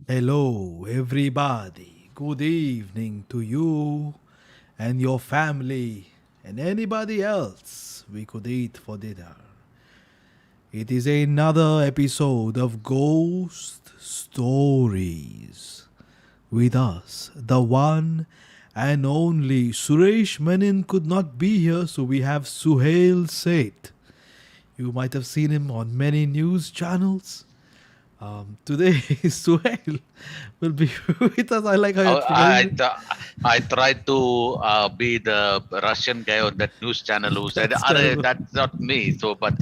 Hello, everybody. Good evening to you and your family and anybody else we could eat for dinner. It is another episode of Ghost Stories. With us, the one and only Suresh Menon could not be here, so we have Suhail Seth. You might have seen him on many news channels. Today, Suhail will be with us. I like how you're Oh, I pronouncing. I tried to be the Russian guy on that news channel who said, That's "Arey, terrible. that's not me." So, but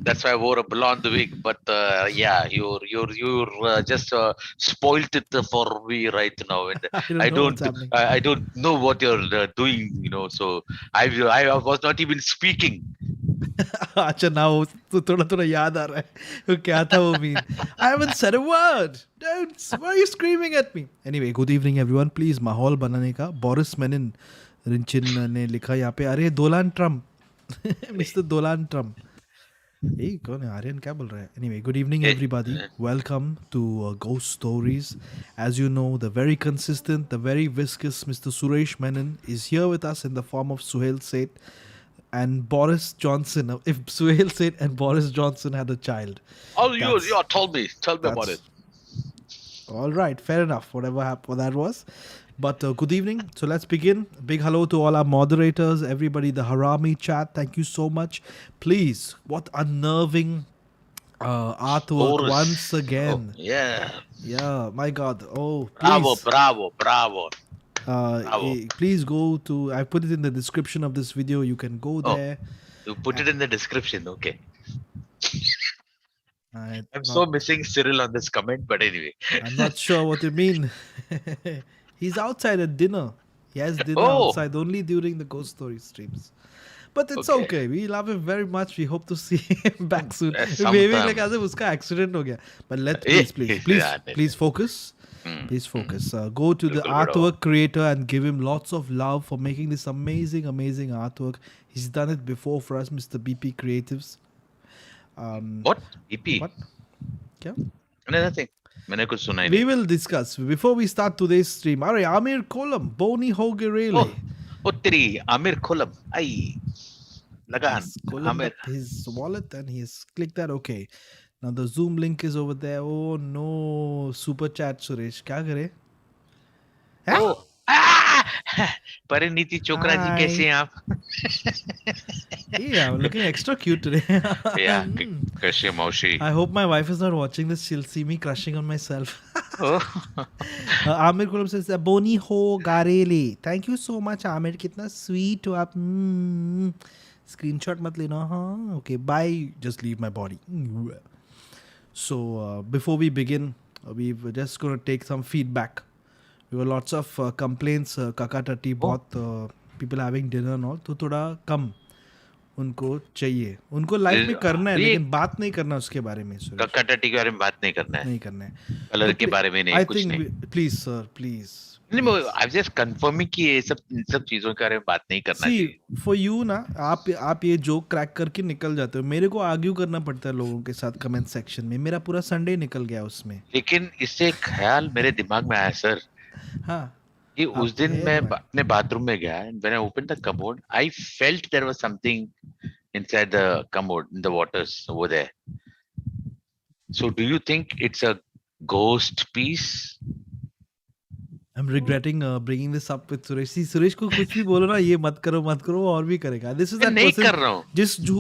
that's why I wore a blonde wig. But yeah, you're just spoilt it for me right now, and I don't I know what's don't happening. I don't know what you're doing. So I was not even speaking. अच्छा now तो थोड़ा थोड़ा याद आ रहा है वो क्या था वो mean I haven't said a word. Why are you screaming at me? Anyway, good evening everyone. Please माहौल बनाने का बोरिस मेनिन रिंचिन ने लिखा यहाँ पे अरे दोलान ट्रम्प मिस्टर दोलान ट्रम्प Hey, कौन है आर्यन क्या बोल रहा है? Anyway, good evening Eh, everybody. eh, Welcome to Ghost Stories. As you know, the very consistent, the very viscous Mr. Suresh Menon is here with us in the form of Suhail Seth and Boris Johnson. Now, if Suhail Seth and Boris Johnson had a child, Oh, that's you tell me about that's it. all right. Fair enough. Whatever what that was. But good evening. So let's begin. Big hello to all our moderators, everybody, the Harami chat. Thank you so much. Please, what unnerving artwork once Taurus. Oh again. yeah, Yeah, my God. Oh, bravo, please. bravo, bravo, bravo. Please go to. I put it in the description of this video. You can go Oh, there. you put it in the description. Okay. I I'm not. so missing Cyril on this comment, but anyway. I'm not sure what you mean. He's outside at dinner. He has dinner Oh, outside only during the ghost story streams. But it's okay. okay. We love him very much. We hope to see him back soon. Behaving like Sometime. as if uska accident ho gaya. But let's Yeah, please, yeah, please focus. Please mm. focus. Go to the बिल्कुल बड़ा हो. artwork creator and give him lots of love for making this amazing, amazing artwork. He's done it before for us, Mr. BP Creatives. What? EP? What? क्या? Nothing. मैंने कुछ सुना ही We नहीं. will discuss before we start today's stream. All right, Amir Kolam, Boni Oh, Hogerele. oh तेरी आमिर खोलम. आई लगान. He's Kolam Aamir. up his wallet and he's clicked that. Okay. Now the Zoom link is over there. Oh no, super chat Suresh. क्या करे? Huh? Oh. Ah! Parineeti Chopra ji कैसे Hi. हैं आप? Yeah, I'm looking extra cute today. Yeah, कैसे हैं मौसी? I hope my wife is not watching this. She'll see me crushing on myself. Oh. Amir Kolam says, Boni ho garele. Thank you so much, Amir. कितना sweet हो आप. Screenshot मत लेना. हाँ. Okay, bye. Just leave my body. So, before we begin, we're just going to take some feedback. We were lots of complaints. Kaka Tati बहुत people having dinner and all. तो थोड़ा कम उनको चाहिए. उनको लाइफ में करना है लेकिन बात नहीं करना उसके बारे में. कक्का टट्टी के बारे में बात नहीं करना है. नहीं करना है. कलर के बारे में नहीं, I कुछ think नहीं. please sir, please. नहीं, आई जस्ट कंफर्मिंग कि ये सब चीजों के बारे में बात नहीं करना चाहिए. See, for you ना आप ये जोक क्रैक करके निकल जाते हो. मेरे को आर्ग्यू करना पड़ता है लोगों के साथ कमेंट सेक्शन में. मेरा पूरा संडे निकल गया उसमें. लेकिन इससे एक ख्याल मेरे दिमाग में आया सर हाँ. कि उस दिन है मैं मैं. अपने बाथरूम में गया and when I open the commode I felt there was something inside the commode in the waters over there. So do you think it's a ghost piece? I'm regretting bringing this up with Suresh. See, Suresh को कुछ भी बोलो ना ये मत करो वो और भी करेगा. This is मैं that नहीं person. कर रहा हूँ.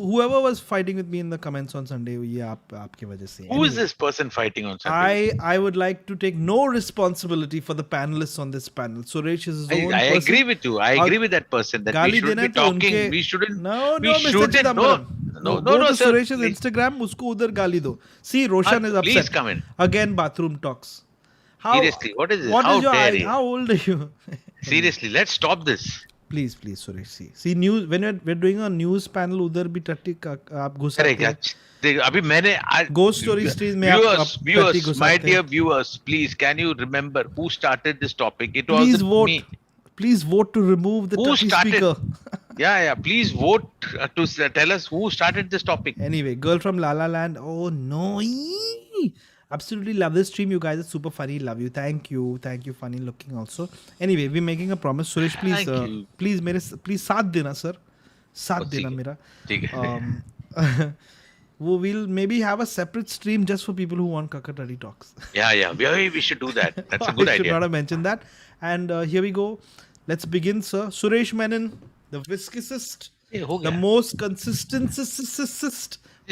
Whoever was fighting with me in the comments on Sunday, ये आपके वजह से. Who is this person fighting on Sunday? I would like to take no responsibility for the panelists on this panel. Suresh is his own I person. agree with you. I agree with that person that we गाली should देना be है तो talking. उनके. We shouldn't. No, We Mr. shouldn't. Chidambaram. No, Go to sir. Suresh's Please. Instagram. उसको उधर गाली दो. See, Roshan is upset. Please come in. Again, bathroom talks. Seriously, what is this? What How is your dare eye? you? How old are you? Seriously, let's stop this. Please, Suresh. See, news when we're doing a news panel, उधर भी टट्टी आप घुसाते करेगा. हैं. देख, अभी मैंने Ghost story streams में आप टट्टी viewers, घुसाते my हैं. dear viewers, please, can you remember who started this topic? It Please wasn't vote. me. Please vote to remove the Who Turkey started? speaker. Yeah. Please vote to tell us who started this topic. Anyway, girl from La La Land. Oh no. Eee! Absolutely love this stream. You guys are super funny. Love you. Thank you. Thank you. Funny looking also. Anyway, we're making a promise. Suresh, please, Thank you. please साथ देना sir. साथ Oh, देना ठीक है, मेरा. ठीक है. We'll maybe have a separate stream just for people who want Kakatari talks. Yeah. We should do that. That's a I good should idea. not have mentioned that. And here we go. Let's begin, sir. Suresh Menon, the viscosist, ये हो the गया. most consistent.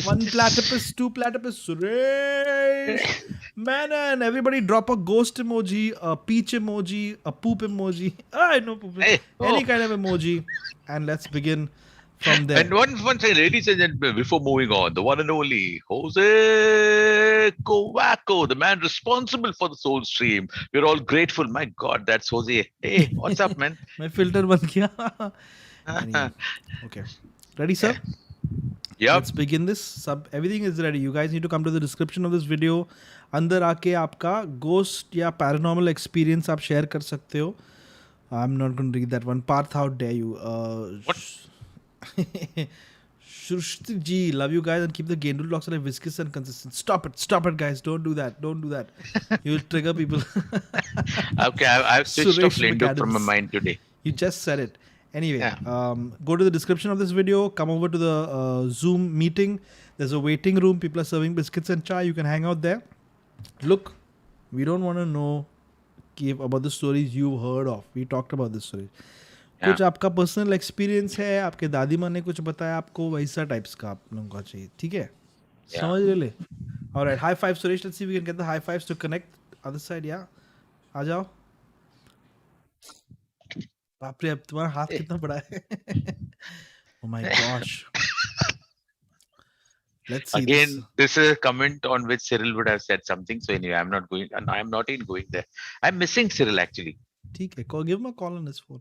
One platypus, two platypus. Suresh Menon. Everybody drop a ghost emoji, a peach emoji, a poop emoji. I know poop. Hey, Any kind of emoji. And let's begin from there. And one thing, ladies and gentlemen, before moving on, the one and only Hoezaay Kovacko, the man responsible for the soul stream. We're all grateful. My God, that's Hoezaay. Hey, what's up, man? My filter बन गया. Anyway, okay. Ready, sir? Yep. Let's begin this. Everything is ready. You guys need to come to the description of this video. अंदर आके आपका ghost या paranormal experience आप share कर सकते हो. I'm not going to read that one. Parth, how dare you? What? Shrushti ji, love you guys and keep the Gendul talks like viscous and consistent. Stop it, guys. Don't do that. You will trigger people. Okay, I've switched off Suresh Lindu McAdams. from my mind today. You just said it. Anyway, Yeah. go to the description of this video. Come over to the Zoom meeting. There's a waiting room. People are serving biscuits and chai. You can hang out there. Look, we don't want to know about the stories you've heard of. We talked about this story. Yeah. कुछ आपका personal experience है, आपके दादी माँ ने कुछ बताया आपको, वैसा टाइप्स का आप लोगों को चाहिए. ठीक है, समझ ले. Alright, high five Suresh. Let's see if we can get the high fives to connect. Other side, yeah. आ जाओ. बाप रे, अब तुम्हारा हाथ कितना बड़ा है. Oh my gosh. Let's see. Again, this is a comment on which Cyril would have said something. So anyway, I'm not going, and I'm not even going there. I'm missing Cyril actually. ठीक है, give him a call on his phone.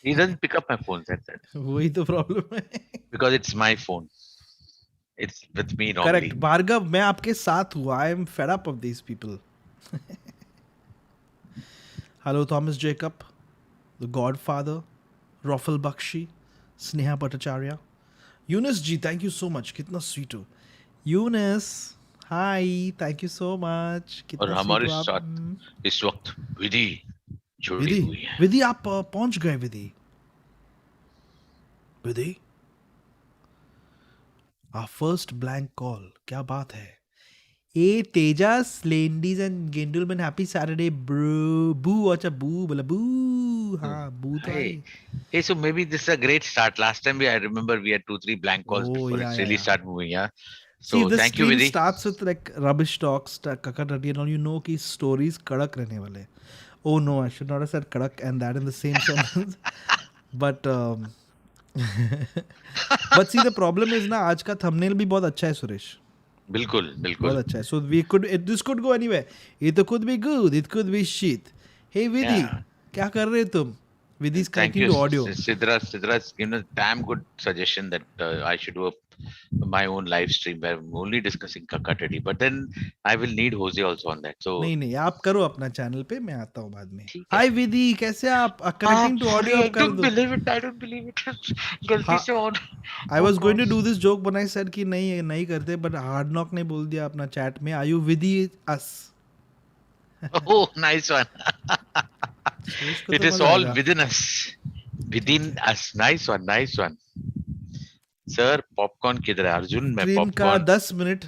He doesn't pick up my phone. That's it. वही तो problem है. Because it's my phone. It's with me normally. Correct. Bhargava, मैं आपके साथ हूँ. I am fed up of these people. Hello, Thomas Jacob, the Godfather, Raffle Bakshi, Sneha Bhattacharya, Eunice G. Thank you so much. कितना sweet हो. Eunice, hi. Thank you so much. और कितना हमारे sweet हो आप. साथ इस वक्त विधि जुड़ी विधि, हुई है. विधि आप पहुंच गए. विधि, our first blank call. क्या बात है. Hey Tejas, ladies and gentlemen, happy Saturday, bro. Boo, अच्छा boo बोला boo. हाँ, boo तो आई. Hey, so maybe this is a great start. Last time I remember we had 2-3 blank calls Oh, before yeah, it really yeah. started moving. Yeah. See, So this thank you, stream Vidhi. starts with like rubbish talks, kakatati and all. You know कि stories कड़क रहने वाले. Oh no, I should not have said kadak and that in the same sentence. But but see, the problem is ना, आज का thumbnail भी बहुत अच्छा है सुरेश. बिल्कुल बहुत बिल्कुल. अच्छा है. So this could go anywhere. It could be good. It could be shit. Hey Vidhi, Yeah. क्या कर रहे तुम? Vidhi is Thank connecting you, to audio. Sidra's given a damn good suggestion that I should do my own live stream where I'm only discussing Kakatadi. But then I will need Hoezaay also on that. So नहीं, आप करो अपना channel पे, मैं आता हूँ बाद में. ठीक है. Hi Vidhi, कैसे आप? Connecting to audio I आप कर don't दो. believe it. I don't believe it. गलती हाँ. से on. I was going to do this joke but I said कि नहीं करते, but Hard Knock ने बोल दिया अपना chat में, are you Vidhi us? Oh, nice one. So इसको It तो is मजा all आएगा. within us. Within us. Nice one. Nice one. Sir, popcorn किधर है? अर्जुन मैं Stream का popcorn 10 मिनट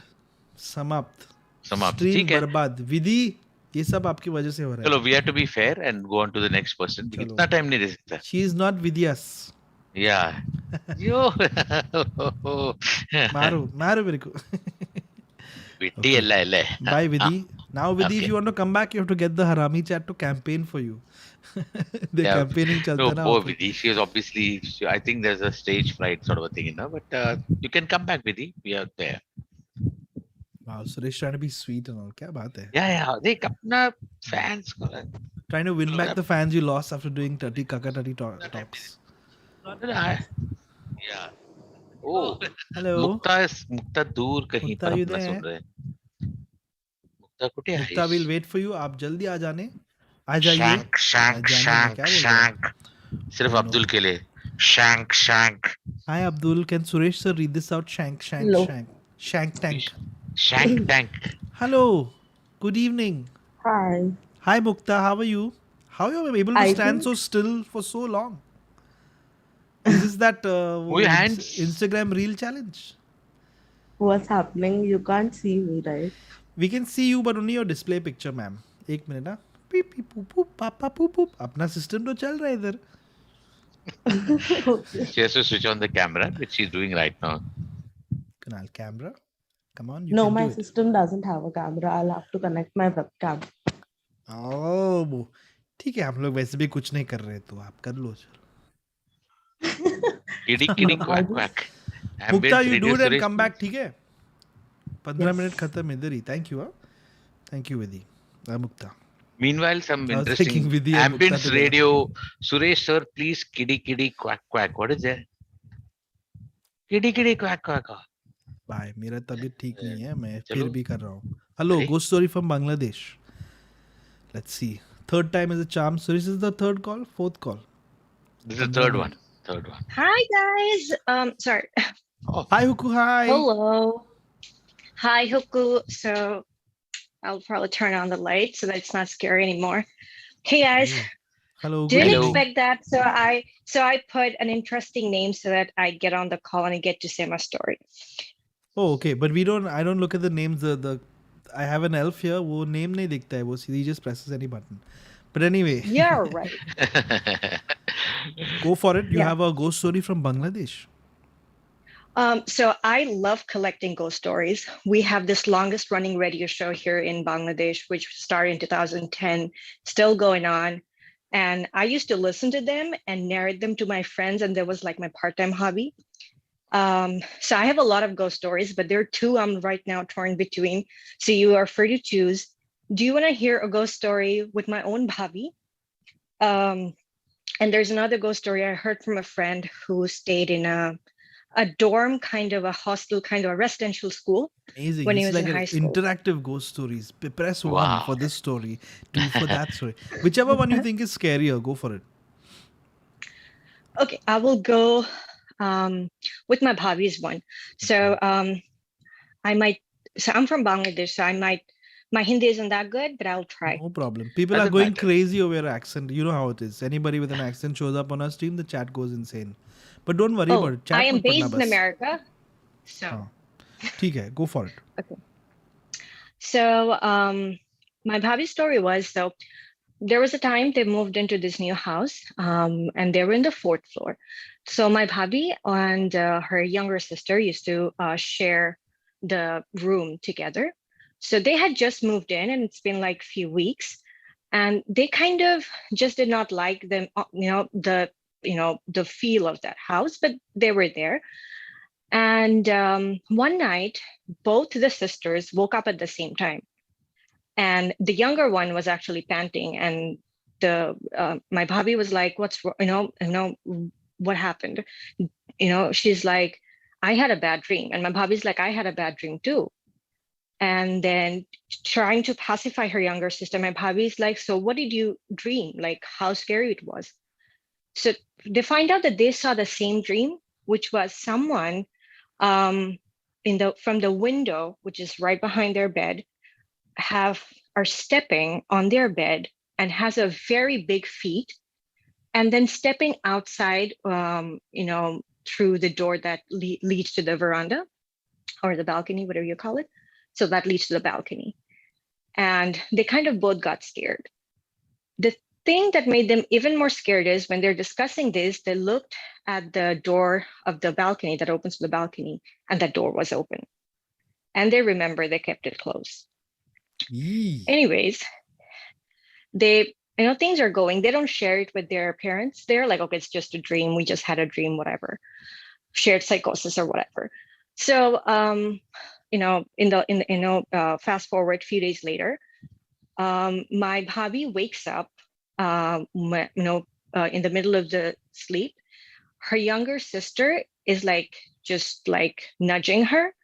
समाप्त. समाप्त. Stream ठीक है. बर्बाद. विधि, ये सब आपकी वजह से हो रहा है. चलो, we have to be fair and go on to the next person. चलो. इतना टाइम नहीं दे सकता. She is not with us. Yeah. Yo. मारो मेरे को. Vitti elle. Bye Vidhi. Now Vidhi, if Okay. you want to come back, you have to get the Harami chat to campaign for you. The Yeah. campaigning चलता No, है ना. poor वहाँ पे. Vidhi. She is obviously. I think there's a stage fright sort of a thing, you know. But you can come back, Vidhi. We are there. Wow, Suresh trying to be sweet and all. क्या बात है. Yeah. देख अपना fans को. Trying to win back the fans you lost after doing 30 kakatati talks. Yeah. Oh. Hello. मुक्ता दूर कहीं मुक्ता, पर you अपना there? सुन रहे हैं. मुक्ता कुटे है. मुक्ता will wait for you. आप जल्दी आ जाइए. Shank, shank, जाने में shank, क्या बोल रहे हो? shank. सिर्फ अब्दुल के लिए. Shank, shank. Hi Abdul, can Suresh sir read this out? Shank. Hello. Shank tank. Shank tank. Hello. Good evening. Hi. Hi Mukta, how are you? How are you able to I stand think so still for so long? Is this that Move your hands. Instagram reel challenge? what's happening, you can't see me, right? We can see you but only your display picture, ma'am. एक minute ना. पीप पीप पूप पूप पापा पूप पूप. अपना system तो चल रहा है इधर. Okay. She has to switch on the camera, which she's doing right now. Kunal, camera. Come on, you No, can my do it. system doesn't have a camera. I'll have to connect my webcam. Oh, ठीक है, हम लोग वैसे भी कुछ नहीं कर रहे तो आप कर लो. Kitty, kitty, No, I'll quack, just. quack. Mukta, Ambience you radio, do it and Suresh, come back, please. ठीक है? 15 मिनट Yes. खत्म इधर ही. Thank you, Thank you, Vidhi. Mukta. Meanwhile, some I was thinking interesting Vidhi and Mukta ambience together. radio. Suresh, sir, please, kitty, kitty, quack, quack. What is that? Kitty, kitty, quack, quack. भाई मेरा तबीयत ठीक नहीं है, मैं फिर चलो. भी कर रहा हूँ. Hello, अरे, ghost story from Bangladesh. Let's see. Third time is a charm. So this is the third call, fourth call. this is the 15 third minute. one. Third one. Hi guys. Sorry. Oh, Hi Huku, hi. Hello. Hi Hoku. So I'll probably turn on the light so that it's not scary anymore. Hey guys. Oh. Hello, good Didn't Hello. evening. expect that. So I put an interesting name so that I get on the call and I get to say my story. Oh, okay, but I don't look at the names. I have an elf here. वो name नहीं दिखता है. वो he just presses any button. But anyway, You're right. go for it. You Yeah. have a ghost story from Bangladesh. So I love collecting ghost stories. We have this longest running radio show here in Bangladesh, which started in 2010, still going on. And I used to listen to them and narrate them to my friends, and that was like my part-time hobby. So I have a lot of ghost stories, but there are two I'm right now torn between. So you are free to choose. Do you want to hear a ghost story with my own bhabi? And there's another ghost story I heard from a friend who stayed in a dorm, kind of a hostel, kind of a residential school Amazing. when he It's was in like an high school. interactive ghost stories. Press one Wow. for this story, two for that story. Whichever one you think is scarier, go for it. Okay, I will go with my bhabhi's one. So I'm from Bangladesh, so my Hindi isn't that good, but I'll try. No problem. People Doesn't are going matter. crazy over your accent. You know how it is. Anybody with an accent shows up on our stream, the chat goes insane. But don't worry about it. Chat I am मत पढ़ना based in बस. America. So हाँ. ठीक है, go for it. okay. So my bhabhi's story was, so there was a time they moved into this new house, and they were in the fourth floor. So my bhabhi and her younger sister used to share the room together. So they had just moved in, and it's been like a few weeks, and they kind of just did not like them, the feel of that house, but they were there. And one night, both the sisters woke up at the same time. And the younger one was actually panting, and my bhabhi was like, "What's what happened?" She's like, "I had a bad dream," and my bhabhi's like, "I had a bad dream too." And then trying to pacify her younger sister, my bhabhi's like, "So what did you dream? Like how scary it was?" So they find out that they saw the same dream, which was someone from the window, which is right behind their bed, are stepping on their bed and has a very big feet, and then stepping outside, through the door that leads to the veranda or the balcony, whatever you call it. So that leads to the balcony. And they kind of both got scared. The thing that made them even more scared is when they're discussing this, they looked at the door of the balcony that opens to the balcony, and that door was open. And they remember they kept it closed. Yee. Anyways, things are going. They don't share it with their parents. They're like, okay, it's just a dream. We just had a dream, whatever. Shared psychosis or whatever. So, fast forward a few days later, my bhabhi wakes up, in the middle of the sleep. Her younger sister is just nudging her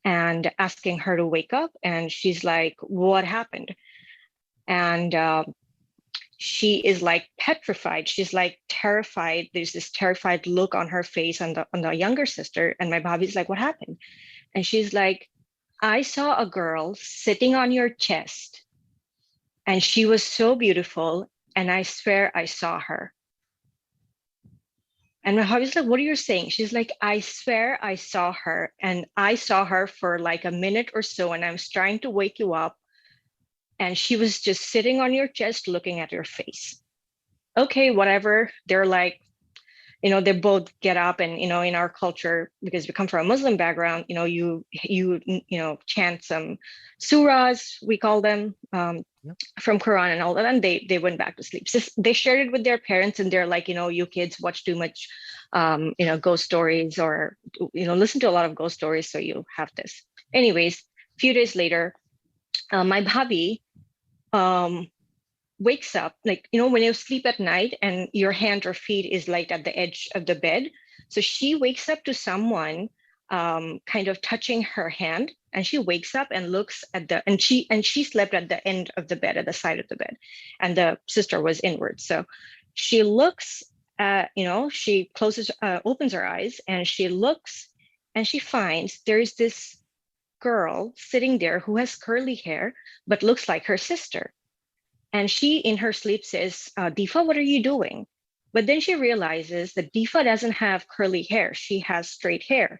and asking her to wake up. And she's like, "What happened?" And she is petrified. She's terrified. There's this terrified look on her face on the younger sister. And my bhabhi's like, "What happened?" And she's like, I saw a girl sitting on your chest, and she was so beautiful, and I swear I saw her. And my hubby's like, what are you saying? She's like, I swear I saw her, and I saw her for like a minute or so, and I was trying to wake you up, and she was just sitting on your chest looking at your face. Okay, whatever. They're like, they both get up, and in our culture, because we come from a Muslim background, you chant some surahs, we call them, from Quran and all that, and they went back to sleep. So they shared it with their parents, and they're like, you kids watch too much ghost stories, or listen to a lot of ghost stories, so you have this. Anyways, a few days later, my bhabhi wakes up, like, when you sleep at night and your hand or feet is like at the edge of the bed. So she wakes up to someone kind of touching her hand, and she wakes up and looks at and she slept at the end of the bed, at the side of the bed, and the sister was inward. So she looks at, she opens her eyes, and she looks, and she finds there's this girl sitting there who has curly hair but looks like her sister. And she, in her sleep, says, Deefa, what are you doing? But then she realizes that Deefa doesn't have curly hair. She has straight hair.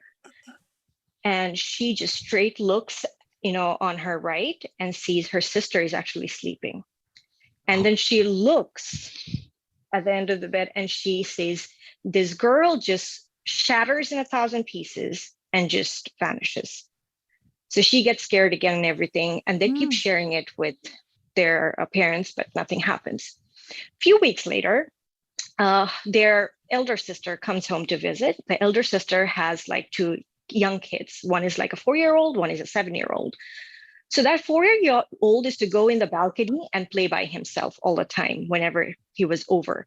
And she just straight looks, on her right, and sees her sister is actually sleeping. And then she looks at the end of the bed, and she says, this girl just shatters in 1,000 pieces and just vanishes. So she gets scared again and everything. And they keep sharing it with their parents, but nothing happens. A few weeks later, their elder sister comes home to visit. The elder sister has like 2 young kids. One is like a 4-year-old, one is a 7-year-old. So that 4-year-old is to go in the balcony and play by himself all the time whenever he was over.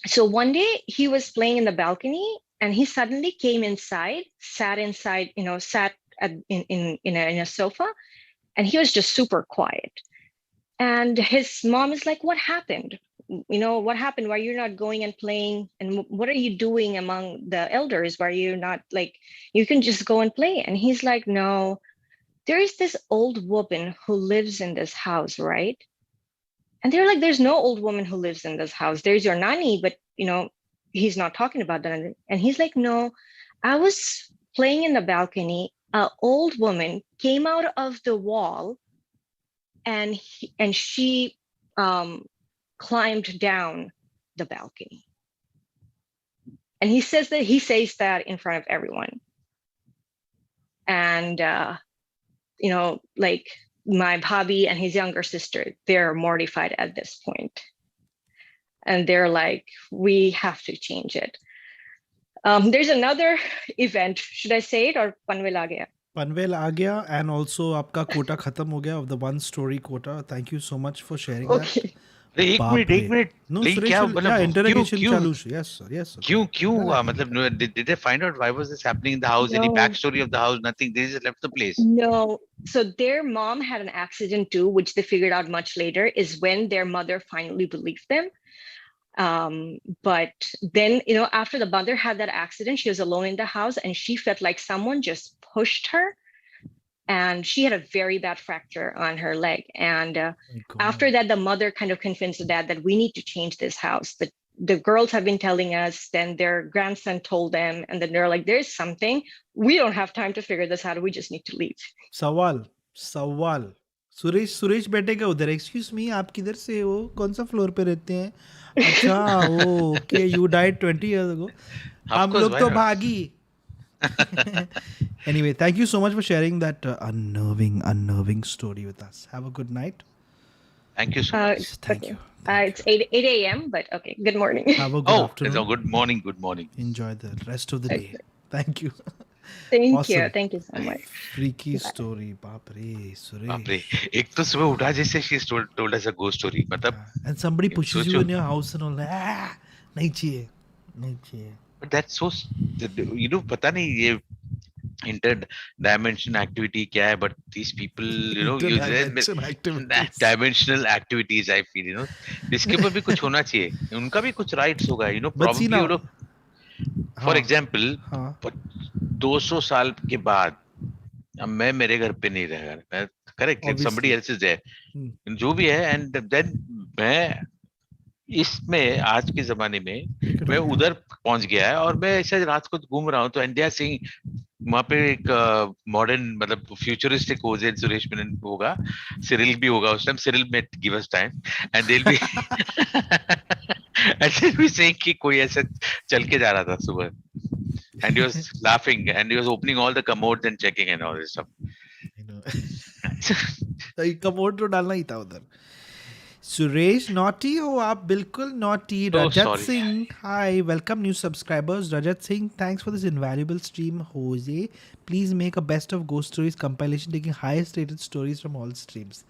So one day he was playing in the balcony, and he suddenly came inside, sat inside, sat in a sofa, and he was just super quiet. And his mom is like, what happened? What happened? Why you're not going and playing? And what are you doing among the elders? Why you're not, like, you can just go and play? And he's like, no, there is this old woman who lives in this house, right? And they're like, there's no old woman who lives in this house. There's your nanny, but, he's not talking about that. And he's like, no, I was playing in the balcony. An old woman came out of the wall, and she climbed down the balcony. And he says that in front of everyone. And like, my bhabhi and his younger sister, they're mortified at this point. And they're like, we have to change it. There's another event. Should I say it, or Panvel aa gaya? Panvel aa gaya, and also आपका quota खत्म हो गया of the 1-story quota. Thank you so much for sharing that. Okay. एक minute No, लेकिन Suresh, क्या yeah, मतलब interrogation क्यों चालू है. Yes, sir. Yes, sir. क्यों Yeah, हुआ मतलब did they find out why was this happening in the house? Any No. backstory of the house? Nothing. They just left the place. No. So their mom had an accident too, which they figured out much later, is when their mother finally believed them. But then, after the mother had that accident, she was alone in the house, and she felt like someone just pushed her, and she had a very bad fracture on her leg. And after that, the mother kind of convinced the dad that we need to change this house. The girls have been telling us, then their grandson told them, and then they're like, there's something, we don't have time to figure this out, we just need to leave. सवाल सुरेश बैठेगा उधर. Excuse me, आप किधर से हो? कौन सा floor पे रहते हैं? अच्छा, okay, you died 20 years ago. हम लोग तो भागी. Anyway, thank you so much for sharing that unnerving story with us. Have a good night. Thank you so much. Thank you. It's 8 a.m., but okay, good morning. Have a good afternoon. It's a good morning. Enjoy the rest of the day. Thank you. Thank Awesome. you. Thank you so much. Freaky story. बाप रे, सुरेश. बाप रे, एक तो सुबह उठा जैसे she told us a ghost story. मतलब And somebody pushes you in your house and all that. नहीं चाहिए. But that's so, पता नहीं ये interdimensional activity क्या है, but these people, dimensional activities, I feel, इसके ऊपर भी कुछ होना चाहिए. उनका भी कुछ rights होगा, probably, for example, 200 साल के बाद अब मैं मेरे घर पे नहीं रह मैं correct like Obviously. somebody else is there Hmm. जो भी है एंड देन मैं इसमें आज के जमाने में Take it मैं on. उधर पहुंच गया है और मैं ऐसे रात को घूम रहा हूँ तो एंड दे आर सेइंग वहां पे एक मॉडर्न मतलब फ्यूचरिस्टिक होजे सुरेश मेनन होगा सिरिल भी होगा उस टाइम सिरिल में give us time and they will be ऐसे भी सेइंग कि कोई ऐसे चल के जा रहा था सुबह and he was laughing and he was opening all the commodes and checking and all this stuff. I know. तो ये कमोड तो डालना ही था उधर. सुरेश नॉटी हो आप बिल्कुल naughty. Oh, Rajat sorry. Singh hi welcome new subscribers. Rajat Singh thanks for this invaluable stream. Jose please make a best of ghost stories compilation taking highest rated stories from all streams.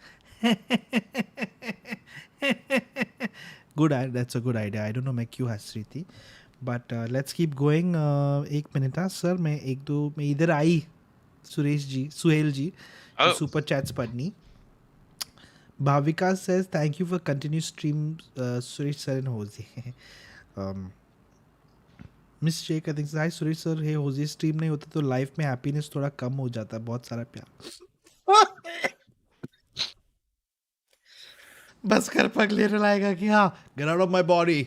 Good that's a good idea. I don't know मैं क्यों हंस रही थी but let's keep going. एक मिनट हाँ sir मैं मैं इधर आई. Suresh ji Suhail ji Oh, super chats पढ़नी. Bhavika says, thank you for continued stream, Suresh sir and Hoezaay. Miss Sheikh, I think, hi Suresh sir, hey Hoezaay stream नहीं होता तो लाइफ में हैप्पीनेस थोड़ा कम हो जाता है. बहुत सारा प्यार. बस कर पग लेने लाएगा कि हाँ, get out of my body.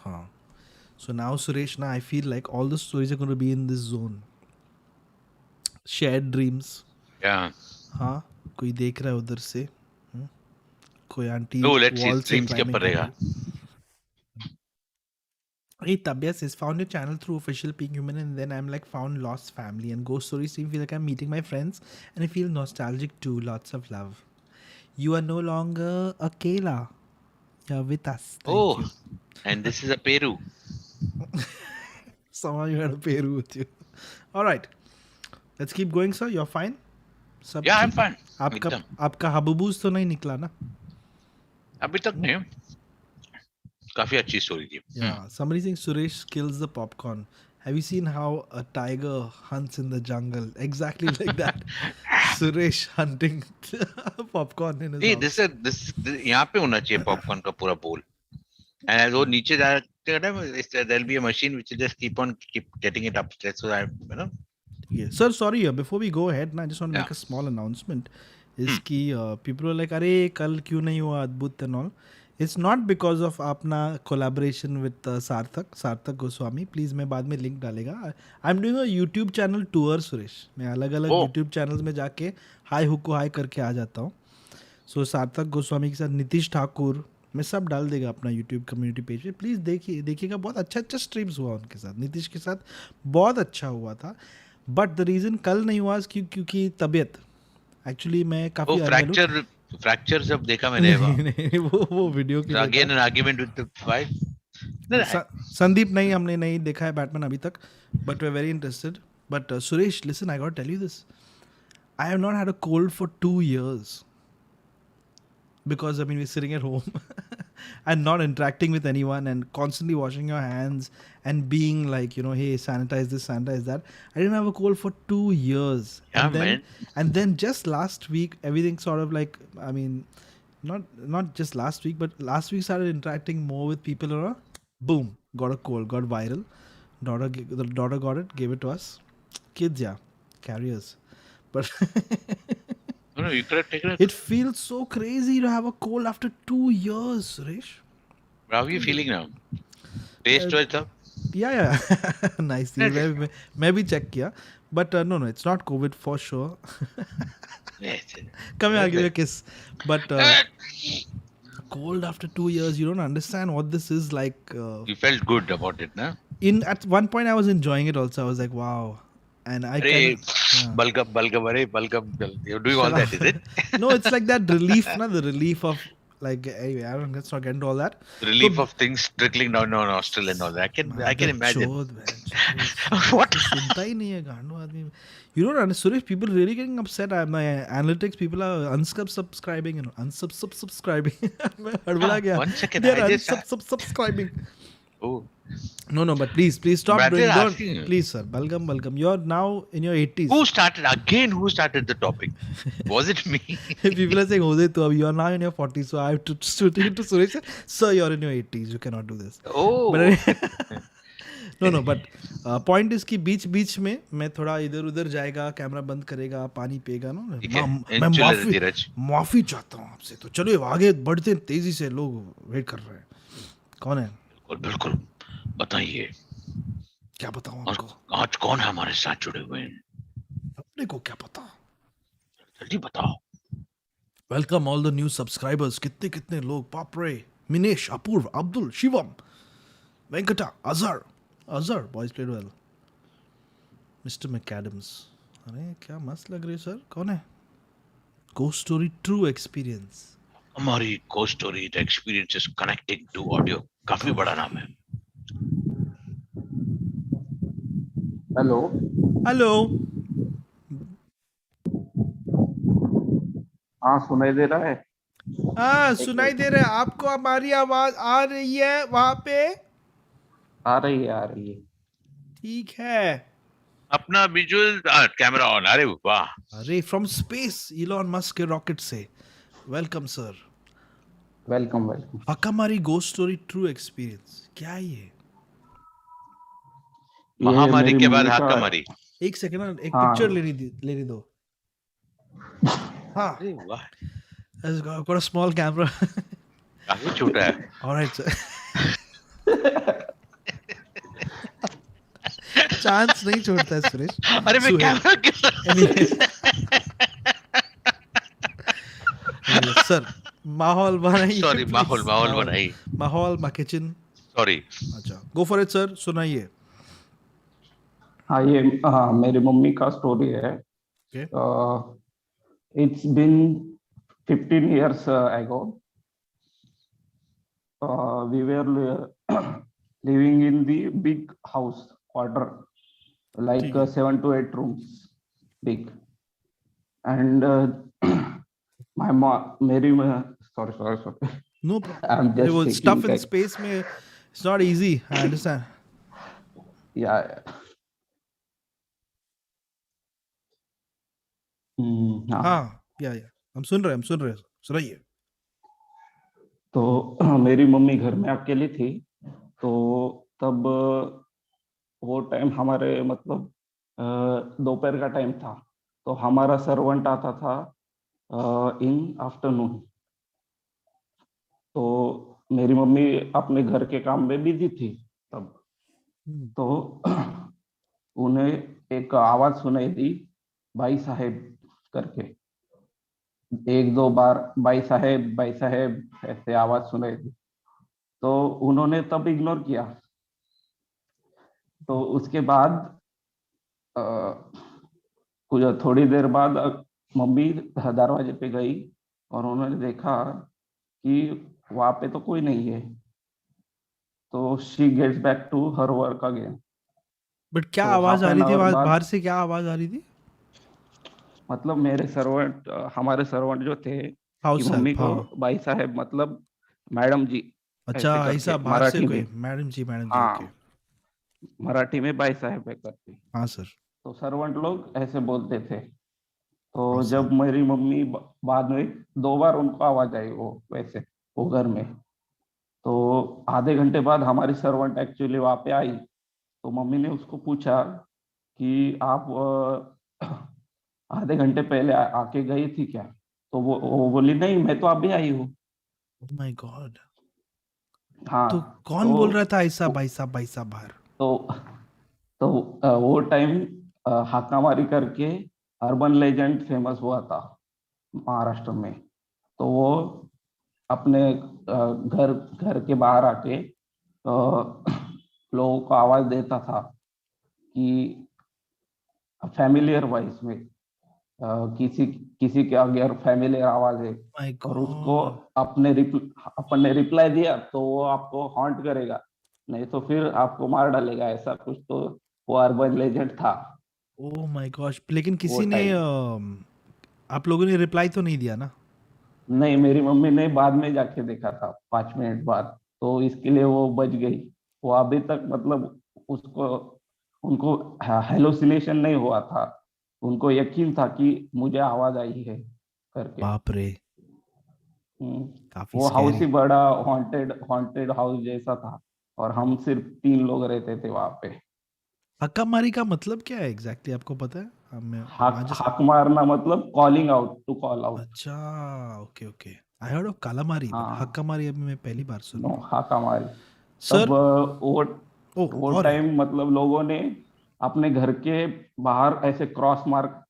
हाँ. So now Suresh, now I feel like all the stories are going to be in this zone. Shared dreams. yeah. हाँ कोई देख रहा है उधर से. कोई aunty Oh, let's see. Wall से Streams के climbing ऊपर कर रहेगा. रही. Hey Tabia says found your channel through official Pink Human and then I'm like found lost family and ghost stories seem feel like I'm meeting my friends and I feel nostalgic too. Lots of love. You are no longer Akela. You're with us. Thank Oh, you. and this is a Peru. Somehow you had a Peru with you. All right. Let's keep going, sir. You're fine. सब Yeah, I'm ठीक? fine. आपका एकदम. आपका हबूबूज तो नहीं निकला ना? अभी तक नहीं. काफी अच्छी स्टोरी थी. Yeah, somebody saying Suresh kills the popcorn. Have you seen how a tiger hunts in the jungle? Exactly like that. Suresh hunting popcorn in his नहीं, house. this यहाँ पे होना चाहिए पॉपकॉर्न का पूरा बोल. And वो नीचे जाते ना there'll be a machine which will just keep getting it upstairs. So I, you know. Yeah. Sir, sorry, before we go ahead, I just want to make Yeah. a small announcement. Is कि people are like, अरे कल क्यों नहीं हुआ अद्भुत and all. It's not because of अपना collaboration with सार्थक Goswami. Please मैं बाद में link डालेगा. I'm doing a YouTube channel tour, Suresh. मैं अलग अलग Oh. YouTube channels में जाके हाई हुक्को हाई करके आ जाता हूँ. सो सार्थक गोस्वामी के साथ नीतीश ठाकुर मैं सब डाल देगा अपना YouTube कम्युनिटी पेज पे. प्लीज़ देखिएगा. बहुत अच्छा स्ट्रीम्स हुआ उनके साथ. नीतीश के साथ बहुत अच्छा हुआ था. बट द रीज़न कल नहीं हुआ क्योंकि तबीयत एक्चुअली मैं काफ़ी फ्रैक्चर सब देखा मैंने. नहीं, वो वीडियो की Again an argument with the wife. No, Sandeep नहीं हमने नहीं देखा है बैटमैन अभी तक but we are very interested. But Suresh listen I got tell you this. I have not had a cold for 2 years because I mean we're sitting at home and not interacting with anyone and constantly washing your hands and being like, you know, hey, sanitize this, sanitize that. I didn't have a cold for 2 years. Yeah, man. And then just last week, everything sort of like, I mean, not just last week, but last week started interacting more with people. Boom, got a cold, got viral. The daughter got it, gave it to us. Kids, yeah, carriers. But No, you could have taken it. it feels so crazy to have a cold after 2 years, Suresh. How are you feeling now? Taste was up. Yeah. Nice. मैं भी check किया. But no, it's not COVID for sure. Yes. Come here, I'll give you a kiss. But cold after 2 years, you don't understand what this is like. You felt good about it, na? At one point, I was enjoying it also. I was like, wow. And I Bulk up. You're doing all that, is it? No, it's like that relief, the relief of like, anyway, let's not get into all that. Relief of things trickling down your nostril and all that. I can imagine. What? सुनता ही नहीं है गांडू आदमी. You don't understand, Suresh, people really getting upset. My analytics people are unsubscribing and unsubscribing. मैं हड़बड़ा गया. 1 second. They're I just unsubscribing. Oh. No, but please stop But doing. they're Don't, asking you. please, sir. Balgam. You're now in your 80s. Who started the topic? Was it me? People are saying, Hoezaay, tu you're now in your 40s, so I have to shoot it to Suresh. Sir, you're in your 80s. You cannot do this. Oh. But no but point इसकी बीच बीच में मैं थोड़ा इधर उधर जाएगा, camera बंद करेगा, पानी पिएगा ना, ठीक है, मैं चले रे धीरज। माफी चाहता हूँ आपसे। तो चलो आगे बढ़ते हैं तेजी से, लोग वेट कर रहे हैं। कौन है? बिल्कुल बिल्कुल, बताइए। क्या बताऊँ और आपको? आज कौन है हमारे साथ जुड़े हुए हैं? अपने को क्या पता। जल्दी बताओ। Welcome all the new subscribers. कितने कितने लोग, बाप रे। Minesh, Apurva, Abdul, Shivam, Venkata, Azhar boys played well, mister McAdams. अरे क्या मस्त लग रही है सर। कौन है? Ghost story true experience. हमारी को story the experience is connecting to audio, काफी बड़ा नाम है। हेलो। हेलो। हाँ, सुनाई दे रहा है? हाँ सुनाई दे रहा है आपको? हमारी आवाज आ रही है वहां पे? आ रही है, आ रही है। ठीक है। अपना विजुअल कैमरा ऑन। अरे वाह, अरे फ्रॉम स्पेस, इलॉन मस्क के रॉकेट से। Welcome sir. Welcome welcome. हमारी गोस्ट स्टोरी ट्रू एक्सपीरियंस क्या है ये? ये महामारी मेरी के बाद मम्मी का। हाकामारी। एक सेकंड ना, एक पिक्चर हाँ, लेनी दो। हाँ, अरे वाह, got a small camera. काफी छोटा है। All right, sir. चांस नहीं छोड़ता है सुरेश। अरे मैं सुहेल। कैमरा के Anyway, सर माहौल बनाइए सॉरी, माहौल please. माहौल बनाई। माहौल मा किचन। सॉरी। अच्छा, गो फॉर इट सर, सुनाइए। हाँ, ये मेरी मम्मी का स्टोरी है। Okay. It's been 15 years ago. We were living in the big house quarter, like ठीक है। 7 to 8 rooms big. And my mom, sorry. No problem. I'm अरे just वो thinking stuff in like, space में it's not easy. I understand. yeah. हाँ। हाँ, या हम सुन रहे हैं, सुनाइए। तो मेरी मम्मी घर में अकेली थी। तो तब वो टाइम हमारे मतलब दोपहर का टाइम था। तो हमारा सर्वेंट आता था इन आफ्टरनून। तो मेरी मम्मी अपने घर के काम में बिजी थी तब। तो उन्हें एक आवाज सुनाई दी, भाई साहेब करके। एक दो बार भाई साहेब ऐसे आवाज सुनाई दी। तो उन्होंने तब इग्नोर किया। तो उसके बाद अ, कुछ थोड़ी देर बाद मम्मी दरवाजे पे गई और उन्होंने देखा कि वहां पे तो कोई नहीं है। तो she gets back to her work again. But क्या तो आवाज हाफ आ एन रही थी? आवर बाद बाहर से क्या आवाज आ रही थी? मतलब मेरे सर्वेंट, हमारे सर्वेंट जो थे कि हाउस मम्मी हेल्प, को हाँ। भाई साहब मतलब मैडम जी अच्छा, ऐसे ऐसा करके बाहर से मराठी कोई? में। मैडम जी, ओके। हाँ, मराठी में भाई साहब है करके। हाँ सर। तो सर्वेंट लोग ऐसे बोलते थे। तो awesome. जब मेरी मम्मी बाद में 2 बार उनको आवाज आई वो वैसे वो घर में। तो आधे घंटे बाद हमारी सर्वेंट एक्चुअली वहां पे आई। तो मम्मी ने उसको पूछा कि आप आधे घंटे पहले आके गई थी क्या? तो वो बोली नहीं, मैं तो अभी आई हूँ। Oh my God. हाँ। तो तो कौन बोल रहा था ऐसा, भाई साहब बाहर? तो तो वो टाइम हाकामारी करके अर्बन लेजेंड फेमस हुआ था महाराष्ट्र में। तो वो अपने घर घर के बाहर आके लोगों को आवाज देता था कि फैमिलियर वॉइस में किसी किसी के अगर फैमिलियर आवाज है My और उसको God. अपने रिप्लाई दिया तो वो आपको हॉन्ट करेगा, नहीं तो फिर आपको मार डालेगा, ऐसा कुछ। तो वो अर्बन लेजेंड था Oh my gosh. लेकिन वो किसी ने टाइम। आप लोगों ने रिप्लाई तो नहीं दिया ना? नहीं, मेरी मम्मी ने बाद में जाके देखा था 5 मिनट बाद। तो इसके लिए वो बच गई। वो अभी तक मतलब उसको उनको हेलोसिनेशन नहीं हुआ था। उनको यकीन था कि मुझे आवाज आई है करके। बाप रे, हम्म, काफी वो हाउस स्कैरी। ही बड़ा हॉन्टेड हॉन्टेड हाउस जैसा था। और हम सिर्फ 3 लोग रहते थे वहां पे। हक्का मारी का मतलब क्या है एग्जैक्टली आपको पता है? हमें हाक मारना मतलब calling out, to call out. अच्छा, okay okay. I heard of calamari but हाँ, हक्का मारी अभी मैं पहली बार सुन नो रहा हूँ। हाका मारी। तब सर, ओ वो और है? टाइम मतलब लोगों ने अपने घर के बाहर ऐसे क्रॉस मार्क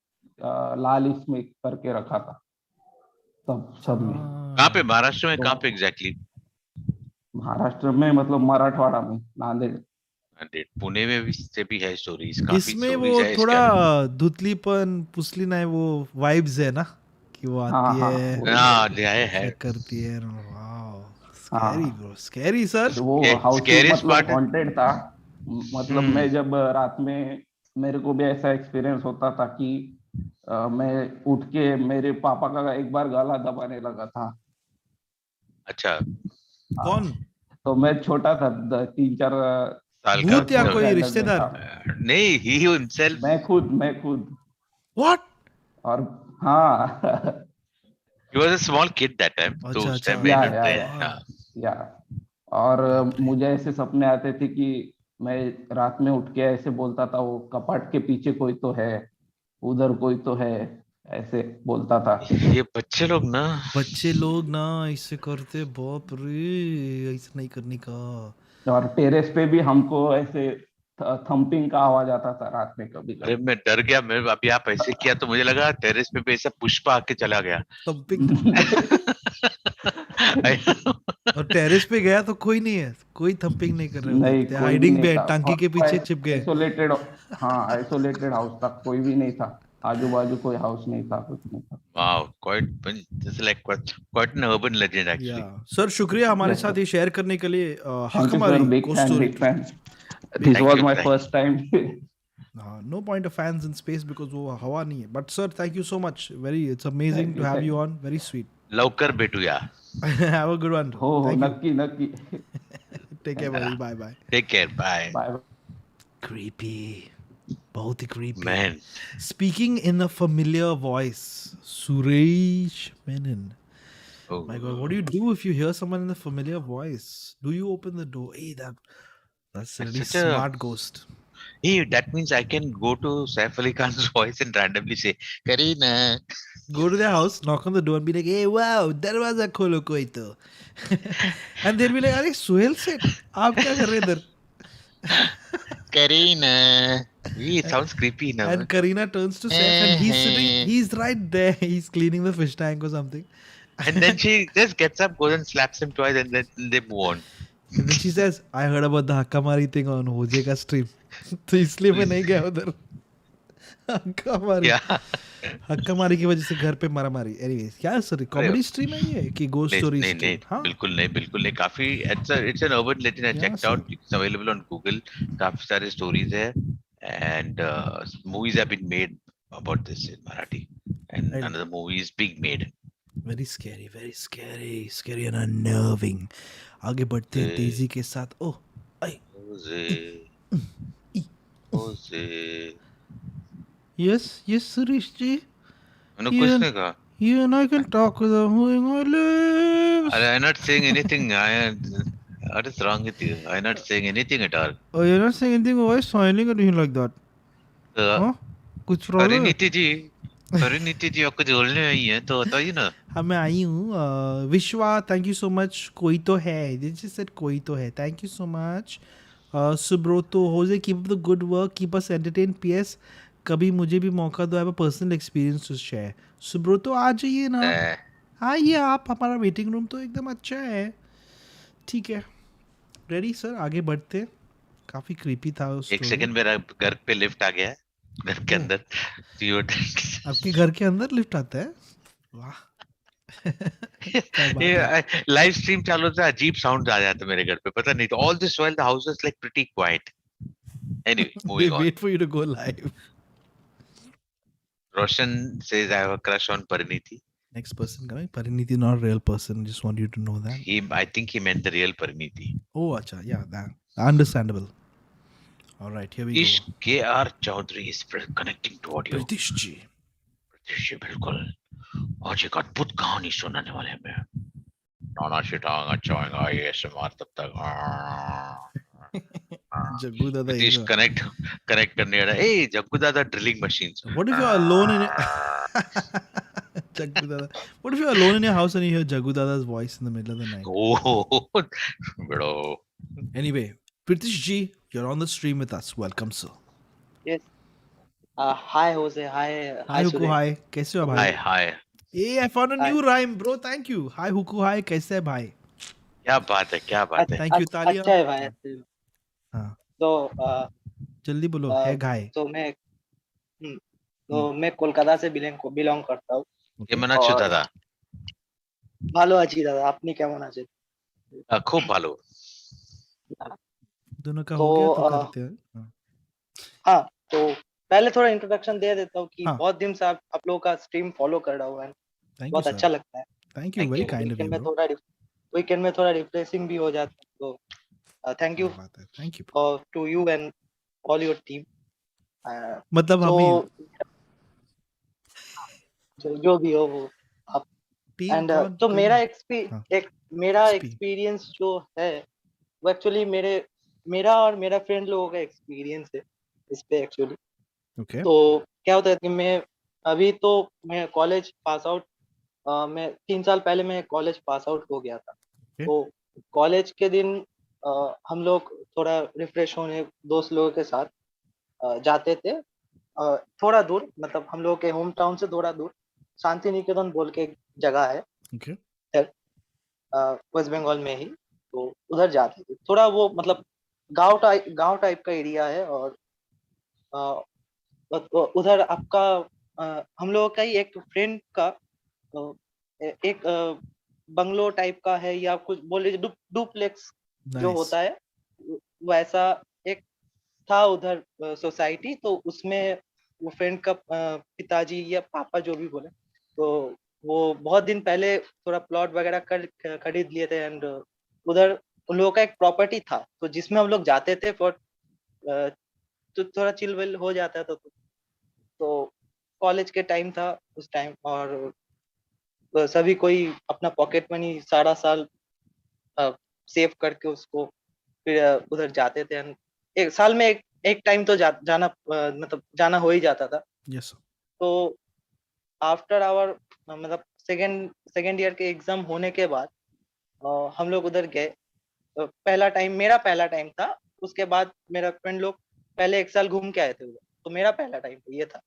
लाल इसमें करके रखा था तब सब में। कहाँ पे? हाँ, महाराष्ट्र में तो कहाँ पे एग्जैक्टली? महाराष्ट्र में मतलब मराठवाड़ा में, नांदेड़। पुणे में भी से भी है स्टोरीज, काफी इसमें वो स्टोरीज है इसके थोड़ा बारे में। धुतलीपन पुसली ना है, वो वाइब्स है ना कि वो हाँ आती हाँ, है, वही हाँ, वही। है। चेक करती है। वाओ, स्कैरी हाँ, ब्रो, स्कैरी सर। वो हाउस ही स्केरियस्ट मतलब पार्ट है। हॉन्टेड था। मतलब हम्म। मैं जब रात में, मेरे को भी ऐसा एक्सपीरियंस होता था कि मैं उठ के मेरे पापा का एक बार गला दबाने लगा था। अच्छा, कौन? हाँ, तो मैं छोटा था, 3-4 साल का भूत या फोर्थ कोई स्टैंडर्ड में था। रिश्तेदार? नहीं, ही हिमसेल्फ। मैं खुद। व्हाट? और हाँ he was a small kid that time, तो अच्छा उस अच्छा, टाइम में या ओ या या हाँ। गॉड, या और बाप रे। मुझे ऐसे सपने आते थे कि मैं रात में उठ के ऐसे बोलता था, वो कपाट के पीछे कोई तो है, उधर कोई तो है, ऐसे बोलता था। ये बच्चे लोग ना। बच्चे लोग ना इससे करते, बाप रे, ऐसा नहीं करने का। और टेरेस पे भी हमको ऐसे थंपिंग का आवाज आता था रात में कभी अरे, कभी। मैं डर गया। मैं अभी आप ऐसे किया तो मुझे लगा टेरेस पे भी ऐसा पुष्पा आके चला गया। थंपिंग। I know। और टेरेस पे गया तो कोई नहीं है, कोई थंपिंग नहीं कर रहे उधर, नहीं, दे कोई भी हाइडिंग नहीं पे, था। टांकी और के पीछे छिप गए। आइसोलेटेड, हाँ आइसोलेटेड हाउस था, कोई भी नहीं था। आजू बाजू कोई हाउस नहीं था, कुछ नहीं था। Wow, just like quite an urban legend या actually. सर, शुक्रिया हमारे यस साथ सर, ये शेयर करने के लिए। थैंक यू सर, हकमारी बिग को fan story big too. Fan. This Thank was you. My Thank first time. No point of fans in space because वो हवा नहीं है, but sir thank you so much, very, it's amazing thank to you, have thank you you. On, very sweet. लवकर भेटूया. Have a good one, हो, thank you. नक्की नक्की। Take care thank buddy, you, bye bye. Take care. Bye. Bye. Creepy, बहुत ही creepy. Man. Speaking in a familiar voice, Suresh Menon. Oh. My God, what do you do if you hear someone in a familiar voice? Do you open the door? Hey, that's a That's really such a. smart ghost. Hey, that means I can go to Saif Ali Khan's voice and randomly say, Karina. Go to their house, knock on the door, and be like, "Hey, wow, दरवाजा खोलो कोई तो." And they'll be like, "अरे सुहेल सेठ, आप क्या कर रहे हैं इधर?" Karina. Hey, it sounds creepy now. And Karina turns to Saif, and he's sitting, he's right there, he's cleaning the fish tank or something. And then she just gets up, goes and slaps him twice, and then they move on. And then she says, "I heard about the Hakkamari thing on Hoezaay का stream." तो इसलिए मैं नहीं गया उधर। हक्कामारी, Yeah. हक्कामारी की वजह से घर पे मारामारी। एनीवेज, क्या सर अरे, कॉमेडी स्ट्रीम है ये कि गोस्ट नहीं स्टोरी नहीं स्ट्रीम? नहीं, हाँ, बिल्कुल नहीं, काफी it's an urban legend. I yeah checked sir. Out, it's available on Google. काफी सारे स्टोरीज है, and movies have been made about this in Marathi, and another movie is being made. Very scary, scary and unnerving. आगे बढ़ते हैं तेजी के साथ। ओह, आई, ओजे ई। ओजे। यस यस सुरेश जी, मैंने you कुछ and नहीं कहा। you and I can talk without moving our lips. I am not saying anything. What is wrong with you? I am not saying anything at all. Oh, you're not saying anything. Why smiling at me like that? हाँ, कुछ problem है? परिणीति जी, परिणीति जी, आपको जोड़ने आई है तो बताइए ना। हाँ, मैं आई हूँ। विश्वा, थैंक यू सो मच। कोई तो है, दिस इज कोई तो है, thank you so much. Subroto, Jose, keep up the good work, keep us entertain. PS, कभी मुझे भी मौका दो, have a personal experience to share. Subroto, आ जाइए ना, आइए आप, हमारा वेटिंग रूम तो एकदम अच्छा है। ठीक है, रेडी सर, आगे बढ़ते हैं। काफ़ी क्रीपी था उस एक स्टोरी। सेकंड, मेरा घर पे लिफ्ट आ गया है, घर के ओह, अंदर। आपके घर के अंदर लिफ्ट आता है? वाह। क्या बात है। ये लाइव स्ट्रीम चालू था, अजीब साउंड आ जाता मेरे घर पे, पता नहीं। तो all this while the house is like pretty quite. Anyway, They moving on. wait for you to go live. Roshan says I have a crush on Parineeti. Next person coming. Pariniti, not a real person. Just want you to know that. He, I think he meant the real Parineeti. Oh, acha. Yeah, that. Understandable. All right, here we go. इश्क K R Chaudhary is connecting to audio. Pritish ji. जी बिल्कुल। आज एक अद्भुत कहानी सुनाने वाले हैं। खाना छिटाऊंगा चाहूंगा ये मार तब तक जग्गू दादा नीतीश is कनेक्ट करने वाला ए जग्गू दादा drilling machine what if you're alone in Jaggu Dada? What if you're alone in your house and you hear Jaggu Dada's voice in the middle of the night? ओह बड़ो Anyway, Pritish ji, you're on the stream with us. Welcome, sir. Yes. Hi, Jose. Hi, Hi Huku, Suresh. hi. कैसे हो हाय भाई? हाय Hey, I found a Hi. new rhyme, bro. Thank you. Hi Huku, hi. कैसे है भाई? क्या बात है क्या बात है Thank you. तालियां. अच्छा है भाई, अच्छे है। हाँ, तो जल्दी बोलो. है घाय. तो मैं कोलकाता से बिलोंग करता हूँ। ये मना और दादा ভালো আছি দাদা, আপনি কেমন আছেন? खूब भालो दोनों का तो हो गया तो करते हैं. हाँ. हाँ, तो पहले थोड़ा इंट्रोडक्शन दे देता हूँ कि हाँ. बहुत दिन से आप लोगों का स्ट्रीम फॉलो कर रहा हूँ and Thank you, बहुत sir. अच्छा लगता है। Thank you. Very kind of you, bro. Weekend में थोड़ा रिफ्रेशिंग भी हो जाता है, तो थैंक यू क्या बात है. Thank you. To you and all your team. मतलब हम ही जो भी हो वो आप टीम एंड कौन? तो कोई मेरा नहीं. हाँ. मेरा Speak. एक्सपीरियंस जो है वो एक्चुअली मेरा और मेरा फ्रेंड लोगों का एक्सपीरियंस है इस पे एक्चुअली। Okay. तो क्या होता है कि मैं कॉलेज पास आउट, मैं 3 साल पहले मैं कॉलेज पास आउट हो गया था। Okay. तो कॉलेज के दिन हम लोग थोड़ा रिफ्रेश होने दोस्त लोगों के साथ जाते थे थोड़ा दूर, मतलब हम लोग के होम टाउन से थोड़ा दूर शांति निकेतन बोल के एक जगह है Okay. वेस्ट बंगाल में ही। तो उधर जाते थे, थोड़ा वो मतलब गांव टाइप का एरिया है। और उधर आपका हम लोगों का ही एक फ्रेंड का एक बंगलो टाइप का है या कुछ बोल लीजिए डुप्लेक्स जो Nice. होता है वैसा एक था उधर सोसाइटी। तो उसमें वो फ्रेंड का पिताजी या पापा जो भी बोले, तो वो बहुत दिन पहले थोड़ा प्लॉट वगैरह खरीद लिए थे एंड उधर उन लोगों का एक प्रॉपर्टी था, तो जिसमें हम लोग जाते थे फॉर तो थोड़ा चिल विल हो जाता था। तो कॉलेज के टाइम था उस टाइम, और सभी कोई अपना पॉकेट मनी सारा साल सेव करके उसको फिर उधर जाते थे। And एक साल में एक टाइम तो जाना मतलब जाना हो ही जाता था। Yes, sir. तो आफ्टर आवर मतलब सेकेंड ईयर के एग्जाम होने के बाद हम लोग उधर गए। मेरा पहला टाइम था। उसके बाद मेरा फ्रेंड लोग पहले एक साल घूम के आए थे उधर, तो मेरा पहला टाइम ये था।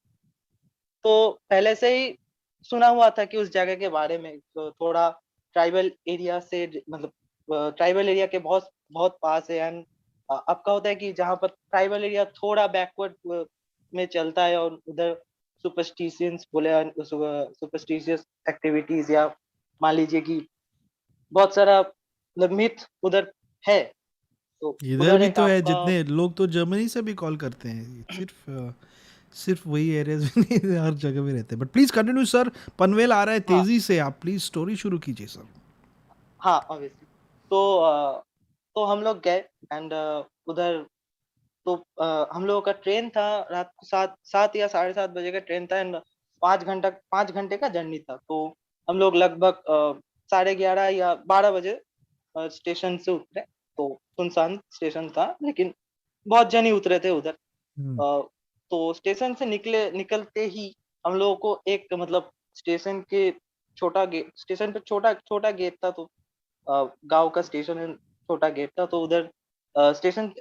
तो पहले से ही सुना हुआ था कि उस जगह के बारे में, तो थोड़ा ट्राइबल एरिया से मतलब ट्राइबल एरिया के बहुत बहुत पास है। एंड आपका होता है कि जहाँ पर ट्राइबल एरिया थोड़ा बैकवर्ड में चलता है और उधर सुपरस्टिशियंस बोले सुपरस्टिशियस एक्टिविटीज, या मान लीजिए कि बहुत सारा मतलब मिथ उधर है। तो इधर उधर भी एक तो है. आपका जितने लोग तो जर्मनी से भी कॉल करते हैं. सिर्फ वही एरियाज में नहीं, हर जगह में रहते हैं. But please continue sir. Panvel आ रहा है हाँ तेजी से. आप प्लीज स्टोरी शुरू कीजिए सर. हाँ ऑब्वियसली। तो हम लोग गए एंड उधर तो हम लोगों का ट्रेन था रात को 7 या 7:30 बजे का ट्रेन था एंड 5 घंटे का जर्नी था। तो हम लोग लगभग 11:30 या 12 बजे स्टेशन से उतरे। तो सुनसान स्टेशन था, लेकिन बहुत जन ही उतरे थे उधर। तो स्टेशन से निकलते ही हम लोगों को एक मतलब स्टेशन के स्टेशन पे छोटा गेट था। तो गांव का स्टेशन है, छोटा गेट था। तो उधर स्टेशन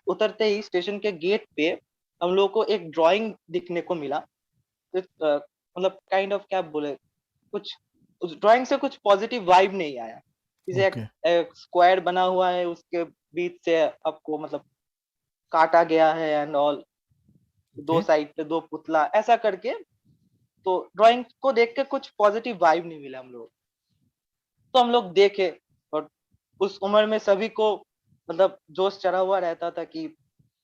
उतरते ही स्टेशन के गेट पे हम लोग को एक ड्राइंग दिखने को मिला। मतलब काइंड ऑफ क्या बोले, कुछ उस ड्राइंग से कुछ पॉजिटिव वाइब नहीं आया। जैसे ओके. एक स्क्वायर बना हुआ है, उसके बीच से आपको मतलब काटा गया है एंड ऑल, दो साइड पे 2 पुतला ऐसा करके। तो ड्राइंग को देख के कुछ पॉजिटिव वाइब नहीं मिला हम लोग। तो हम लोग देखे, और उस उम्र में सभी को मतलब जोश चढ़ा हुआ रहता था कि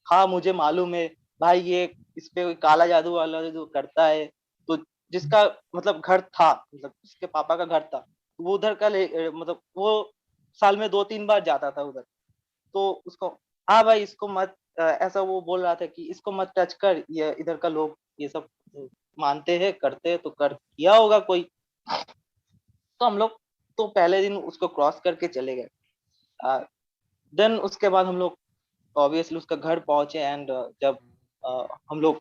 हाँ मुझे मालूम है भाई, ये इस पे कोई काला जादू वाला जो करता है। तो जिसका मतलब घर था, मतलब जिसके पापा का घर था, वो उधर का मतलब वो साल में 2-3 बार जाता था उधर। तो उसको हाँ भाई इसको मत ऐसा वो बोल रहा था कि इसको मत टच कर, ये इधर का लोग ये सब मानते हैं करते हैं, तो कर किया होगा कोई। तो हम लोग तो पहले दिन उसको क्रॉस करके चले गए। देन उसके बाद हम लोग ऑब्वियसली उसका घर पहुंचे एंड जब हम लोग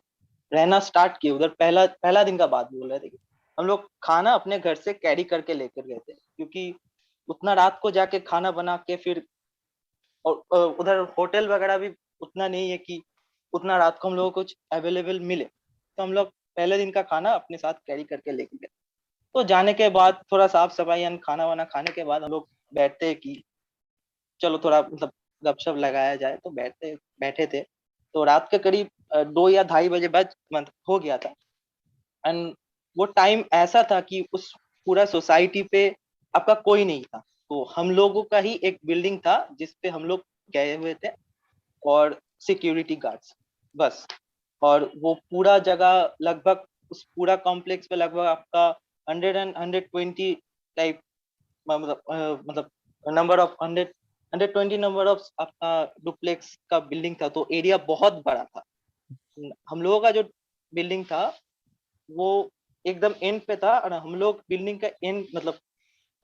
रहना स्टार्ट किए उधर, पहला पहला दिन का बात बोल रहे थे कि हम लोग खाना अपने घर से कैरी करके लेकर गए थे, क्योंकि उतना रात को जाके खाना बना के फिर और उधर होटल वगैरह भी उतना नहीं है कि उतना रात को हम लोगों को कुछ अवेलेबल मिले, तो हम लोग पहले दिन का खाना अपने साथ कैरी करके लेके गए। तो जाने के बाद थोड़ा साफ सफाई एंड खाना वाना खाने के बाद हम लोग बैठते कि चलो थोड़ा मतलब गपशप लगाया जाए, तो बैठे थे। तो रात के करीब 2 या 2:30 बजे मतलब हो गया था। एंड वो टाइम ऐसा था कि उस पूरा सोसाइटी पे आपका कोई नहीं था, तो हम लोगों का ही एक बिल्डिंग था जिसपे हम लोग गए हुए थे और सिक्योरिटी गार्ड्स बस। और वो पूरा जगह लगभग उस पूरा कॉम्प्लेक्स पे लगभग आपका 120 टाइप मतलब नंबर ऑफ 120 नंबर ऑफ आपका डुप्लेक्स का बिल्डिंग था, तो एरिया बहुत बड़ा था। हम लोगों का जो बिल्डिंग था वो एकदम एंड पे था, और हम लोग बिल्डिंग का एंड मतलब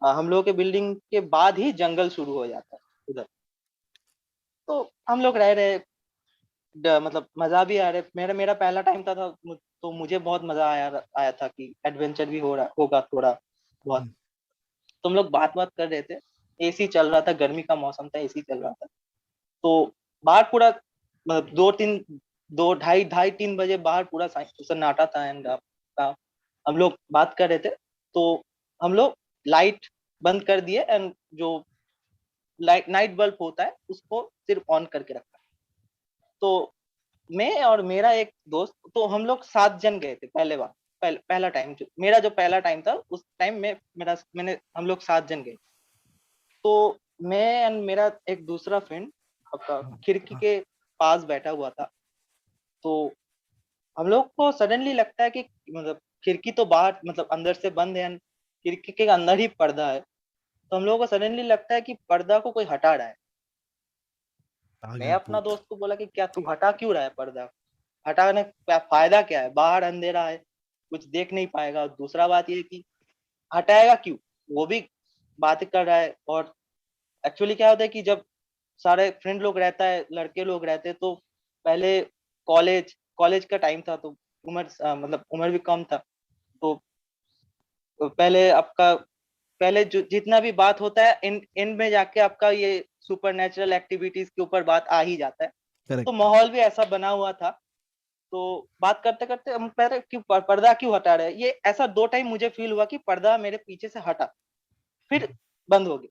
हम लोगों के बिल्डिंग के बाद ही जंगल शुरू हो जाता है उधर। तो हम लोग रह रहे मतलब मजा भी आ रहा है। मेरा मेरा पहला टाइम था तो मुझे बहुत मजा आया आया था कि एडवेंचर भी हो रहा होगा थोड़ा बहुत। तो हम लोग बात बात कर रहे थे, एसी चल रहा था, गर्मी का मौसम था, एसी चल रहा था। तो बाहर पूरा मतलब 2 3 बजे बाहर पूरा सन्नाटा था एंड हम लोग बात कर रहे थे। तो हम लोग लाइट बंद कर दिए एंड जो लाइट नाइट बल्ब होता है उसको सिर्फ ऑन करके रखा। तो मैं और मेरा एक दोस्त, तो हम लोग 7 जन गए थे पहले बार। पहला टाइम जो पहला टाइम था उस टाइम में मैंने हम लोग 7 जन गए। तो मैं एंड मेरा एक दूसरा फ्रेंड आपका खिड़की के पास बैठा हुआ था। तो हम लोग को सडनली लगता है कि मतलब खिड़की तो बाहर मतलब अंदर से बंद है, खिड़की के अंदर ही पर्दा है। तो हम लोगों को सडनली लगता है कि पर्दा को कोई हटा रहा है। आ मैं गया अपना भूत। दोस्त को बोला कि क्या तू हटा क्यों रहा है पर्दा, हटाने का फायदा क्या है, बाहर अंधेरा है, कुछ देख नहीं पाएगा। दूसरा बात ये है कि हटाएगा क्यों, वो भी बात कर रहा है। और एक्चुअली क्या होता है कि जब सारे फ्रेंड लोग रहता है, लड़के लोग रहते हैं, तो पहले कॉलेज कॉलेज का टाइम था, तो मतलब उम्र भी कम था। तो पहले आपका पहले जो जितना भी बात होता है इन में जाके आपका ये सुपर नेचुरल एक्टिविटीज के ऊपर बात आ ही जाता है। तो करेक्ट। माहौल भी ऐसा बना हुआ था। तो बात करते करते हम पहले क्यों पर्दा क्यों हटा रहे हैं, ये ऐसा 2 टाइम मुझे फील हुआ कि पर्दा मेरे पीछे से हटा फिर बंद हो गया।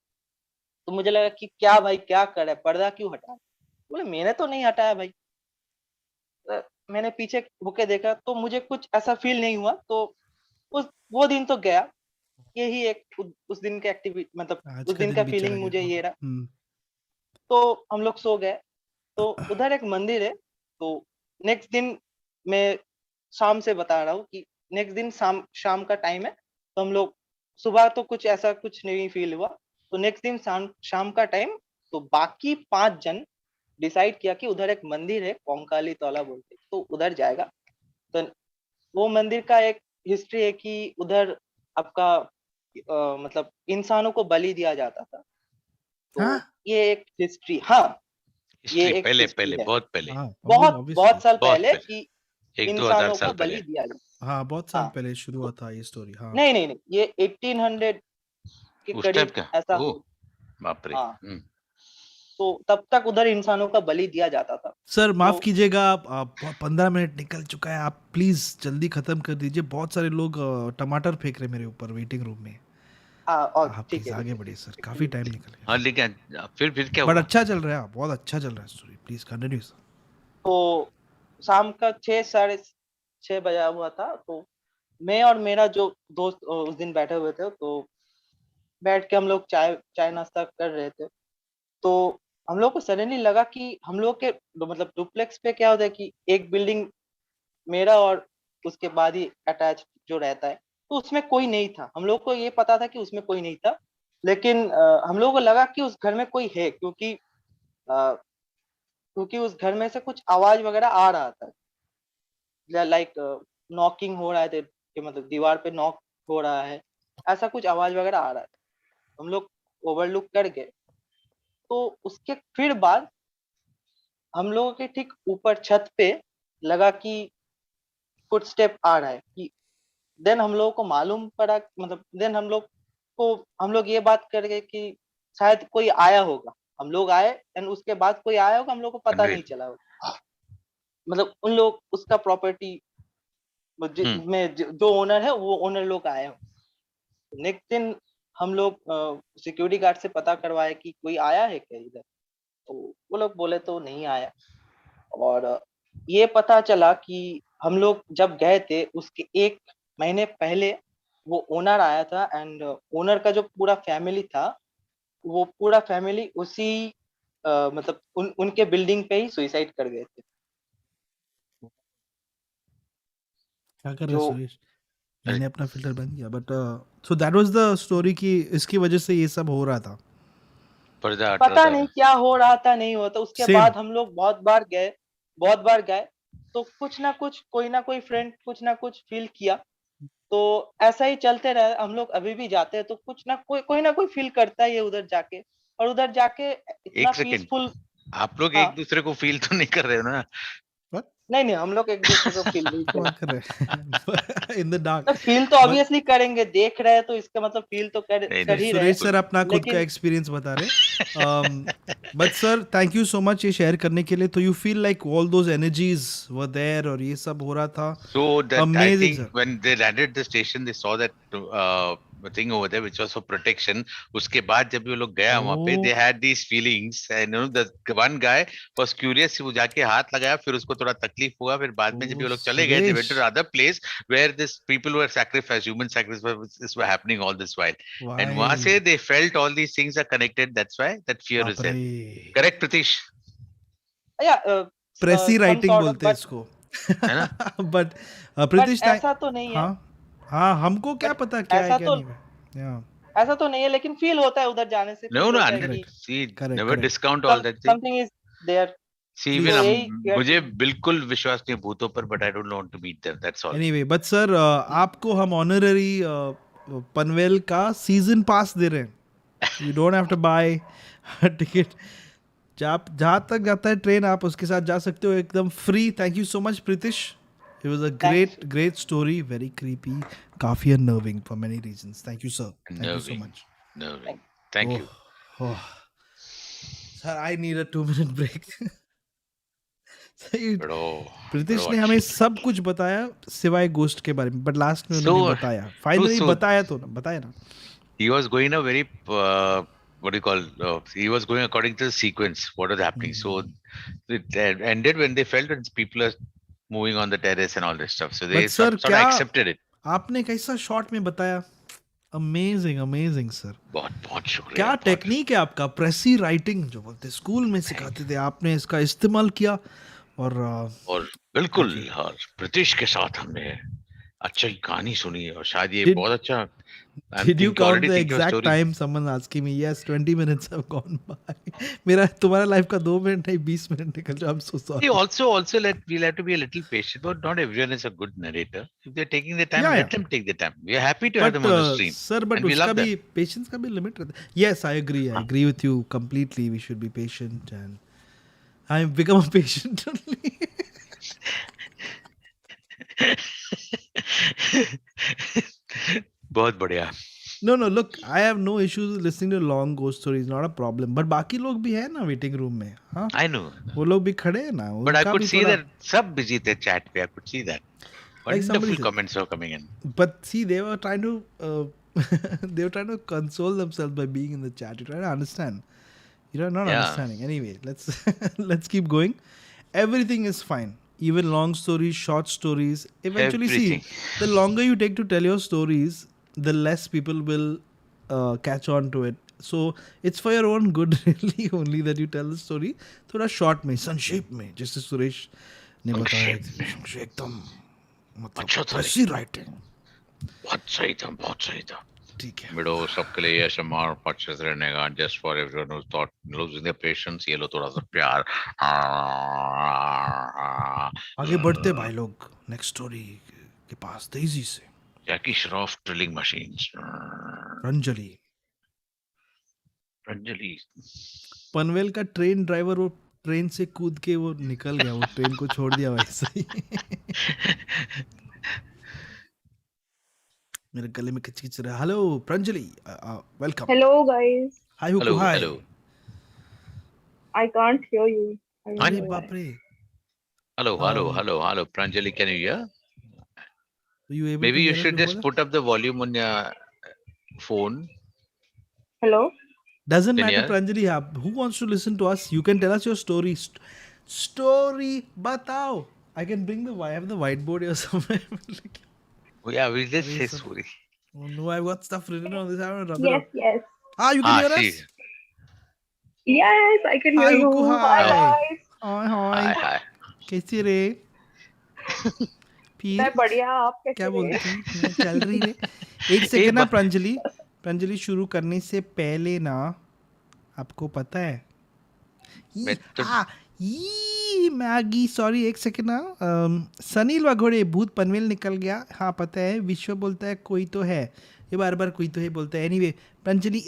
तो मुझे लगा कि क्या भाई क्या कर रहा है, पर्दा क्यों हटा, बोले मैंने तो नहीं हटाया भाई। मैंने पीछे होके देखा तो मुझे कुछ ऐसा फील नहीं हुआ। तो उस वो दिन तो गया। यही एक उस दिन का एक्टिविटी मतलब आज उस का दिन दिन का भी चला फीलिंग गया। मुझे ये रहा। हम्म। तो हम लोग सो गए। तो उधर एक मंदिर है। तो नेक्स्ट दिन मैं शाम से बता रहा हूँ कि नेक्स्ट दिन शाम शाम का टाइम है। तो हम लोग सुबह तो कुछ ऐसा कुछ नहीं फील हुआ। तो नेक्स्ट दिन शाम शाम का टाइम, तो बाकी 5 जन डिसाइड किया कि उधर एक मंदिर है कोंकाली तौला बोलते, तो उधर जाएगा। तो वो मंदिर का एक हिस्ट्री है कि उधर आपका मतलब इंसानों को बलि दिया जाता था। तो हाँ ये एक हिस्ट्री, हाँ ये हिस्ट्री एक पहले हिस्ट्री पहले है। बहुत पहले, हाँ, बहुत ऑब्वियसली। बहुत साल बहुत पहले पहले, कि 1-2 हजार इंसानों साल को पहले। बलि दिया जाता। हाँ, बहुत साल हाँ पहले शुरू हुआ तो था ये स्टोरी। हाँ। नहीं नहीं नहीं, ये 1800 के उस टाइम करीब का, ऐसा ओ हो। बाप रे। हाँ तो तब तक उधर इंसानों का बलि दिया जाता था। सर माफ तो कीजिएगा, आप 15 मिनट निकल चुका है, आप प्लीज जल्दी खत्म कर दीजिए। बहुत सारे लोग टमाटर फेंक रहे हैं मेरे ऊपर वेटिंग रूम में। हाँ और आप ठीक प्लीज है आगे ठीक है बढ़िए सर, काफी एक्चुअली। टाइम निकल हाँ गया। लेकिन फिर क्या बट हुआ? अच्छा चल रहा है, बहुत अच्छा चल रहा है स्टोरी, प्लीज कंटिन्यू सर। तो शाम का 6 साढ़े 6 बजा हुआ था। तो मैं और मेरा जो दोस्त उस दिन बैठे हुए थे, तो बैठ के हम लोग चाय चाय नाश्ता कर रहे थे। तो हम लोग को सडनली लगा कि हम लोग के मतलब डुप्लेक्स पे क्या होता है कि एक बिल्डिंग मेरा और उसके बाद ही अटैच जो रहता है, तो उसमें कोई नहीं था। हम लोग को ये पता था कि उसमें कोई नहीं था, लेकिन हम लोगों को लगा कि उस घर में कोई है, क्योंकि उस घर में से कुछ आवाज वगैरह आ रहा था। लाइक नॉकिंग हो रहा है कि मतलब दीवार पे नॉक हो रहा है, ऐसा कुछ आवाज वगैरह आ रहा है। हम लोग ओवरलुक कर गए। तो उसके फिर बाद हम लोगों के ठीक ऊपर छत पे लगा कि फुटस्टेप आ रहा है, कि देन हम लोगों को मालूम पड़ा, मतलब देन हम लोग ये बात कर गए कि शायद कोई आया होगा। हम लोग आए एंड उसके बाद कोई आया होगा, हम लोग को पता नहीं कन्वेड। चला होगा। मतलब उन लोग उसका प्रॉपर्टी में जो ओनर है वो ओनर लोग आए हो। नेक्स्ट दिन हम लोग सिक्योरिटी गार्ड से पता करवाए कि कोई आया है क्या इधर, तो वो लोग बोले तो नहीं आया। और ये पता चला कि हम लोग जब गए थे उसके 1 महीने पहले वो ओनर आया था, एंड ओनर का जो पूरा फैमिली था, वो पूरा फैमिली उसी मतलब उनके बिल्डिंग पे ही सुसाइड कर गए थे। क्या कर रहे जो सुरेश? मैंने अपना फिल्टर बंद किया, but so that was the story कि इसकी वजह से ये सब हो रहा था। पर्दा हट रहा पता था। नहीं क्या हो रहा था, नहीं होता। उसके सेम। बाद हम लोग बहुत बार गए, तो कुछ ना कुछ कोई ना कोई फ्रेंड कुछ ना कुछ फील किया। तो ऐसा ही चलते रहे। हम लोग अभी भी जाते हैं तो कुछ ना कोई फील करता है ये उधर जाके, और उधर जाके इतना एक सेकेंड, पीसफुल। आप लोग हाँ, एक दूसरे को फील तो नहीं कर रहे हो ना? व्हाट? नहीं हम लोग एक दूसरे को फील नहीं क्या करें। कर रहे हैं? In the dark. तो फील तो बट ऑब्वियसली करेंगे, देख रहे हैं तो इसका मतलब फील तो नहीं कर नहीं, ही रहे। सुरेश सर अपना खुद का लेकिन एक्सपीरियंस बता रहे। But sir thank you so much ये शेयर करने के लिए। तो you feel like all those energies were there और ये सब हो रहा था। So that I amazing think sir. when they landed the station, they saw that thing over there, which was for protection. उसके बाद जब ये लोग गया वहाँ पे, ओ they had these feelings, and you know the one guy was curious. वो जाके हाथ लगाया, फिर उसको थोड़ा तकलीफ हुआ, फिर बाद में जब ये लोग चले गए, they went Suresh, to another place where this people were sacrificed, human sacrifice were happening all this while, and वहाँ भाई से they felt all these things are connected. That's why that fear बाप is रे, there. Correct, Pratish? या प्रेसी सम writing sort of, बोलते हैं इसको। है ना? बट बट प्रीतिश ऐसा तो नहीं है। हाँ हाँ, हमको क्या बट पता क्या है ऐसा क्या तो नहीं है। या ऐसा तो नहीं है, लेकिन फील होता है, उधर जाने से No, फील no, होता है 100. कि correct See, correct never correct. discount all that thing. Something is there. See, please. even तो यही fear मुझे थी। बिल्कुल विश्वास नहीं है भूतों पर, but I don't want to meet them. That's all. Anyway but sir आपको हम ऑनररी पनवेल का सीजन पास दे रहे हैं। You don't have to buy ticket. जहाँ तक जाता है ट्रेन आप उसके साथ जा सकते हो एकदम free. Thank you so much Pritish. It was a thanks. great story, very creepy, काफी unnerving for many reasons. Thank you, sir. Thank you so Nerving, much. nerving. Thank Oh, you. oh. Sir, I need a 2 minute break. So बड़ो प्रीतिश ने हमें अच्छी। सब कुछ बताया सिवाय ghost के बारे में, बट लास्ट में उन्होंने So, बताया, no, फाइनली so बताया तो ना, बताया ना। he was going a very what do you call? He was going according to the sequence. What was happening? So it ended when they felt that people are moving on the terrace and all this stuff. So they but sir sort of क्या accepted it. आपने कैसा short में बताया, amazing amazing sir. बहुत बहुत शुक्रिया। क्या बहुत। टेक्निक है आपका, प्रेसी राइटिंग जो बोलते स्कूल में सिखाते थे, आपने इसका इस्तेमाल किया। और और बिल्कुल, और ब्रिटिश के साथ हमने अच्छी कहानी सुनी, और शायद ये डिड बहुत अच्छा। I'm did you count the already thinking of exact story. Time? Someone asking me, yes 20 minutes have gone by. मेरा तुम्हारा लाइफ का 2 मिनट नहीं 20 मिनट निकल जाए। I am so We sorry. also we'll have to be a little patient, but not everyone is a good narrator. If they're taking the time, या let them take the time. We are happy to have but them on the stream, sir but and we उसका love भी them. Patience का भी limit रहता है। Yes I agree with you completely. We should be patient and I am become a patient only. बहुत बढ़िया। No, look, I have no issues listening to long ghost stories, not a problem. But बाकी लोग भी है ना waiting room में, हाँ, I know, वो लोग भी खड़े हैं ना, but I उनका could भी see थोड़ा, that सब busy थे chat पे. I could see that. like somebody Wonderful said. comments were coming in. But see, they were trying to, they were trying to console themselves by being in the chat. You're trying to understand. You're not Yeah. understanding. Anyway, let's let's keep going. Everything is fine. Even long stories, short stories. Eventually, Everything. see, the longer you take to tell your stories, the less people will catch on to it. So it's for your own good, really, only that you tell the story थोड़ा short में, संक्षेप में, जैसे सुरेश ने बताया एकदम मतलब अच्छा था, प्रेसी राइटिंग। बहुत सही था, बहुत सही था। ठीक है, मिडो सबके लिए एसएमआर पॉडकास्ट रहने का, just for everyone who thought losing their patience. ये लो थोड़ा सा प्यार। आगे बढ़ते भाई लोग नेक्स्ट स्टोरी के पास तेजी से। Jackie Shroff drilling machines. रंजली Pranjali. पनवेल का ट्रेन ड्राइवर वो ट्रेन से कूद के वो निकल गया, वो ट्रेन को छोड़ दिया वैसे ही. मेरे गले में किच रहा है. Hello Pranjali, welcome. Hello, guys. Hi हुकू Hello, hi. hello. I can't hear you. I don't अरे know बाप why. रे. Hello. Pranjali, can you hear? Were you able Maybe to you hear us should before just that? put up the volume on your phone. Hello. Doesn't Can you matter, hear? Pranjali. Who wants to listen to us? You can tell us your story. Story batao. I can bring the. I have the whiteboard here somewhere. Oh, yeah, we just Erase say some. sorry. Oh no, I've got stuff written on this. I want to rub it Yes, out. yes. You can hear See. us? Yes, I can hear Hi, you. Huku, Hi, hi. guys. Hi, Hi, hi. hi. कैसी रे? मैं फिर बढ़िया, आप कैसे क्या हैं? बोलती? मैं चल रही रे. एक सेकंड ना प्रंजलि शुरू करने से पहले ना, आपको पता है मैं तो मैगी, सॉरी एक सेकंड ना. सनील वाघोड़े, भूत पनवेल निकल गया. हाँ पता है. विश्व बोलता है कोई तो है. ये बार बार कोई तो है बोलता है. Anyway Pranjali,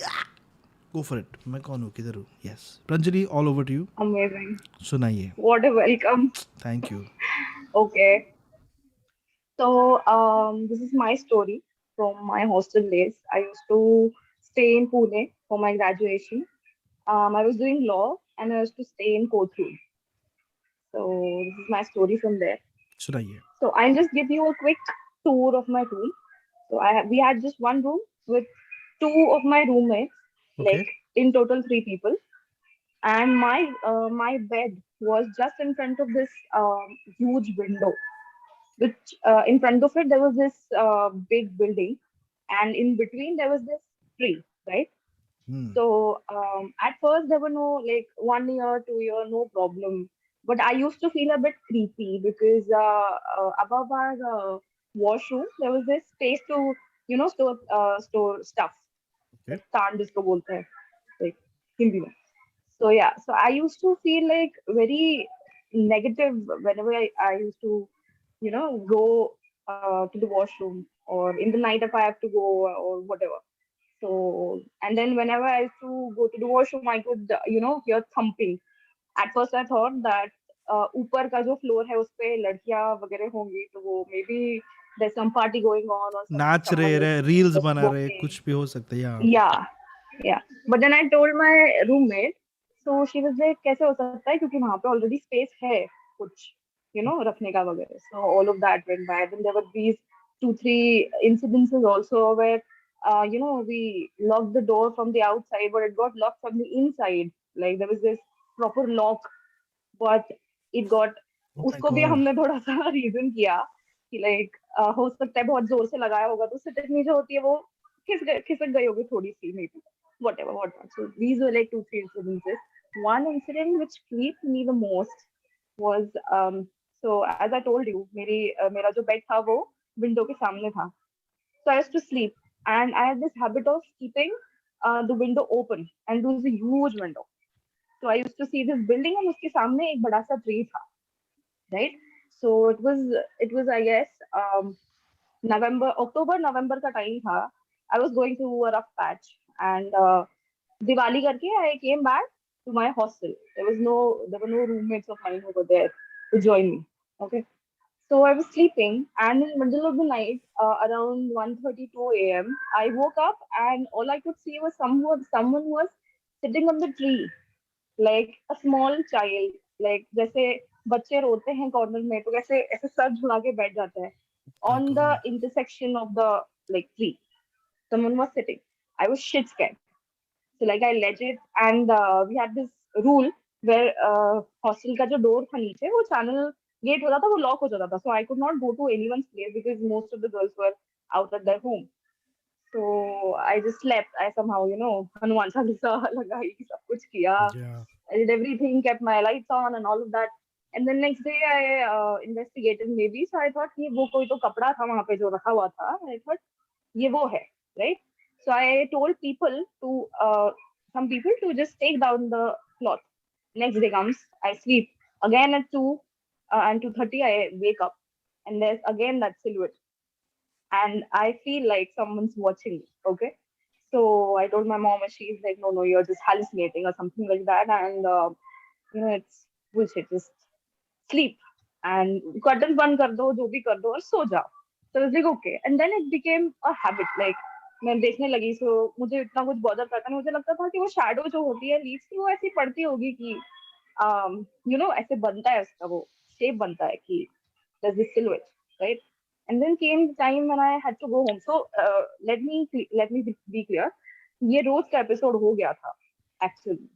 go for it. मैं कौन हूँ, किधर हूँ? Yes Pranjali, all over to you. Amazing. सुनाइए. What a welcome. Thank you. Okay. So, this is my story from my hostel days. I used to stay in Pune for my graduation. I was doing law and I used to stay in Kothur. So, this is my story from there. सुनाइए. So, I'll just give you a quick tour of my room. So, we had just one room with two of my roommates, Okay. like in total three people. And my bed was just in front of this huge window, which in front of it there was this big building, and in between there was this tree, right? So at first there were no, like, 1 year, 2 year, no problem. But I used to feel a bit creepy because above our washroom there was this space to, store stuff. Okay. Stand jisko bolte hain, like, Hindi mein. So yeah, so I used to feel like very negative whenever I used to, go to the washroom, or in the night if I have to go, or whatever. So, and then whenever I used to go to the washroom, I could, hear thumping. At first, I thought that ऊपर का जो floor है उस पे लड़कियां वगैरह होंगी, तो वो maybe there's some party going on, or नाच someone is रहे, रील्स just बना रहे, smoking. कुछ भी हो सकता है. Yeah, yeah. But then I told my roommate, so she was like, कैसे हो सकता है, क्योंकि वहाँ पे already space है कुछ, रखने का वगैरह. So all of that went by. Then there were these 2-3 incidences also where, we locked the door from the outside, but it got locked from the inside. Like there was this proper lock, but it got, Oh my उसको भी God. हमने थोड़ा सा reason किया कि like हो सकता है बहुत जोर से लगाया होगा, तो सिटकनी जो होती है वो खिसक गई होगी थोड़ी सी, maybe, whatever, whatnot. So these were like 2-3 incidences. One incident which creeped me the most was, so as I told you, मेरा जो bed था वो window के सामने था. So I used to sleep, and I had this habit of keeping the window open, and it was a huge window. So I used to see this building, and उसके सामने एक बड़ा सा tree था, right? So it was I guess November का time था. I was going through a rough patch, and Diwali करके I came back to my hostel. There were no roommates of mine over there to join me. Okay. So I was sleeping, and in the middle of the night, around 1:32 a.m., I woke up, and all I could see was someone was sitting on the tree, like a small child, like जैसे बच्चे रोते हैं corner में तो कैसे ऐसे sir झुला के बैठ जाते हैं My on the God. intersection of the, like, tree. Someone was sitting. I was shit scared. So like I legit, and we had this rule where hostel का जो door था नीचे वो channel gate होता था, वो lock हो जाता था. So I could not go to anyone's place because most of the girls were out at their home. So I just slept. I somehow, Hanuman Chalisa लगाई, सब कुछ किया. Yeah. I did everything, kept my lights on and all of that. And then next day I investigated maybe. So I thought कि वो कोई तो कपड़ा था वहाँ पे जो रखा हुआ था. I thought ये वो है, right? So I told some people to just take down the cloth. Next day comes, I sleep again at 2 and 2:30 I wake up, and there's again that silhouette, and I feel like someone's watching me. Okay, So I told my mom, and she's like, no, no, you're just hallucinating or something like that. And, it's bullshit. Just sleep and curtain बंद कर दो, जो भी कर दो और सो जाओ. So I was like, okay. And then it became a habit. Like, मैं देखने लगी, so मुझे इतना कुछ बॉदर करता नहीं. मुझे लगता था कि वो शैडो जो होती है लीव्स की, वो ऐसी पड़ती होगी कि ऐसे बनता है उसका वो शेप बनता है कि there's this silhouette, right? And then came the time when I had to go home. So let me be clear. ये रोज का एपिसोड हो गया था actually.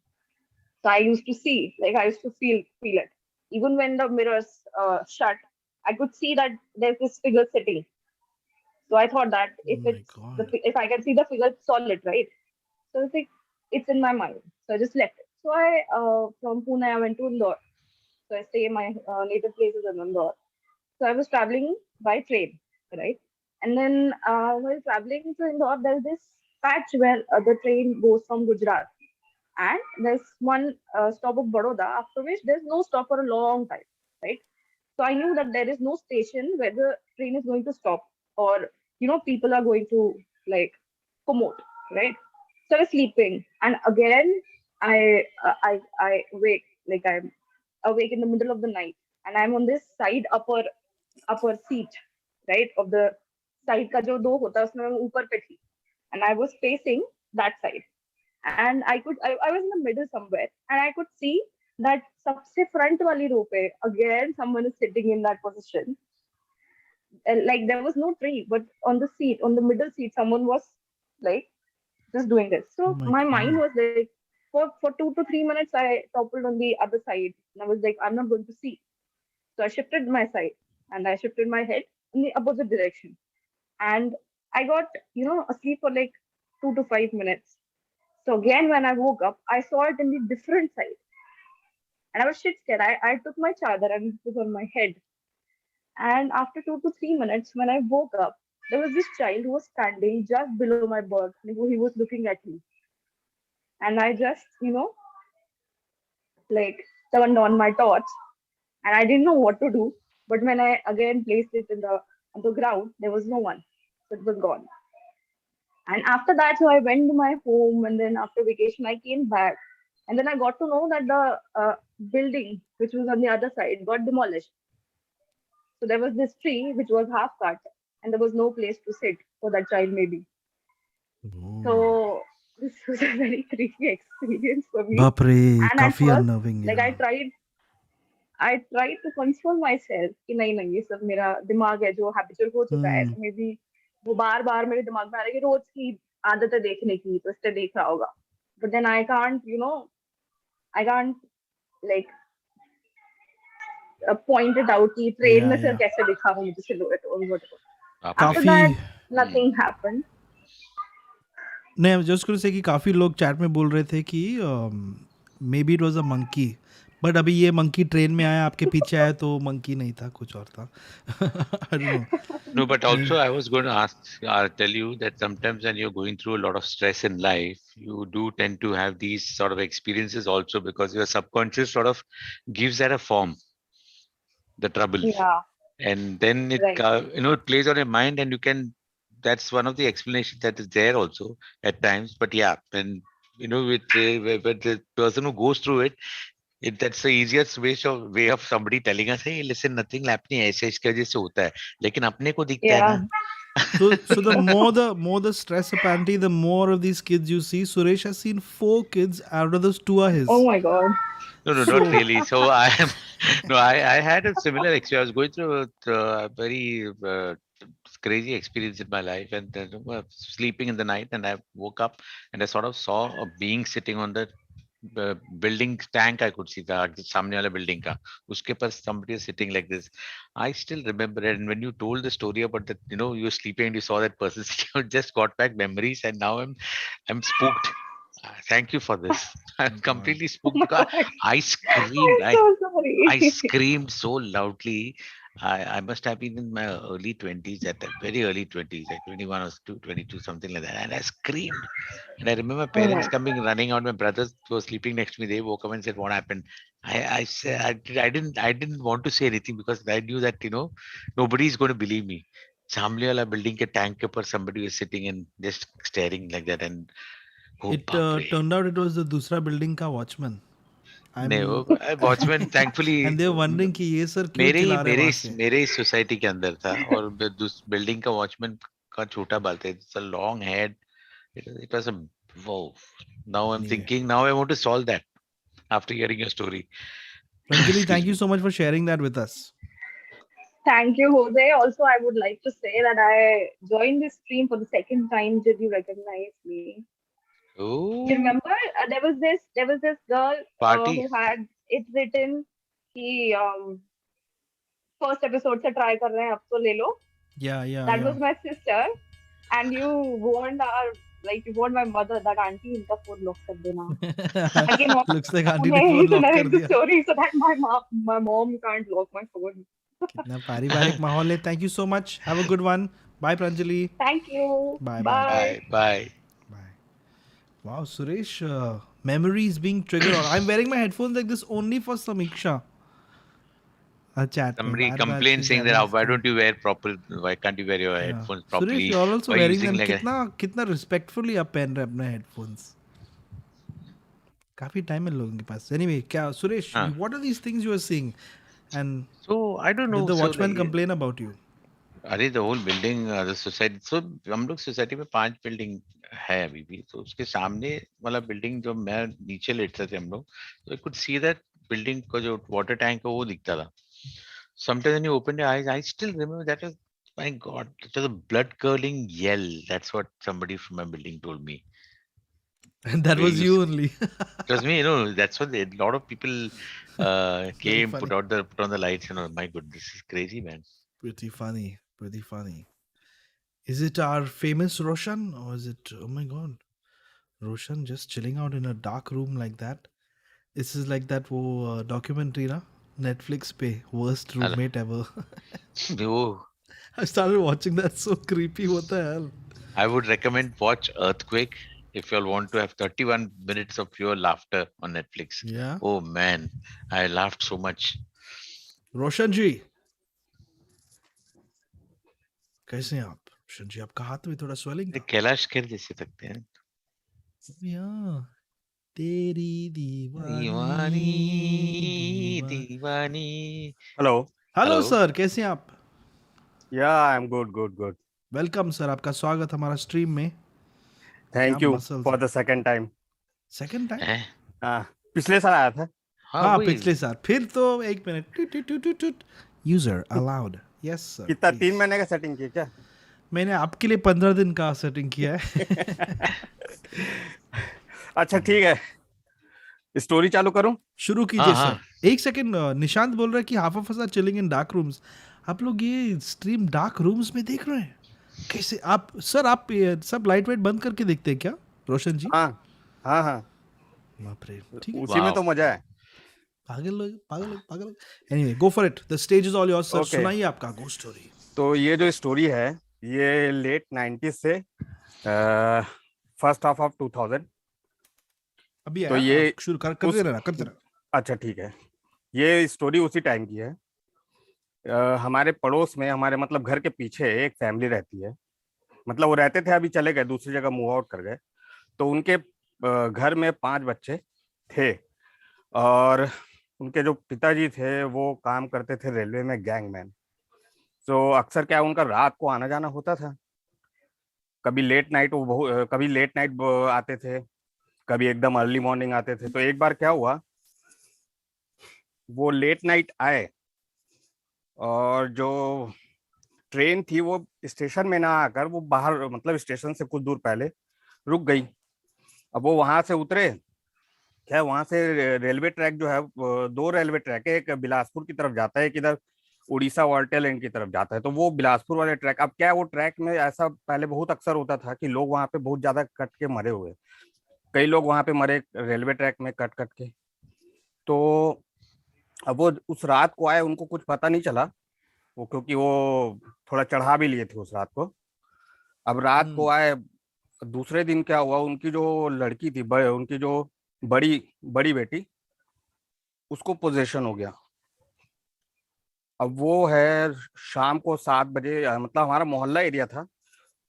So I used to see, like I used to feel it. Even when the mirrors shut, I could see that there's this figure sitting. So I thought that Oh my God. if I can see the figure solid, right? So it's like it's in my mind. So I just left it. So I from Pune I went to Indore. So I stay in my native place is in Indore. So I was traveling by train, right? And then while traveling to Indore, there's this patch where the train goes from Gujarat, and there's one stop of Baroda, after which there's no stop for a long time, right? So I knew that there is no station where the train is going to stop, or people are going to like promote, right? So I was sleeping, and again I wake, like I'm awake in the middle of the night, and I'm on this side upper seat, right, of the side का जो दो होता है उसमें मैं ऊपर पे थी, and I was facing that side, and I was in the middle somewhere, and I could see that सबसे front वाली row पे again someone is sitting in that position. Like there was no tree, but on the seat, on the middle seat, someone was like just doing this. Oh So my my mind God. was like, for 2 to 3 minutes, I toppled on the other side, and I was like, I'm not going to see. So I shifted my side, and I shifted my head in the opposite direction, and I got asleep for like 2 to 5 minutes. So again, when I woke up, I saw it in the different side, and I was shit scared. I took my chadar and it was on my head. And after 2 to 3 minutes, when I woke up, there was this child who was standing just below my bed. He was looking at me, and I just like turned on my torch, and I didn't know what to do. But when I again placed it on the ground, there was no one. So it was gone. And after that, so I went to my home, and then after vacation, I came back, and then I got to know that the building, which was on the other side, got demolished. So there was this tree which was half cut, and there was no place to sit for that child, maybe. Oh. So this was a very creepy experience for me. बाप रे, And at काफी first, unnerving like यार. I tried to console myself कि नहीं नहीं ये सब मेरा दिमाग है जो habitual हो चुका है, Hmm. तो maybe वो बार बार मेरे दिमाग में आ रहा है कि रोज की आदत है देखने की, तो इससे देख रहा होगा. But then I can't like point it out कि ट्रेन Yeah, में फिर yeah. कैसे दिखा वो मुझे silhouette or whatever. आपने After काफी that, nothing happened. नहीं, आई जस्ट गोइंग टू से कि काफी लोग चैट में बोल रहे थे कि may be it was a monkey, but अभी ये मंकी ट्रेन में आया, आपके पीछे आया, तो मंकी नहीं था, कुछ और था. आई डोंट नो. No, but नहीं. also I was going to ask, tell you that sometimes when you're going through a lot of stress in life, you do tend to have these sort of experiences also because your subconscious sort of gives that a form, the troubles, Yeah, and then it right. it plays on your mind, and you can. That's one of the explanations that is there also at times. But yeah, when with with the person who goes through it, that's the easiest way of somebody telling us, hey, listen, nothing happening ऐसे इसके वजह से होता है, लेकिन अपने को दिखता है Yeah. ना. So the more the stress apparently, the more of these kids you see. Suresh has seen 4 kids, out of those 2 are Oh his. my God. No, no, not So really. So I am, no, I had a similar experience. I was going through a very crazy experience in my life, and then sleeping in the night, and I woke up and I sort of saw a being sitting on the building tank. I could see the सामने वाला building का, उसके पास somebody is sitting like this. I still remember it. And when you told the story about that, you were sleeping and you saw that person, I just got back memories, and now I'm spooked. Thank you for this. I'm God. completely Oh spooked my because God. I screamed. I'm so sorry. I screamed so loudly. I must have been in my early 20s, at the very early 20s, like 21 or 22, something like that. And I screamed. And I remember my Oh parents my. coming, running out. My brothers were sleeping next to me. They woke up and said, "What happened?" I said, I didn't want to say anything because I knew that, nobody is going to believe me. सामने वाला building के tank के ऊपर somebody was sitting and just staring like that and oh It बाप रे. turned out it was the दूसरा building का watchman. नहीं वो watchman thankfully And they're wondering कि ये सर क्यों मेरे ही चिल्ला रहे हैं मेरे वहाँ ही से. मेरे ही सोसाइटी के अंदर था और बिल्डिंग का वॉचमैन का छोटा बाल था. It's a long head. It was a वो. Now I am Yeah. Thinking now I want to solve that after hearing your story. Pranjali, thank you so much for sharing that with us. Thank you, Jose. Also, I would like to say that I joined this stream for the second time. Did you recognize me? Oh, You remember there was this girl party. who had it written कि first episode से try कर रहे हैं अब तो ले लो. Yeah, That yeah. was my sister, and you warned my mother that auntie इनका phone lock कर देना. Again, Looks like auntie ने उन्हें phone lock narrate कर the दिया. story so that my mom can't lock my phone. कितना पारिवारिक माहौल है. Thank you so much. Have a good one. Bye, Pranjali. Thank you. Bye, Bye bye. Bye. Wow, Suresh, memories being triggered. I'm wearing my headphones like this only for Samiksha. Chat. Somebody complained saying that why don't you wear proper? Why can't you wear your headphones properly? Suresh, you're also Why wearing using them. like कितना respectfully आप पहन रहे हैं अपने headphones. काफी time है लोगों के पास. Anyway, क्या Suresh? हाँ. What are these things you are seeing? And So I don't know. did the So watchman like, complain about you? अरे the whole building the society. So हम लोग सोसाइटी में 5 बिल्डिंग है अभी भी. तो उसके सामने वाला बिल्डिंग जो मैं नीचे लेटते थे हम लोग, तो I could see that building का जो वाटर टैंक है वो दिखता था. Sometimes when you open your eyes I still remember that was my god it was a blood curling yell. That's what somebody from my building told me. And that was you only. It was me, you know. That's what a lot of people came, funny. put on the lights. You know, my goodness, this is crazy, man. Pretty funny. Pretty funny. Is it our famous Roshan or is it? Oh my God, Roshan just chilling out in a dark room like that. This is like that documentary, na? Netflix pe worst Hello. roommate ever. Oh, I started watching that. So creepy. What the hell? I would recommend watch Earthquake if you all want to have 31 minutes of pure laughter on Netflix. Yeah. Oh man, I laughed so much. रोशन जी कैसे हैं आप? रोशन जी आपका हाथ में थोड़ा swelling ये था. कैलाश खेर जैसे लगते हैं. Yeah. तेरी दीवानी दीवानी दीवा- दीवानी. Hello. Hello Hello. सर, कैसे हैं आप? Yeah, I'm good. Welcome sir, आपका स्वागत हमारा स्ट्रीम में. Thank क्या you muscles for हैं. the second time. Second time? हैं? पिछले साल आया था. हाँ वही. पिछले साल. फिर तो एक minute. User allowed. Yes sir. कितना 3 महीने का सेटिंग किया क्या? मैंने आपके लिए 15 दिन का सेटिंग किया है. अच्छा ठीक है. स्टोरी चालू करूं? शुरू कीजिए हाँ, सर. एक सेकंड. निशांत बोल रहा है कि half of us are chilling in dark rooms. आप लोग ये स्ट्रीम डार्क रूम्स में देख रहे हैं कैसे? आप सर आप सब लाइट वाइट बंद करके देखते हैं क्या रोशन जी? हाँ. बाप रे. ठीक है. उसी में तो मजा है. पागल. Anyway go for it. The stage is all yours sir. Okay. सुनाइए आपका घोस्ट स्टोरी. तो ये जो स्टोरी है ये लेट 90s से फर्स्ट हाफ ऑफ 2000. अभी तो आया, ये आप शुरू करते रहना. अच्छा ठीक है. ये स्टोरी उसी टाइम की है. हमारे पड़ोस में हमारे मतलब घर के पीछे एक फैमिली रहती है. मतलब वो रहते थे, अभी चले गए, दूसरी जगह मूव आउट कर गए. तो उनके घर में 5 बच्चे थे और उनके जो पिताजी थे वो काम करते थे रेलवे में गैंगमैन. तो अक्सर क्या उनका रात को आना जाना होता था. कभी लेट नाइट आते थे, कभी एकदम अर्ली मॉर्निंग आते थे. तो एक बार क्या हुआ, वो लेट नाइट आए और जो ट्रेन थी वो स्टेशन में ना आकर वो बाहर मतलब स्टेशन से कुछ दूर पहले रुक गई. अब वो वहां से उतरे. क्या वहां से रेलवे ट्रैक जो है 2 रेलवे ट्रैक है. एक बिलासपुर की तरफ जाता है, एक इधर उड़ीसा वाल्टे लैंड की तरफ जाता है. तो वो बिलासपुर वाले ट्रैक, अब क्या है वो ट्रैक में ऐसा पहले बहुत अक्सर होता था कि लोग वहां पे बहुत ज्यादा कट के मरे हुए. कई लोग वहां पे मरे रेलवे ट्रैक में कट के. तो अब वो उस रात को आए, उनको कुछ पता नहीं चला वो, क्योंकि वो थोड़ा चढ़ा भी लिए थे उस रात को. अब रात को आए, दूसरे दिन क्या हुआ, उनकी जो लड़की थी, उनकी जो बड़ी बेटी, उसको पोजेशन हो गया. अब वो है शाम को 7 बजे, मतलब हमारा मोहल्ला एरिया था,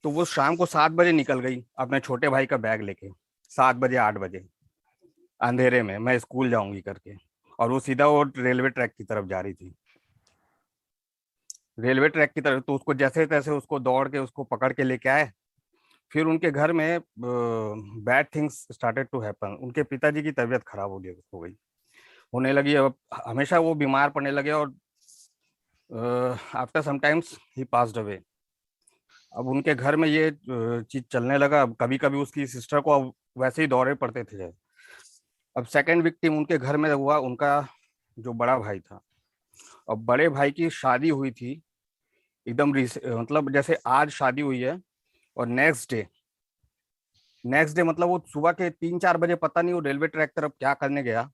तो वो शाम को 7 बजे निकल गई अपने छोटे भाई का बैग लेके, 7 बजे 8 बजे अंधेरे में, मैं स्कूल जाऊंगी करके। और वो सीधा वो रेलवे ट्रैक की तरफ जा रही थी, रेलवे ट्रैक की तरफ। तो उसको जैसे तैसे उसको दौड़ के उसको पकड़ के लेके आए। फिर उनके घर में bad things started to happen. उनके पिताजी की तबीयत खराब हो गई, होने लगी। अब हमेशा वो बीमार पड़ने लगे, और after sometimes he passed away. अब उनके घर में ये चीज चलने लगा। अब कभी कभी उसकी सिस्टर को अब वैसे ही दौरे पड़ते थे। अब सेकंड विक्टिम उनके घर में हुआ उनका जो बड़ा भाई था। अब बड़े भाई की शादी हुई थी एकदम मतलब जैसे आज शादी हुई है, और नेक्स्ट डे मतलब वो सुबह के 3-4 बजे, पता नहीं वो रेलवे ट्रैक तरफ क्या करने गया।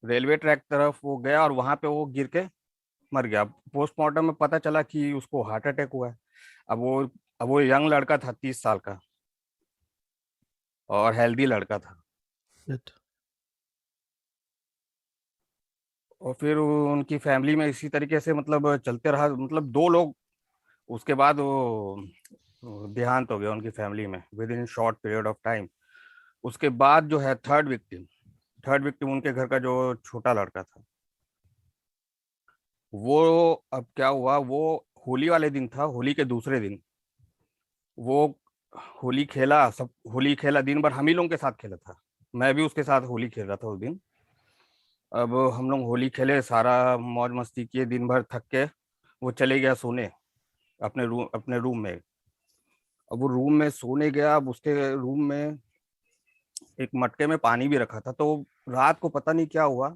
रेलवे ट्रैक तरफ वो गया और वहां पे वो गिर के मर गया। पोस्टमार्टम में पता चला कि उसको हार्ट अटैक हुआ है। अब वो अब वो यंग लड़का था, 30 साल का, और हेल्दी लड़का था। Shit. और फिर उनकी फैमिली में इसी तरीके से मतलब चलते रहा। मतलब 2 लोग उसके बाद वो देहांत हो गया उनकी फैमिली में with in short period of time. उसके बाद जो है थर्ड विक्टिम उनके घर का जो छोटा लड़का था, वो अब क्या हुआ, वो होली वाले दिन था, होली के दूसरे दिन वो होली खेला दिन भर, हम ही लोगों के साथ खेला था। मैं भी उसके साथ होली खेल रहा था उस दिन। अब हम लोग होली खेले, सारा मौज मस्ती किए, दिन भर थक के वो चले गया सोने अपने रूम में। अब वो रूम में सोने गया। अब उसके रूम में एक मटके में पानी भी रखा था। तो रात को पता नहीं क्या हुआ,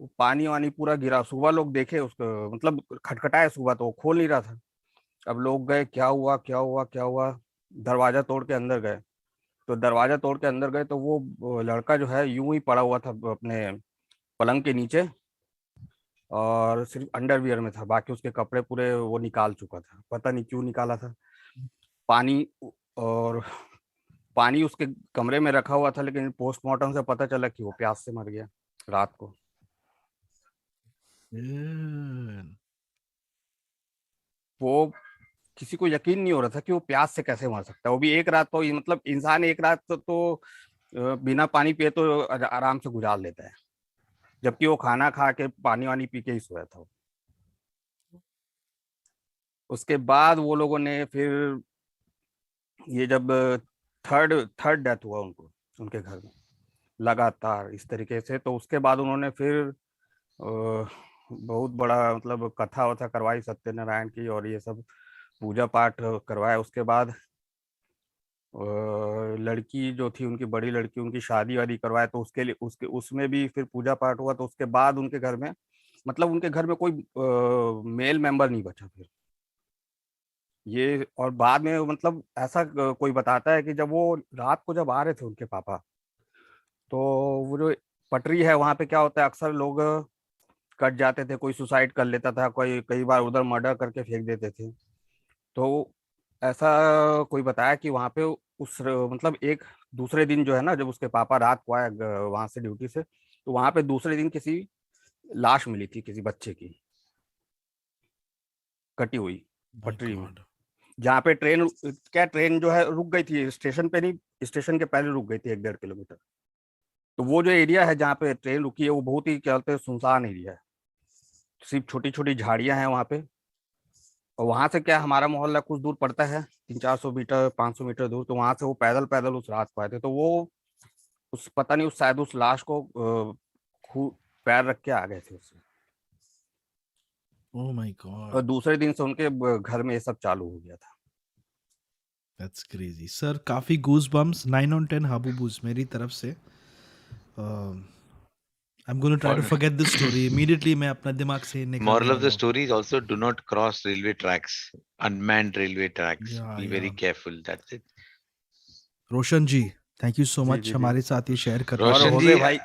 वो पानी वानी पूरा गिरा। सुबह लोग देखे उसको, मतलब खटखटाए सुबह, तो वो खोल नहीं रहा था। अब लोग गए, क्या हुआ क्या हुआ क्या हुआ, दरवाजा तोड़ के अंदर गए। तो दरवाजा तोड़ के अंदर गए तो वो लड़का जो है यूं ही पड़ा हुआ था अपने पलंग के नीचे, और सिर्फ अंडरवियर में था। बाकी उसके कपड़े पूरे वो निकाल चुका था, पता नहीं क्यों निकाला था। पानी और पानी उसके कमरे में रखा हुआ था, लेकिन पोस्टमार्टम से पता चला कि वो प्यास से मर गया रात को। Yeah. वो किसी को यकीन नहीं हो रहा था कि वो प्यास से कैसे मर सकता है, वो भी एक रात। तो मतलब इंसान एक रात तो बिना पानी पिए तो आराम से गुजार लेता है, जबकि वो खाना खा के पानी वानी पी के ही सोया था। उसके बाद वो लोगों ने फिर ये जब थर्ड थर्ड डेथ हुआ उनको उनके घर में लगातार इस तरीके से, तो उसके बाद उन्होंने फिर बहुत बड़ा मतलब कथा वथा करवाई सत्यनारायण की, और ये सब पूजा पाठ करवाया। उसके बाद लड़की जो थी उनकी बड़ी लड़की, उनकी शादी वादी करवाया। तो उसके लिए उसमें भी फिर पूजा पाठ हुआ। तो उसके बाद उनके घर में मतलब उनके घर में कोई मेल मेंबर नहीं बचा फिर ये। और बाद में मतलब ऐसा कोई बताता है कि जब वो रात को जब आ रहे थे उनके पापा, तो वो जो पटरी है वहां पे क्या होता है, अक्सर लोग कट जाते थे, कोई सुसाइड कर लेता था, कोई कई बार उधर मर्डर करके फेंक देते थे। तो ऐसा कोई बताया कि वहां पे उस मतलब एक दूसरे दिन जो है ना, जब उसके पापा रात को आए वहां से ड्यूटी से, तो वहां पे दूसरे दिन किसी लाश मिली थी, किसी बच्चे की कटी हुई My पटरी में। God. जहाँ पे ट्रेन जो है रुक गई थी, स्टेशन पे नहीं, स्टेशन के पहले रुक गई थी 1-1.5 किलोमीटर। तो वो जो एरिया है जहाँ पे ट्रेन रुकी है, वो बहुत ही क्या बोलते हैं सुनसान एरिया है, सिर्फ छोटी छोटी झाड़ियां हैं वहाँ पे। और वहां से क्या, हमारा मोहल्ला कुछ दूर पड़ता है, 300-400 मीटर 500 मीटर दूर। तो वहां से वो पैदल पैदल उस रात को आए थे। तो वो उस पता नहीं उस शायद उस लाश को पैर रख के आ गए थे उससे। Oh my और God. दूसरे दिन से उनके घर में ये सब चालू हो गया था। That's crazy. Sir, काफी goosebumps. 9 on 10 habubus मेरी तरफ से. I'm going to try to forget this story. Immediately मैं अपना दिमाग से निकालने Moral of वाला the हूँ. story is also do not cross railway tracks, unmanned railway tracks. Yeah, Be very careful. That's it. Roshan ji, thank you so ji much ji ji. हमारे साथ ये शेयर कर और रोशन होजे जी, भाई,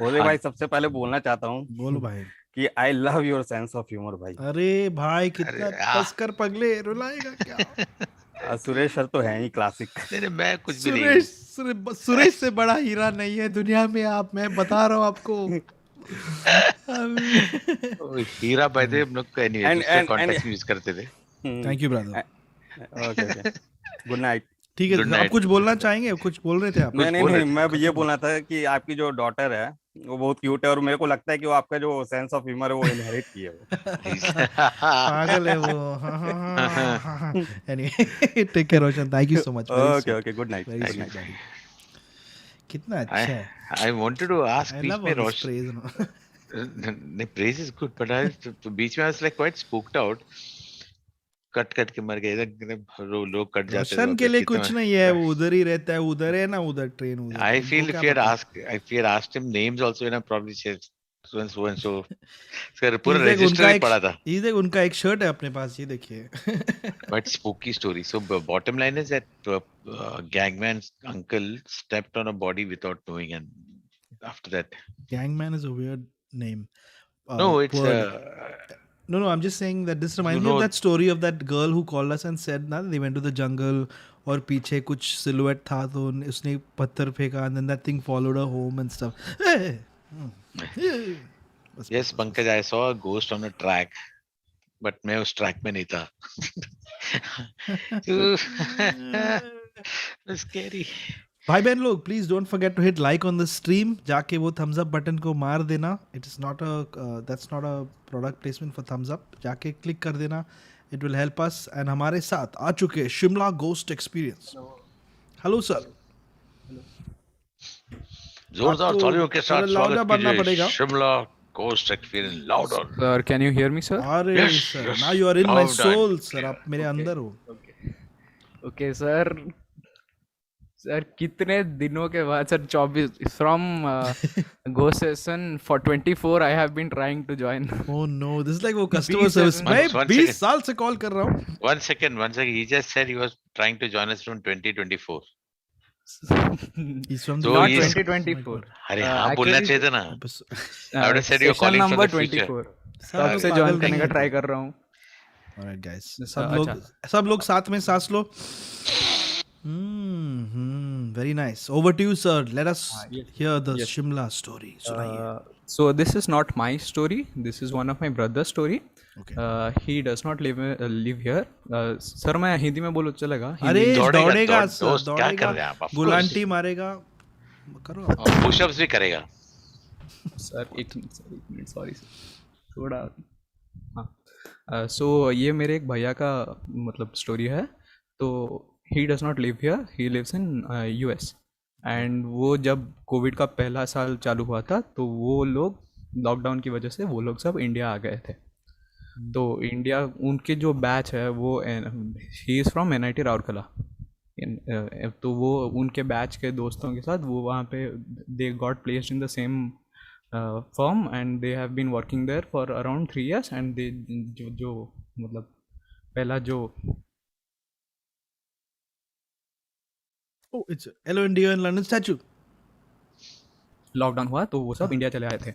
होजे हाँ, भाई सबसे पहले बोलना चाहता हूँ बोलो भाई. कि I love your sense of humour भाई। अरे भाई अरे कितना तस्कर पगले, रुलाएगा क्या? सुरेश सर तो है ही क्लासिक। नहीं नहीं, मैं कुछ भी नहीं सुरेश हूँ। सुरेश से बड़ा हीरा नहीं है दुनिया में। आप, मैं बता रहा हूँ आपको. हीरा भाई थे हम लोग को, एनीवे And दूसरे and कॉन्टेक्स्ट में यूज करते थे. Thank you brother. Okay okay, good night. ठीक है, Good आप night. कुछ बोलना चाहेंगे? कुछ बोल रहे थे आप? नहीं नहीं बोल रहे नहीं, थे. मैं ये बोलना था कि आपकी जो डॉटर है वो बहुत क्यूट है, और मेरे को लगता है कि वो आपका जो सेंस ऑफ ह्यूमर है वो इनहेरिट की है वो. पागल है वो. Anyway, take care Roshan. Thank you so much. Okay okay, good night. Very good sweet night. Daddy. कितना अच्छा है. I wanted to ask I beach love में all this Roshan. praise. No? नहीं, praise is good, but बीच में I was like quite spooked out. Cut के मर गए इधर, लोग कट जाते रोशन के लिए कुछ नहीं है, वो उधर ही रहता है. उधर है ना, उधर ट्रेन उधर. I तुमको feel क्या if you had पता? asked him names also, probably said so and so and so. इसका पूरा ये देख, रजिस्टर उनका ही पड़ा था. ये देख, उनका एक शर्ट है अपने पास, ये देखिए. But spooky story. So bottom line is that gangman's uncle stepped on a body without knowing, and after that, Gangman is a weird name. no, it's Word. No, I'm just saying that this reminds me of that story of that girl who called us and said ना, they went to the jungle और पीछे कुछ silhouette था तो उसने पत्थर फेंका and then that thing followed her home and stuff. yes, Pankaj, I saw a ghost on a track, but मैं उस track में नहीं था. It's scary. भाई बहन लोग, please don't forget to hit like on the stream. जाके वो थम्स अप बटन को मार देना. It is not that's not a product placement for Thums Up. जाके क्लिक कर देना, it will help us. And हमारे साथ आ चुके Shimla ghost experience. Hello sir. जोरदार तालियों के साथ लाउडर स्वागत बनना पड़ेगा. कीजिए Shimla ghost experience. Louder. Sir, can you hear me, sir? अरे Yes, sir, yes. Now you are in my Loud and soul sir. clear. आप मेरे अंदर हो. Okay, sir. Sir, कितने दिनों के बाद sir 24 from Go Session for 24 I have been trying to join. Oh no, this is like वो customer 20 service. second. मैं One 20 second. साल से कॉल कर रहा हूँ. One second. He just said he was trying to join us from 2024. He's from So Not he's- 2024. अरे हाँ, बोलना actually, चाहिए था ना. बस I would have said you're Session calling from number the future. 24. सब तब लोग से पागल ज्वाइन नहीं करने का हैं. ट्राई कर रहा हूँ. Alright guys, अच्छा. सब लोग साथ में सांस लो. Very nice. Over to you, sir. Let us yes. hear the Yes. Shimla story. सुनाइए. So this is not my story. This is one of my brother's story. Okay. He does not live here. Sir मैं हिंदी में बोलूँ चलेगा? अरे दौड़ेगा दोस्त, sir, क्या कर दौड़ेगा. रहे हैं आप? Of course. गुलांटी मारेगा. करो. और पुशअप्स भी करेगा. सर एक मिनट सॉरी सर थोड़ा. हाँ. सो ये मेरे एक भैया का मतलब स्टोरी है. तो he does not live here, he lives in US. And वो जब कोविड का पहला साल चालू हुआ था तो वो लोग लॉकडाउन की वजह से वो लोग सब इंडिया आ गए थे. तो इंडिया उनके जो बैच है वो he is from NIT Rourkela. तो वो उनके बैच के दोस्तों के साथ वो वहाँ पे they got placed in the same firm and they have been working there for around 3 years and they जो मतलब पहला जो Oh, it's LONDO in London statue. Lockdown हुआ तो वो सब इंडिया चले आए थे.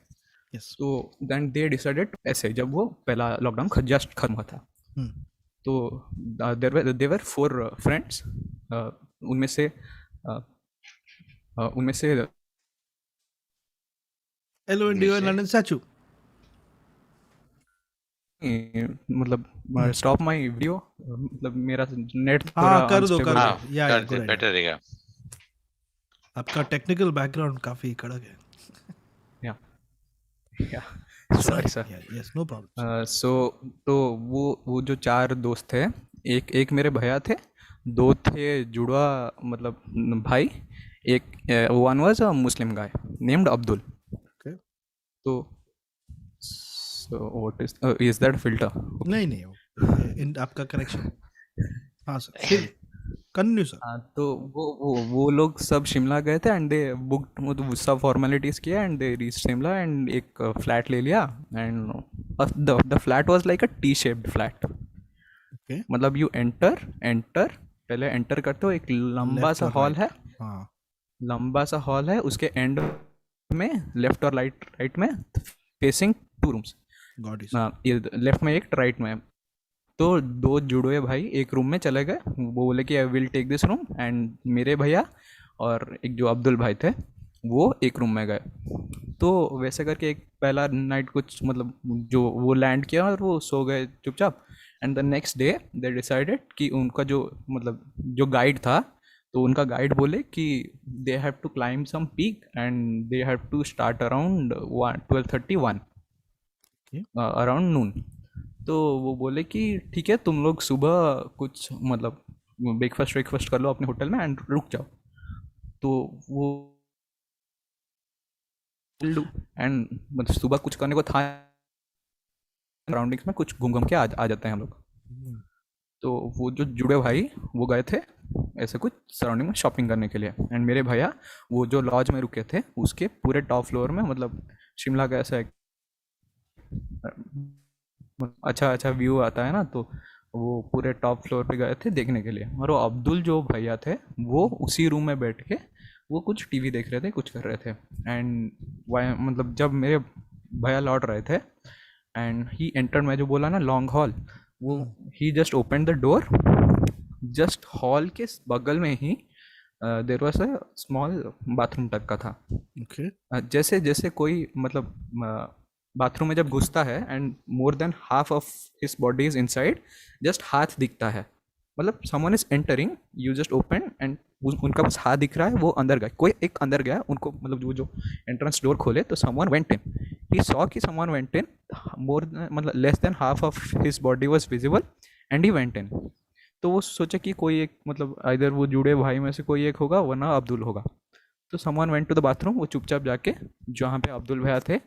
Yes. तो देन दे डिसाइडेड ऐसे जब वो पहला लॉकडाउन जस्ट खत्म हुआ था. तो देवर 4 फ्रेंड्स. उनमें से LONDO in London statue. मतलब स्टॉप माय वीडियो. मतलब मेरा नेट हाँ कर दो कर हाँ, दो. या कर बेटर रहेगा. आपका टेक्निकल बैकग्राउंड काफी कड़क है. या sorry sir. Yes, no problem. सो तो वो जो 4 दोस्त थे, एक मेरे भैया थे, 2 थे जुड़वा मतलब भाई, एक one was a Muslim guy named Abdul. Okay. तो व्हाट इज दैट फिल्टर? नहीं इन आपका कनेक्शन. हाँ सर, कंटिन्यू सर. तो वो लोग सब शिमला गए थे एंड दे बुक्ड मतलब सब फॉर्मेलिटीज किया and they reach Shimla and एक फ्लैट ले लिया. And the flat was like a T shaped flat. Okay. मतलब यू पहले एंटर करते हो, एक लंबा सा हॉल है. हाँ. लंबा सा हॉल है, उसके एंड में लेफ्ट और राइट में facing 2 rooms. God is. Left में एक, राइट में. तो 2 जुड़वे भाई एक रूम में चले गए. वो बोले कि I will take this room. And मेरे भैया और एक जो अब्दुल भाई थे वो एक रूम में गए। तो वैसे करके एक पहला नाइट कुछ मतलब जो वो लैंड किया और वो सो गए चुपचाप। And the next day they decided कि उनका जो मतलब जो गाइड था, तो उनका गाइड बोले कि they have to climb some peak and they have to start around 12:31 Okay. Around noon. तो वो बोले कि ठीक है, तुम लोग सुबह कुछ मतलब ब्रेकफास्ट वेकफास्ट कर लो अपने होटल में एंड रुक जाओ। तो वो एंड मतलब सुबह कुछ करने को था, सराउंडिंग्स में कुछ घूम घूम के आ जाते हैं हम लोग। तो वो जो जुड़े भाई वो गए थे ऐसे कुछ सराउंडिंग में शॉपिंग करने के लिए। एंड मेरे भैया वो जो लॉज में रुके थे उसके पूरे टॉप फ्लोर में, मतलब शिमला का ऐसा एक अच्छा अच्छा व्यू आता है ना, तो वो पूरे टॉप फ्लोर पे गए थे देखने के लिए। और वो अब्दुल जो भैया थे वो उसी रूम में बैठ के वो कुछ टीवी देख रहे थे, कुछ कर रहे थे। एंड मतलब जब मेरे भैया लौट रहे थे एंड ही एंटर, मैं जो बोला ना लॉन्ग हॉल, वो ही just open the door, just hall के बगल में ही there was a small bathroom type का था। Okay. जैसे जैसे कोई मतलब बाथरूम में जब घुसता है and more than half of his body is inside, just हाथ दिखता है, मतलब someone is entering, you just open and उनका बस हाथ दिख रहा है, वो अंदर गए, कोई एक अंदर गया उनको, मतलब वो जो एंट्रेंस डोर खोले तो someone went in, he saw कि समवन वेंट इन, मोर मतलब less than half of his body was visible and he went in. तो वो सोचे कि कोई एक मतलब इधर वो जुड़े भाई में से कोई एक होगा वरना अब्दुल होगा। तो someone went to the bathroom, वो चुपचाप जाके जहाँ पे अब्दुल भैया थे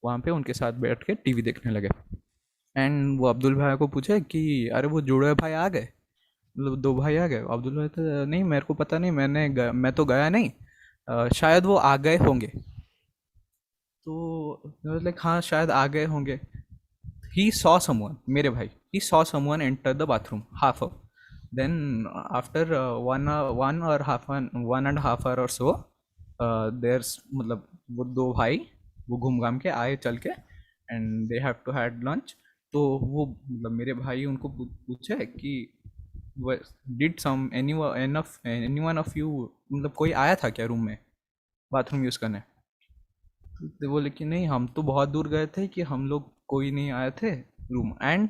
वहाँ पे उनके साथ बैठ के टीवी देखने लगे। एंड वो अब्दुल भैया को पूछे कि अरे वो जुड़े भाई आ गए, मतलब दो भाई आ गए। अब्दुल भाई तो नहीं, मेरे को पता नहीं, मैं तो गया नहीं, शायद वो आ गए होंगे। तो लाइक हाँ शायद आ गए होंगे। ही सॉ समवन, मेरे भाई, he saw someone enter the bathroom half of, then after one and half hour और सो देयर्स, मतलब वो दो भाई वो घूम घाम के आए चल के and they have to had lunch. तो वो मतलब मेरे भाई उनको पूछे कि did some anyone of you, मतलब कोई आया था क्या रूम में बाथरूम यूज़ करने? तो बोले कि नहीं, हम तो बहुत दूर गए थे कि हम लोग कोई नहीं आए थे रूम। एंड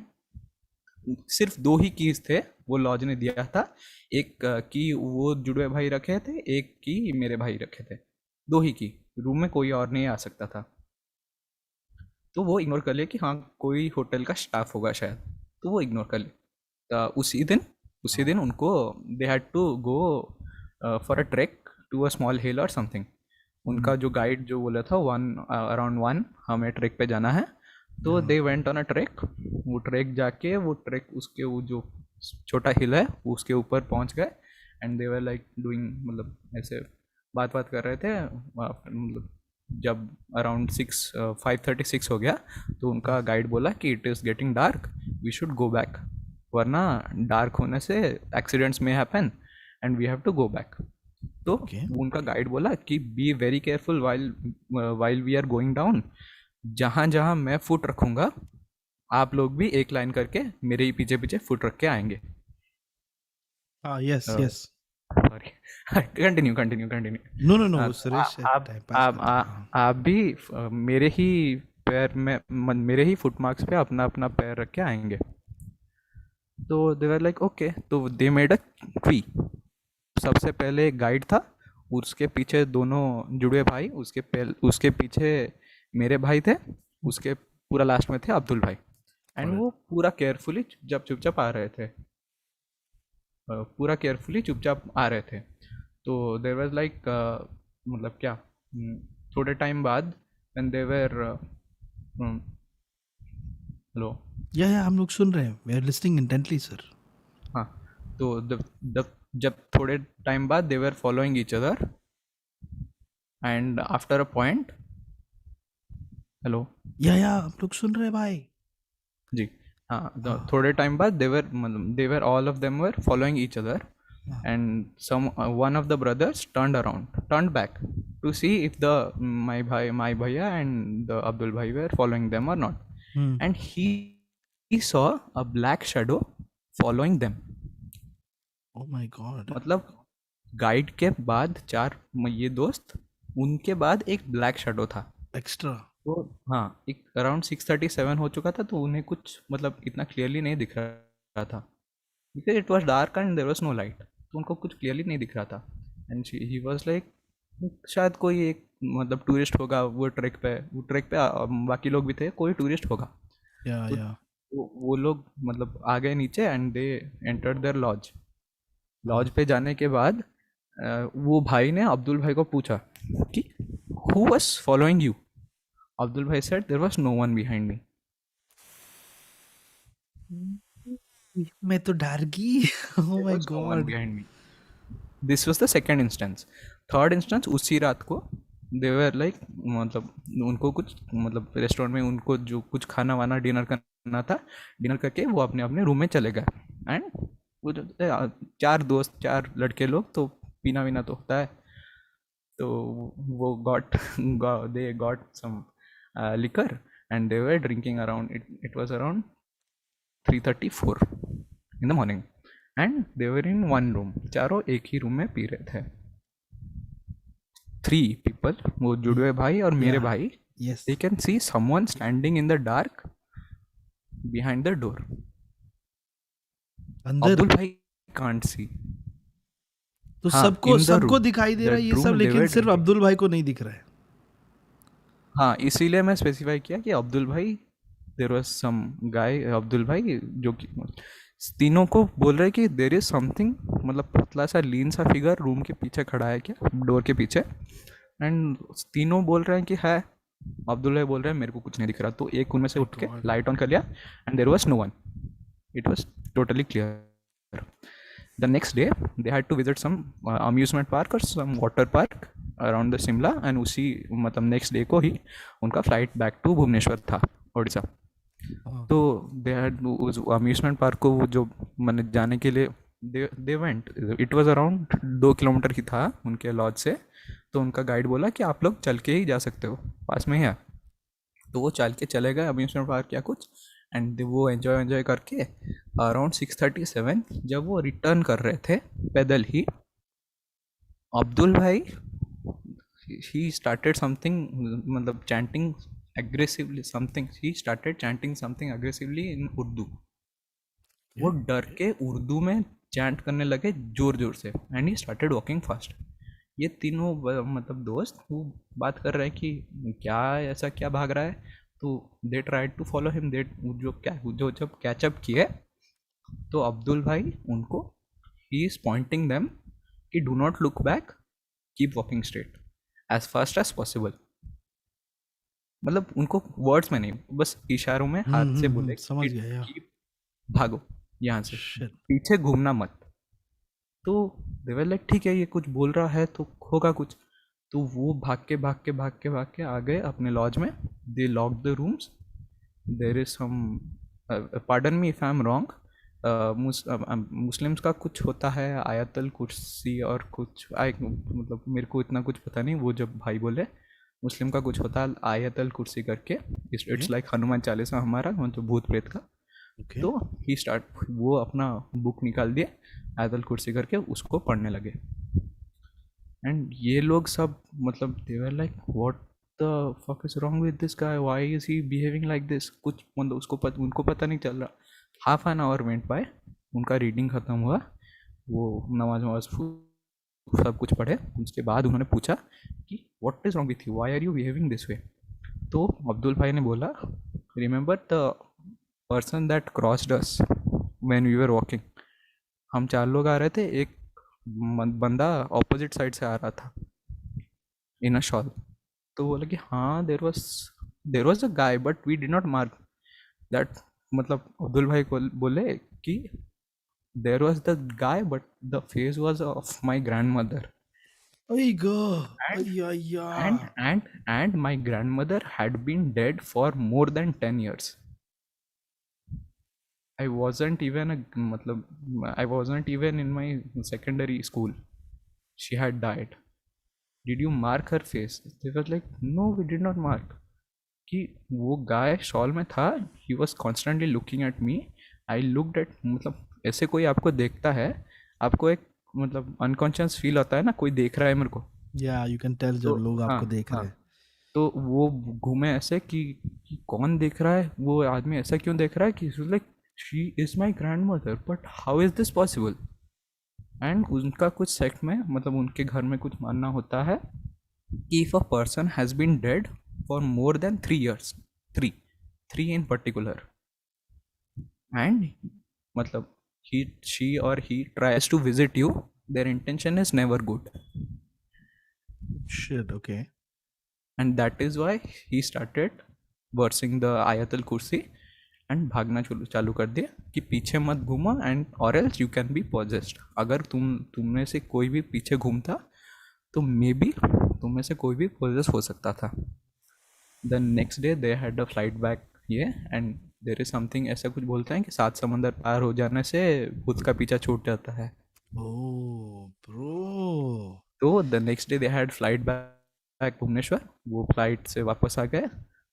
सिर्फ दो ही कीज थे वो लॉज ने दिया था, एक की वो जुड़वे भाई रखे थे, एक की मेरे भाई रखे थे, दो ही की, रूम में कोई और नहीं आ सकता था। तो वो इग्नोर कर लिया कि हाँ कोई होटल का स्टाफ होगा शायद, तो वो इग्नोर कर लिया। तो उसी दिन उनको they had to go for a trek to a small hill और समथिंग। उनका जो गाइड जो बोला था अराउंड 1 हमें ट्रैक पे जाना है, तो they went on a track. वो ट्रैक जाके वो ट्रैक उसके वो जो छोटा हिल है उसके ऊपर पहुंच गए and they were like doing, मतलब ऐसे बात कर रहे थे। मतलब जब अराउंड 5:36 हो गया तो उनका गाइड बोला कि it is getting dark, we should go back, वरना डार्क होने से एक्सीडेंट्स में happen and we have to go back. तो उनका गाइड बोला कि be very careful while we are going down, जहाँ जहाँ मैं फुट रखूँगा आप लोग भी एक लाइन करके मेरे ही पीछे पीछे फुट रख के आएंगे। Yes, yes. Sorry, continue. No, Suresh, time pass कर रहा है। आप भी मेरे ही पैर में मेरे ही फुट मार्क्स पे अपना अपना पैर रख के आएंगे। तो दे वर लाइक ओके, तो दे मेड अ ट्री। सबसे पहले एक गाइड था, उसके पीछे दोनों जुड़े भाई, उसके पीछे मेरे भाई थे, उसके पूरा लास्ट में थे अब्दुल भाई। एंड वो पूरा केयरफुली जब चुपचाप आ रहे थे, पूरा केयरफुली चुपचाप आ रहे थे। तो देर वॉज लाइक मतलब क्या, थोड़े टाइम बाद व्हेन दे वर हेलो, या हम लोग सुन रहे हैं, we are listening intently sir. हाँ, तो जब थोड़े टाइम बाद they were following each other and after a point, hello या हम लोग सुन रहे हैं भाई जी। हाँ, तो थोड़े टाइम बाद they were all of them were following each other and one of the brothers turned back to see if my bhaiya and the Abdul bhai were following them or not. And he saw a black shadow following them. Oh my god. मतलब guide के बाद चार ये दोस्त उनके बाद एक black shadow था। एक्स्ट्रा। तो हाँ, एक अराउंड 6:37 हो चुका था, तो उन्हें कुछ मतलब इतना क्लियरली नहीं दिख रहा था, because it was dark and there was no light, तो उनको कुछ क्लियरली नहीं दिख रहा था। एंड ही वाज लाइक शायद कोई एक मतलब टूरिस्ट होगा, वो ट्रैक पे बाकी लोग भी थे, कोई टूरिस्ट होगा। या तो या वो लोग मतलब आ गए नीचे and they entered their lodge. Lodge पे जाने के बाद वो भाई ने अब्दुल भाई को पूछा कि who was following you. Abdul भाई said there was no one behind me. मैं तो डर गई। Oh there my was no one god. Behind me. This was the second instance. Third instance उसी रात को दे वर लाइक मतलब उनको कुछ मतलब रेस्टोरेंट में उनको जो कुछ खाना वाना डिनर करना था, डिनर करके वो अपने अपने रूम में चले गए। एंड वो जो चार दोस्त, चार लड़के लोग, तो पीना वीना तो होता है, तो वो they got some liquor and they were drinking around it was around 3:34 in the morning and they were in one room. चारों एक ही रूम में पी रहे थे। 3 people, वो जुड़वे भाई और मेरे Yeah. भाई, yes. they can see someone standing in the dark behind the door. अंदर अब्दुल भाई can't see. तो हाँ, सबको in the सबको room. दिखाई दे रहा है That ये सब, room they लेकिन were सिर्फ drinking. अब्दुल भाई को नहीं दिख रहा है। हाँ, इसीलिए मैं स्पेसिफाई किया कि अब्दुल भाई, देर वॉज सम गाय, अब्दुल भाई जो कि तीनों को बोल रहे कि देर इज समथिंग, मतलब पतला सा लीन सा फिगर रूम के पीछे खड़ा है क्या, डोर के पीछे। एंड तीनों बोल रहे हैं कि है। अब्दुल भाई बोल रहे हैं मेरे को कुछ नहीं दिख रहा, तो एक उनमें से My उठ के God. लाइट ऑन कर लिया and there was no one. It was totally clear. The next day they had to visit some amusement park or some water park around the Shimla, and उसी मतलब next day को ही उनका flight back to Bhubaneswar था, उड़ीसा। तो they had उस amusement park को वो जो मैंने जाने के लिए they went, it was around 2 kilometre ही था उनके लॉज से। तो उनका गाइड बोला कि आप लोग चल के ही जा सकते हो, पास में ही है। तो वो चल के चले गए अम्यूजमेंट पार्क या कुछ, एंड वो एंजॉय करके अराउंड 6:37 जब वो रिटर्न कर रहे थे पैदल ही, अब्दुल भाई ही स्टार्टेड समथिंग, मतलब chanting aggressively something, he started chanting something aggressively in Urdu. वो डर के उर्दू में चैंट करने लगे जोर जोर से and he started walking fast. ये तीनों मतलब दोस्त वो बात कर रहे हैं कि क्या ऐसा क्या भाग रहा है। तो they tried to follow him, they जो जब कैचअप किए तो अब्दुल भाई उनको ही इज पॉइंटिंग देम कि do not look back, keep walking straight as fast as possible. मतलब उनको वर्ड्स में नहीं, बस इशारों में हाथ से बोले समझ गया यार। कि भागो यहाँ से, Shit. पीछे घूमना मत। तो देवर लाइक ठीक है, ये कुछ बोल रहा है तो होगा कुछ। तो वो भाग के आ गए अपने लॉज में। They lock the rooms. There is some, pardon me if I am wrong, Muslims का कुछ होता है आयतल कुर्सी और कुछ मतलब मेरे को इतना कुछ पता नहीं। वो जब भाई बोले मुस्लिम का कुछ होता है आयतल कुर्सी करके, इट्स लाइक हनुमान चालीसा हमारा, मतलब भूत प्रेत का। Okay. तो ही स्टार्ट, वो अपना बुक निकाल दिए, आयतल कुर्सी करके उसको पढ़ने लगे। एंड ये लोग सब मतलब they were like what the fuck is wrong with this guy, why is he behaving like this. कुछ मतलब उनको पता नहीं चल रहा। Half an hour went by, उनका रीडिंग ख़त्म हुआ, वो नमाज सब कुछ पढ़े। उसके बाद उन्होंने पूछा कि what is wrong with you, why are you behaving this way. तो अब्दुल भाई ने बोला, remember the person that crossed us when we were walking. हम 4 लोग आ रहे थे, एक बंदा ऑपोजिट साइड से आ रहा था इन अ शॉल। तो बोला कि हाँ there was a guy but we did not mark that. मतलब अब्दुल भाई को बोले कि there was the guy but the face was of my grandmother and my grandmother had been dead for more than 10 years. I wasn't even in my secondary school. She had died. Did you mark her face? They were like, no, we did not mark. कि वो गाय shawl में था, he was constantly looking at me. I looked at, मतलब ऐसे कोई आपको देखता है, आपको एक मतलब अनकॉन्शियस फील होता है ना, कोई देख रहा है मेरे को, Yeah, you can tell तो जब लोग हाँ आपको देख रहे हाँ हैं. तो वो घूमे ऐसे कि कौन देख रहा है, वो आदमी ऐसा क्यों देख रहा है कि like she is my grand mother, but how is this possible. And उनका कुछ सेक्ट में मतलब उनके घर में कुछ मानना होता है कि if a person has been dead for more than 3 years, three in particular, and मतलब शी और he tries to visit you, their intention is never good. Shit, okay. And that is why he started versing the ayatul kursi and भागना चालू कर दिया कि पीछे मत घूमा एंड और else you can be possessed. अगर तुम में से कोई भी पीछे घूमता तो मे बी तुम में से कोई भी पॉजेस हो सकता था. The next day they had a flight back ये, एंड देर इज समथिंग ऐसा कुछ बोलते हैं कि 7 समंदर पार हो जाने से भूत का पीछा छूट जाता है. Oh, bro. तो the next day they had flight back Bhubaneswar. वो फ्लाइट से वापस आ गए.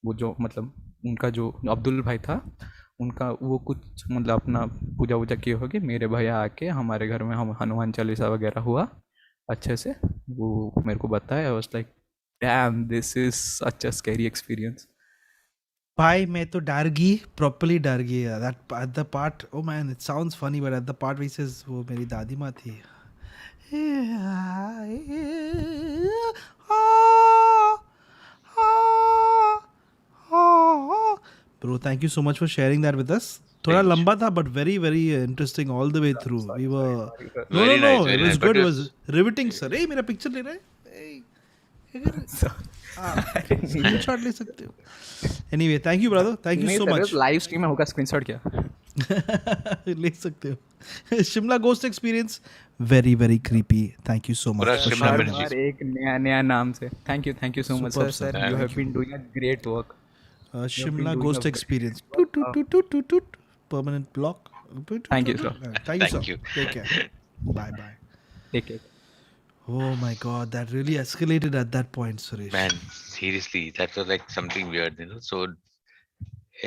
वो जो मतलब उनका जो अब्दुल भाई था उनका वो कुछ मतलब अपना पूजा वूजा किए होगी. मेरे भैया आके हमारे घर में हम हनुमान चालीसा वगैरह हुआ अच्छे से. वो मेरे को बताया. I was like damn, this is such a scary experience. भाई मैं तो डर गई, प्रॉपर्ली डर गई. That at the part, oh man, it sounds funny, but at the part where he says वो मेरी दादी माँ थी. Bro, thank you so much for sharing that with us. थोड़ा Thank you. लंबा था but very very interesting all the way through. We were no Very no nice, no, it very was nice. good. But It was riveting, sir. Hey, मेरा picture ले रहा है? Hey, screenshot ले सकते हो. Anyway, thank you brother. Thank you so much. Live stream में होगा screenshot क्या. ले सकते हो. Shimla ghost experience very very creepy. Thank you सो पूरा मच फॉर शिमला हर मिर्ची. शेयरिंग. बार एक नया नया नाम से. Thank you so much Superb, सर. sir. You have Thank you. Been doing a great work. Shimla doing ghost a experience. Permanent block. Thank you, sir. Thank you, sir. Thank you. Take care. Bye bye. Take care. Oh my god, that really escalated at that point, Suresh. Man, seriously, that was like something weird, you know. So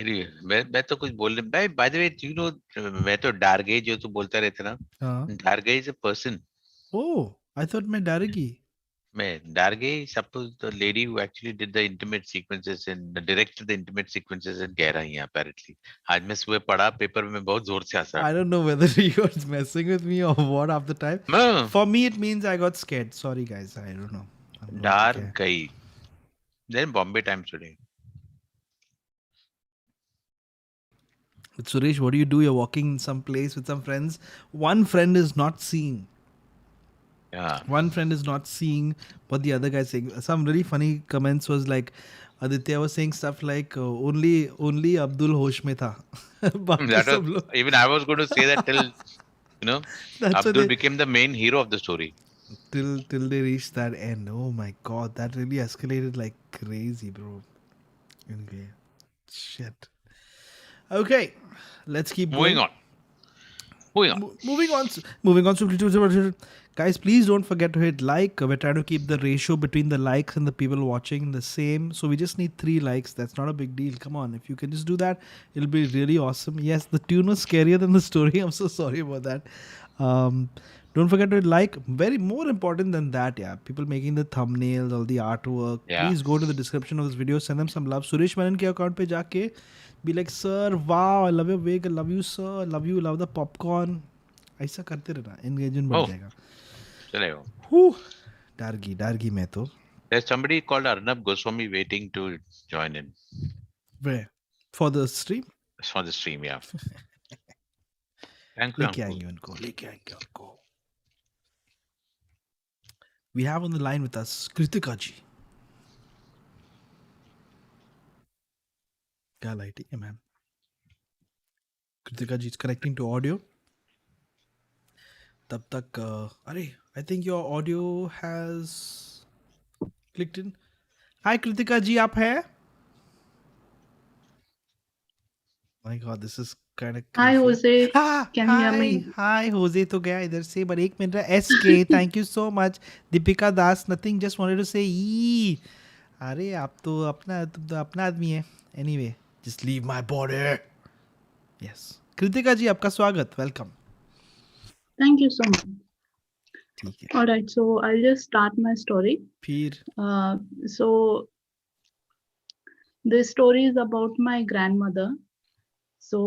anyway, मैं तो कुछ बोल रहा. By the way, you know, मैं तो डर गई जो तू बोलता रहता ना. हाँ. डर गई is a person. Oh, I thought मैं डर गई. मैं डर गई. Suppose the lady who actually did the intimate sequences and directed the intimate sequences in कह रही है apparently. आज मैं सुबह पढ़ा पेपर में बहुत जोर से हंसा. I don't know whether you're messing with me or what half the time. No, For me, it means I got scared. Sorry, guys. I don't know. I'm not डर okay. गई. Then Bombay Times today. But Suresh, what do you do? You're walking in some place with some friends. One friend is not seeing. Yeah. One friend is not seeing what the other guy is saying. Some really funny comments was like, Aditya was saying stuff like, only Abdul hosh mein tha. बाकी That सब was, लोग- even I was going to say that till, you know, That's what Abdul they- became the main hero of the story. till they reached that end. Oh my god, that really escalated like crazy, bro. Okay. Shit. Okay, let's keep Moving going. on. Moving on. Moving on. Guys, please don't forget to hit like. We're trying to keep the ratio between the likes and the people watching the same. So we just need 3 likes. That's not a big deal. Come on. If you can just do that, it'll be really awesome. Yes, the tune was scarier than the story. I'm so sorry about that. Don't forget to hit like. Very more important than that, yeah. People making the thumbnails, all the artwork. Yeah. Please go to the description of this video. Send them some love. Suresh Menon ke account pe jaake be like, sir, wow, I love your wig. I love you, sir. I love you. Love the popcorn. ऐसा करते रहना. Engagement बढ़ Oh. जाएगा. चलेगा. Whew. डर गई मैं तो. There's somebody called Arnab Goswami waiting to join in Where? For the stream? for the stream. Yeah. Thank you. लेके आएंगे उनको. We have on the line with us Kritika ji. क्या लाइटिंग है ma'am? Kritika ji is connecting to audio. तब तक अरे I think your audio has clicked in. Hi Kritika ji, आप हैं? My God, this is kind of Hi, Hoezaay. Can you hear me? Hi, Hoezaay तो गया इधर से, but एक minute SK, thank you so much. Deepika Das, nothing, just wanted to say, अरे आप तो अपना आदमी है. Anyway, just leave my body. Yes. Kritika जी, आपका स्वागत, welcome. Thank you so much. ठीक है. All right, so I'll just start my story. फिर So this story is about my grandmother. So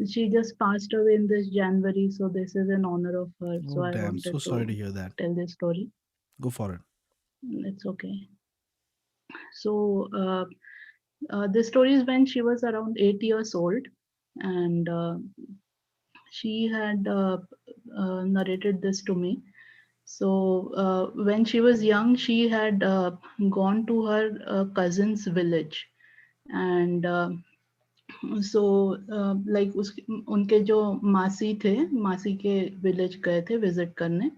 she just passed away in this January. So this is in honor of her. So oh I damn, wanted so sorry to to hear that. tell this story. Go for it. It's okay. So this story is when she was around 8 years old, and she had narrated this to me. So when she was young, she had gone to her cousin's village, and so like उनके जो मासी थे, मासी के village गए थे visit करने.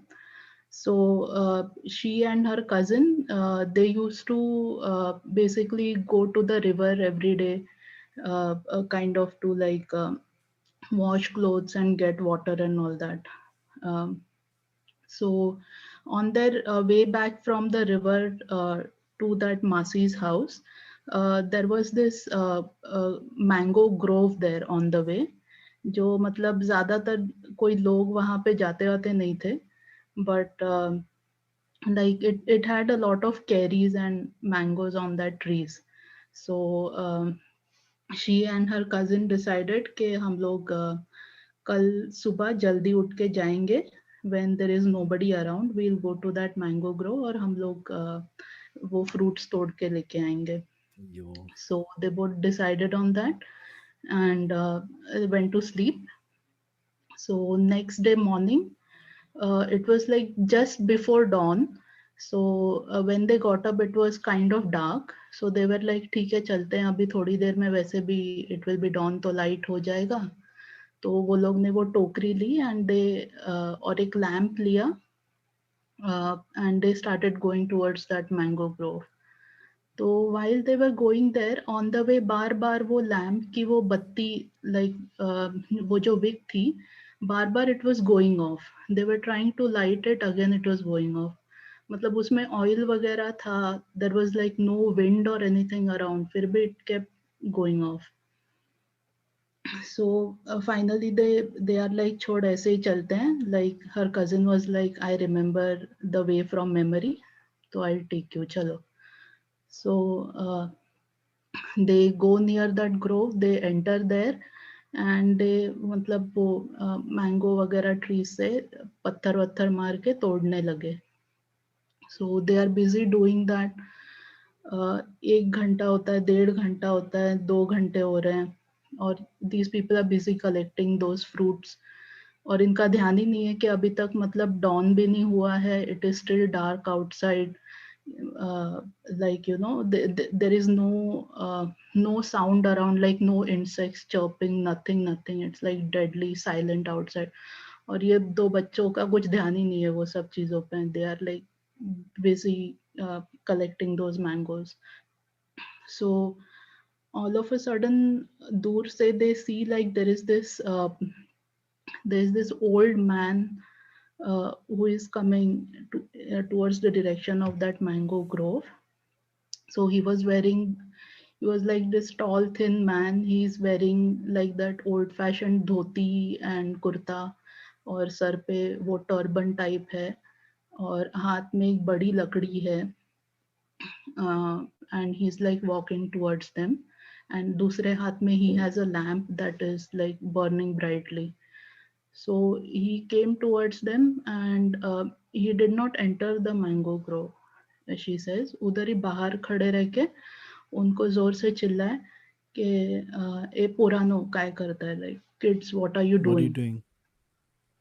So she and her cousin, they used to basically go to the river every day, kind of to like wash clothes and get water and all that. Um, so on their way back from the river to that Masi's house, there was this mango grove there on the way. जो मतलब ज़्यादातर कोई लोग वहाँ पे जाते आते नहीं थे, but like it had a lot of cherries and mangoes on that trees. So she and her cousin decided कि हम लोग कल सुबह जल्दी उठ के जाएंगे. When there is nobody around, we'll go to that mango grove और हम लोग वो fruits तोड़ के लेके आएंगे. Yo. So they both decided on that and went to sleep. So next day morning, it was like just before dawn. So when they got up, it was kind of dark. So they were like, ठीक है चलते हैं, अभी थोड़ी देर में वैसे भी it will be dawn तो light हो जाएगा. तो वो लोग ने वो टोकरी ली and they और एक लैम्प लिया and they started going towards that mango grove. तो while they were going there, on the way बार बार वो लैम्प की वो बत्ती like वो जो wick थी, बार बार it was going off. They were trying to light it, again it was going off. मतलब उसमें oil वगैरह था, there was like no wind or anything around, फिर भी it kept going off. So finally they are like छोड़ ऐसे ही चलते हैं. Like her cousin was like, I remember the way from memory, तो I'll take you, चलो. So they go near that grove, they enter there and they मतलब वो mango वगैरह tree से पत्थर वत्थर मार के तोड़ने लगे. So they are busy doing that. 1 घंटा होता है, 1.5 घंटा होता है, 2 घंटे हो रहे हैं और these people are busy collecting those fruits. और इनका ध्यान ही नहीं है कि अभी तक मतलब dawn भी नहीं हुआ है, it is still dark outside. Like you know, there is no sound around, like no insects chirping, nothing. It's like deadly silent outside. और ये 2 बच्चों का कुछ ध्यान ही नहीं है वो सब चीजों पे. They are like busy collecting those mangoes. So all of a sudden, दूर से they see like there is this old man who is coming towards the direction of that mango grove. So he was like this tall thin man. He's wearing like that old fashioned dhoti and kurta और sir पे वो turban type है और हाथ में एक बड़ी लकड़ी है. And he's like walking towards them and दूसरे हाथ में he has a lamp that is like burning brightly. So he came towards them and he did not enter the mango grove. She says उधर ही बाहर खड़े रह के उनको जोर से चिल्लाए कि ए पुरानो काय करता है, like kids what are you What are you doing? doing?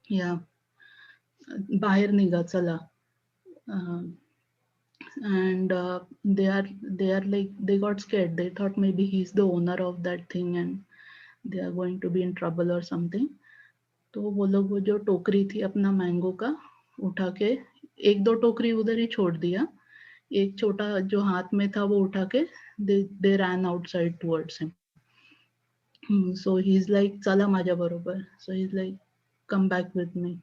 Yeah, बाहर निघा चला. And they are like they got scared. They thought maybe he's the owner of that thing and they are going to be in trouble or something. तो वो लोग वो जो टोकरी थी अपना मैंगो का उठा के 1-2 टोकरी उधर ही छोड़ दिया. एक छोटा जो हाथ में था वो उठा के they ran outside towards him. So he's like चला माझ्या बरोबर. So he's like come back with me.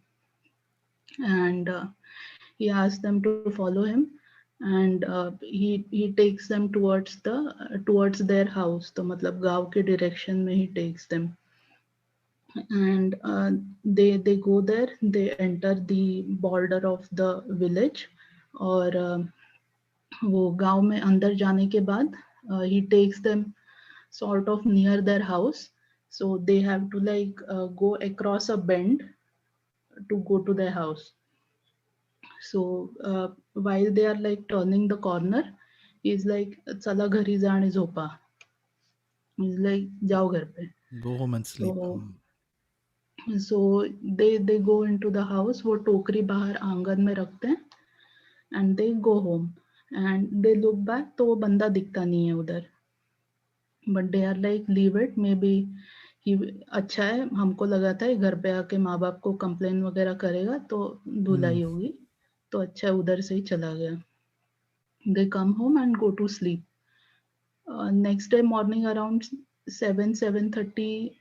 And he asked them to follow him and he takes them towards their house. तो मतलब गांव के direction में he takes them. and they go there. They enter the border of the village, और वो गांव में अंदर जाने के बाद he takes them sort of near their house, so they have to like go across a bend to go to their house. So while they are like turning the corner, he's like चला घरी जा आणि झोपा. He's like जाओ घर पे. Go home and sleep. So they go into the house. वो टोकरी बाहर आंगन में रखते हैं and they go home and they look back तो वो बंदा दिखता नहीं है उधर. But they are like leave it, maybe he अच्छा है, हमको लगा था ये घर पे आके माँ बाप को कंप्लेन वगैरह करेगा तो धुलाई होगी, तो अच्छा है उधर से ही चला गया. They come home and go to sleep. Next day morning around 7:30,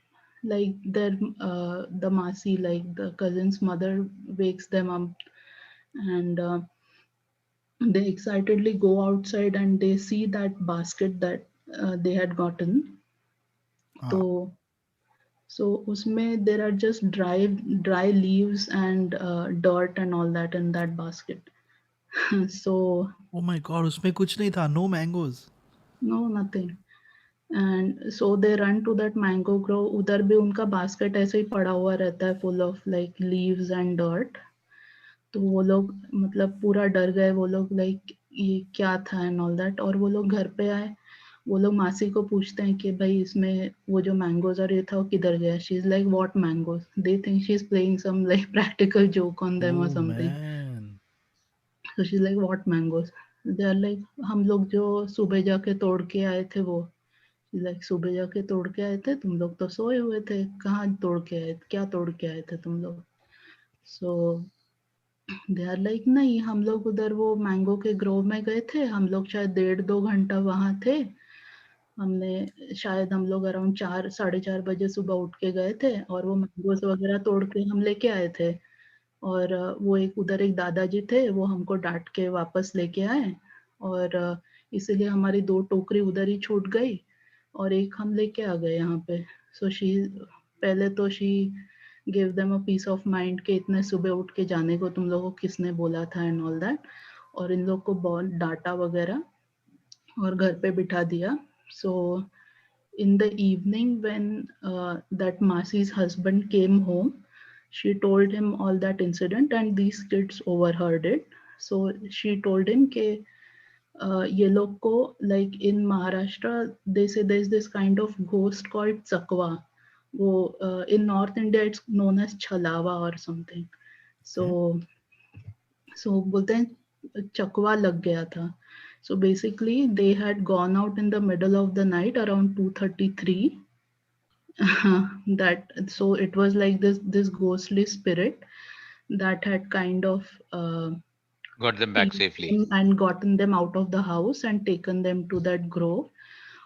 like their the Masi, like the cousin's mother, wakes them up, and they excitedly go outside and they see that basket that they had gotten. So usme there are just dry leaves and dirt and all that in that basket. So Oh my God, उसमें कुछ नहीं था. No mangoes. no, nothing. And so they run to that mango grove. उधर भी उनका basket ऐसे ही पड़ा हुआ रहता है, full of like leaves and dirt. तो वो लोग मतलब पूरा डर गए वो लोग, like ये क्या था and all that. और वो लोग घर पे आए, वो लोग मासी को पूछते हैं कि भाई इसमें वो जो मैंगोज और ये था वो किधर गया. She is like what mangoes. They think she is playing some like practical joke on them और something. So she's like, what mangoes? They are like, हम लोग जो सुबह जाके तोड़ के आए थे वो. She's like, सुबह जाके तोड़ के आए थे, तुम लोग तो सोए हुए थे, कहाँ तोड़ के आए, क्या तोड़ के आए थे तुम लोग. So they are like, नहीं हम लोग उधर वो मैंगो के ग्रोव में गए थे, हम लोग शायद 1.5-2 घंटा वहाँ थे. हमने शायद हम लोग अराउंड 4-4:30 बजे सुबह उठ के गए थे और वो मैंगोज वगैरह तोड़ के हम लेके आए थे. और वो एक उधर एक दादाजी थे, वो हमको डांट के वापस लेके आए और इसीलिए हमारी 2 टोकरी उधर ही छूट गई और एक हम लेके आ गए यहाँ पे. सो शी पहले तो she give them a piece of mind कि इतने सुबह उठ के जाने को तुम लोगों को किसने बोला था एंड ऑल दैट. और इन लोग को बहुत डांटा वगैरह और घर पे बिठा दिया. So in the evening when that Masi's husband came home, she told him all that incident and these kids overheard it. So she told him कि ये लोग को like in Maharashtra they say there's this kind of ghost called Chakwa. वो in North India it's known as Chalawa or something. So बोलते हैं चकवा लग गया था. So basically they had gone out in the middle of the night around 2:33. That so it was like this ghostly spirit that had kind of Got them back safely and gotten them out of the house and taken them to that grove.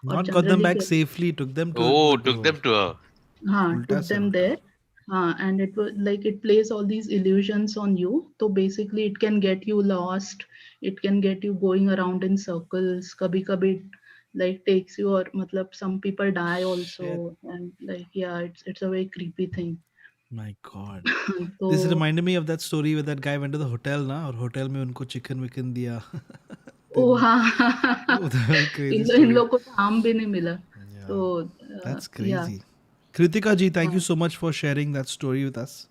Not got them back safely, took them to took them to her. Took them there. And it was like it plays all these illusions on you. So basically it can get you lost, it can get you going around in circles. Kabhi kabhi like takes you, or matlab some people die also. And like yeah, it's a very creepy thing. My God. This reminded me of that story where that guy went to the hotel na, और hotel में उनको chicken विकन दिया. Oh हाँ. इन लोग को काम भी नहीं मिला. So that's crazy. Kritika ji, thank you so much for sharing that story with us.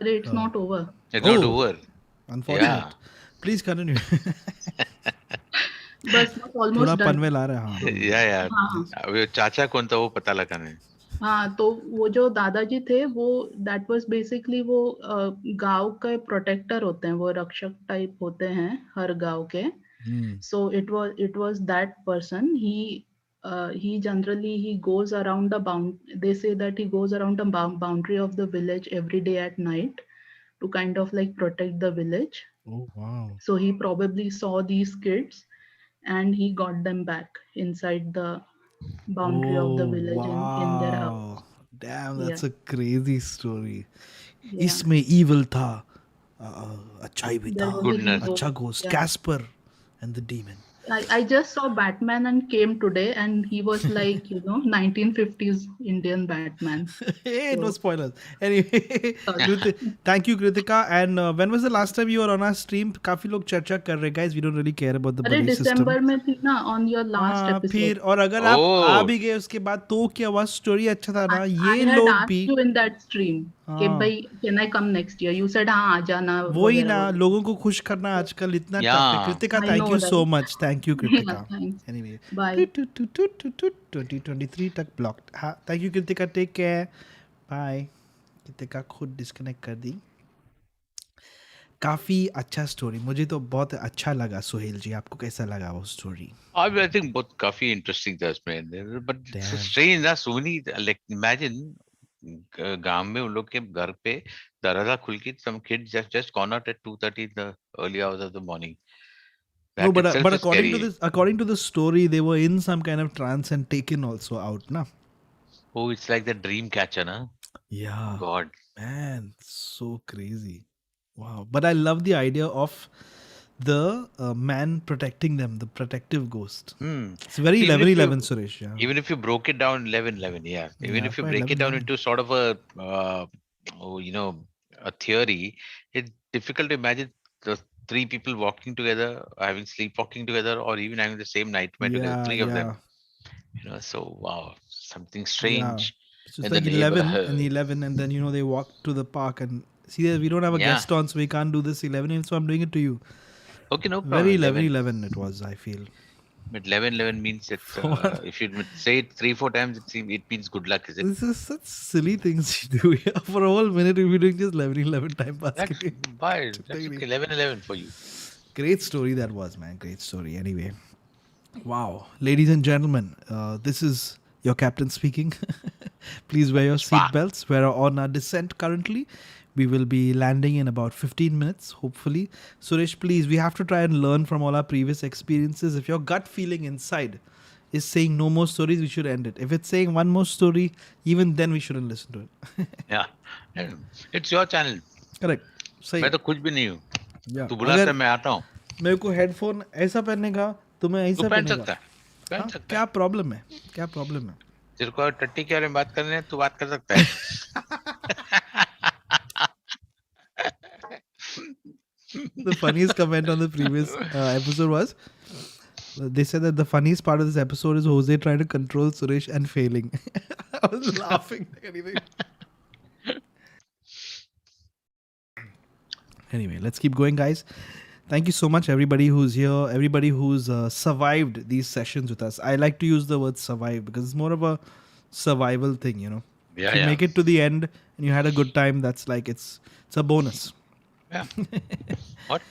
It's not over. It's not over. Unfortunate. Please continue. बस almost थोड़ा done. पनवेल आ रहा है. Yeah. वो चाचा कौन था वो पता लगाना है. हाँ, तो वो जो दादाजी थे वो that was basically वो गांव के प्रोटेक्टर होते हैं, वो रक्षक टाइप होते हैं हर गांव के. So it was that person. He generally he goes around they say that he goes around the boundary of the village every day at night to kind of like protect the village. Oh wow. So he probably saw these kids and he got them back inside the boundary of the village in their house. Damn, that's a crazy story. Yeah. इसमें evil था, अच्छाई भी था, Goodness. अच्छा ghost, Casper and the demon. I just saw Batman and came today, and he was like, 1950s Indian Batman. Hey, no So, spoilers. Anyway, sorry. thank you, Kritika. And when was the last time you were on our stream? काफी लोग चर्चा कर रहे guys. We don't really care about the अरे belief system. दिसंबर में थी ना on your last हाँ, episode. फिर और अगर आप आ Oh, भी गए उसके बाद तो क्या हुआ? स्टोरी अच्छा था ना? I ये had लोग asked भी you in that stream कि हाँ भाई can I come next year? You said हाँ आ जाना वही वगैरह ना वगैरह. लोगों को खुश करना आजकल इतना टफ है yeah. Kritika I thank know, you so right? Much thank you Yeah, Kritika thanks. Anyway Bye. 2023 तक ब्लॉक्ड हाँ thank you Kritika take care bye Kritika खुद डिस्कनेक्ट कर दी काफ़ी अच्छा स्टोरी मुझे तो बहुत अच्छा लगा सुहेल जी आपको कैसा लगा वो स्टोरी I think both काफी interesting था उसमें, but it's so Damn. strange ना, so many like imagine गांव में उन लोग के घर पे दरवाजा खुल के some kids just gone out at 2:30 in the early hours of the morning. No, That but itself is according to the story, they were in some kind of trance and taken also out, na? Oh, it's like the dream catcher, na? Yeah, God. man, so crazy. Wow, but I love the idea of the man protecting them, the protective ghost. Hmm. It's very See, even if 11-11, you Suresh. Yeah, even if you broke it down 11-11, yeah. Even yeah, if you quite break it down 11-11. into sort of a a theory, it's difficult to imagine the three people walking together, having sleepwalking together, or even having the same nightmare together, Yeah, three of them. yeah, So wow, something yeah. strange So it's in the like 11 and neighborhood. 11, and then they walk to the park and see we don't have a Yeah. guest on, so we can't do this 11, so I'm doing it to you. Okay, no Very problem. 11-11 it was, I feel. But 11-11 means that if you say it 3-4 times, it means good luck, is it? This is such silly things you do here. For a whole minute, we'll be doing just 11-11 time pass. That's why. That's okay. 11-11 for you. Great story that was, man. Great story. Anyway, wow. Ladies and gentlemen, this is your captain speaking. Please wear your seatbelts. We're on our descent currently. We will be landing in about 15 minutes, hopefully. Suresh, please, we have to try and learn from all our previous experiences. If your gut feeling inside is saying no more stories, we should end it. If it's saying one more story, even then we shouldn't listen to it. Yeah. It's your channel. Correct. सही मैं तो कुछ भी नहीं हूँ. Yeah. तू बुलाता है मैं आता हूँ. मेरे को हेडफोन ऐसा पहनने का तुम्हें ऐसा तू पहन पहनने सकता का है. पहन हाँ, सकता क्या है. प्रॉब्लम है क्या प्रॉब्लम है तेरे को टट्टी के बारे में बात करनी है, तू बात कर सकता है. The funniest comment on the previous episode was they said that the funniest part of this episode is Hoezaay trying to control Suresh and failing. I was laughing like anything. Anyway, let's keep going, guys. Thank you so much, everybody who's here, everybody who's survived these sessions with us. I like to use the word survive because it's more of a survival thing, Yeah, If you make it to the end and you had a good time, that's like it's a bonus. Yeah. What?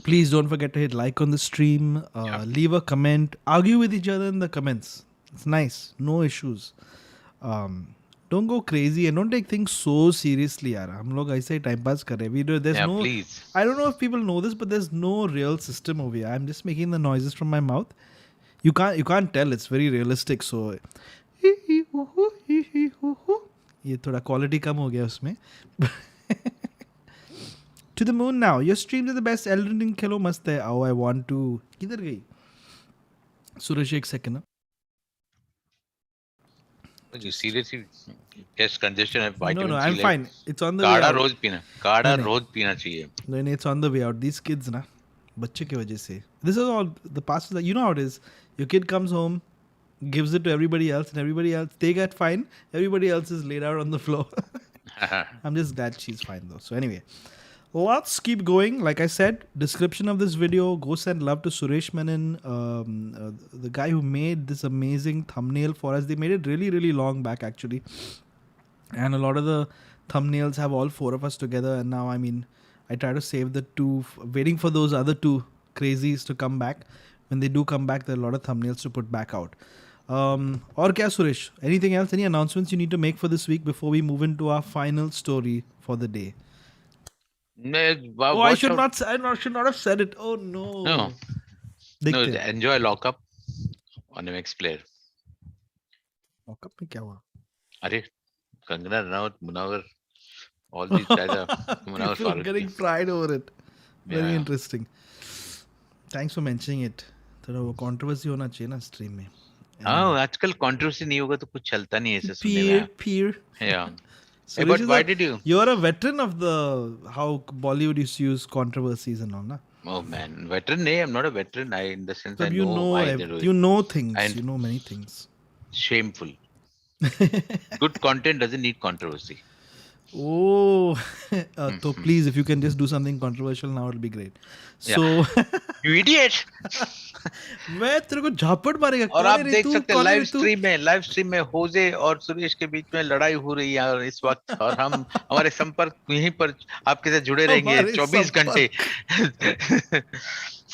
Please don't forget to hit like on the stream, leave a comment, argue with each other in the comments. It's nice, no issues. Don't go crazy and don't take things so seriously, yaar. हम लोग ऐसे ही time pass कर रहे हैं. There's Yeah, no. please. I don't know if people know this, but there's no real system over here. I'm just making the noises from my mouth. You can't tell. It's very realistic. So ये थोड़ा quality कम हो गया उसमें. To the moon now. Your streams are the best. Elden Ring खेलो मस्त है. Oh, I want to. किधर गई? सुरेश एक second. You seriously just congestion and No, vitamin no, C. I'm like, fine. It's on the way काढ़ा out. रोज पीना. काढ़ा नहीं, रोज पीना चाहिए. No, it's on the way out. These kids, na, बच्चे की वजह से. This is all the past. You know how it is. Your kid comes home, gives it to everybody else, and everybody else they get fine. Everybody else is laid out on the floor. I'm just glad she's fine though. So anyway, let's keep going. Like I said, description of this video. Go send love to Suresh Menon, the guy who made this amazing thumbnail for us. They made it really, really long back actually, and a lot of the thumbnails have all four of us together. And now, I mean, I try to save the two, waiting for those other two crazies to come back. When they do come back, there are a lot of thumbnails to put back out. Or kya, Suresh? Anything else? Any announcements you need to make for this week before we move into our final story for the day? Wow, Oh, I should not have said it. Oh no. No. No, enjoy lockup on MX player. Lockup में क्या हुआ? अरे Kangana Ranaut, Munawar, all these guys are Munawar People are getting Faruqi. pride over it. Very Yeah. interesting. Thanks for mentioning it. थोड़ा वो controversy होना चाहिए ना stream में. हाँ, आजकल कंट्रोवर्सी नहीं होगा तो कुछ चलता नहीं है ऐसे सुनने में. Peer. Yeah. Hey, Suresh but is why did you? you're a veteran of the how Bollywood used to use controversies and all, na? Oh man, veteran? No, I'm not a veteran. I, in the sense, I You know know, why they do it. you know things. And You know many things. shameful. Good content doesn't need controversy. Oh, so please, if you can just do something controversial now, it'll be great. So, You idiot! मैं तेरे को झापड़ मारेगा. और कौन आप है रे देख तू? सकते हैं कौन है रे तू? लाइव स्ट्रीम में होजे और सुरेश के बीच में लड़ाई हो रही है और इस वक्त, और हम हमारे संपर्क यहीं पर आपके साथ जुड़े रहेंगे हमारे 24 घंटे. संपर्क.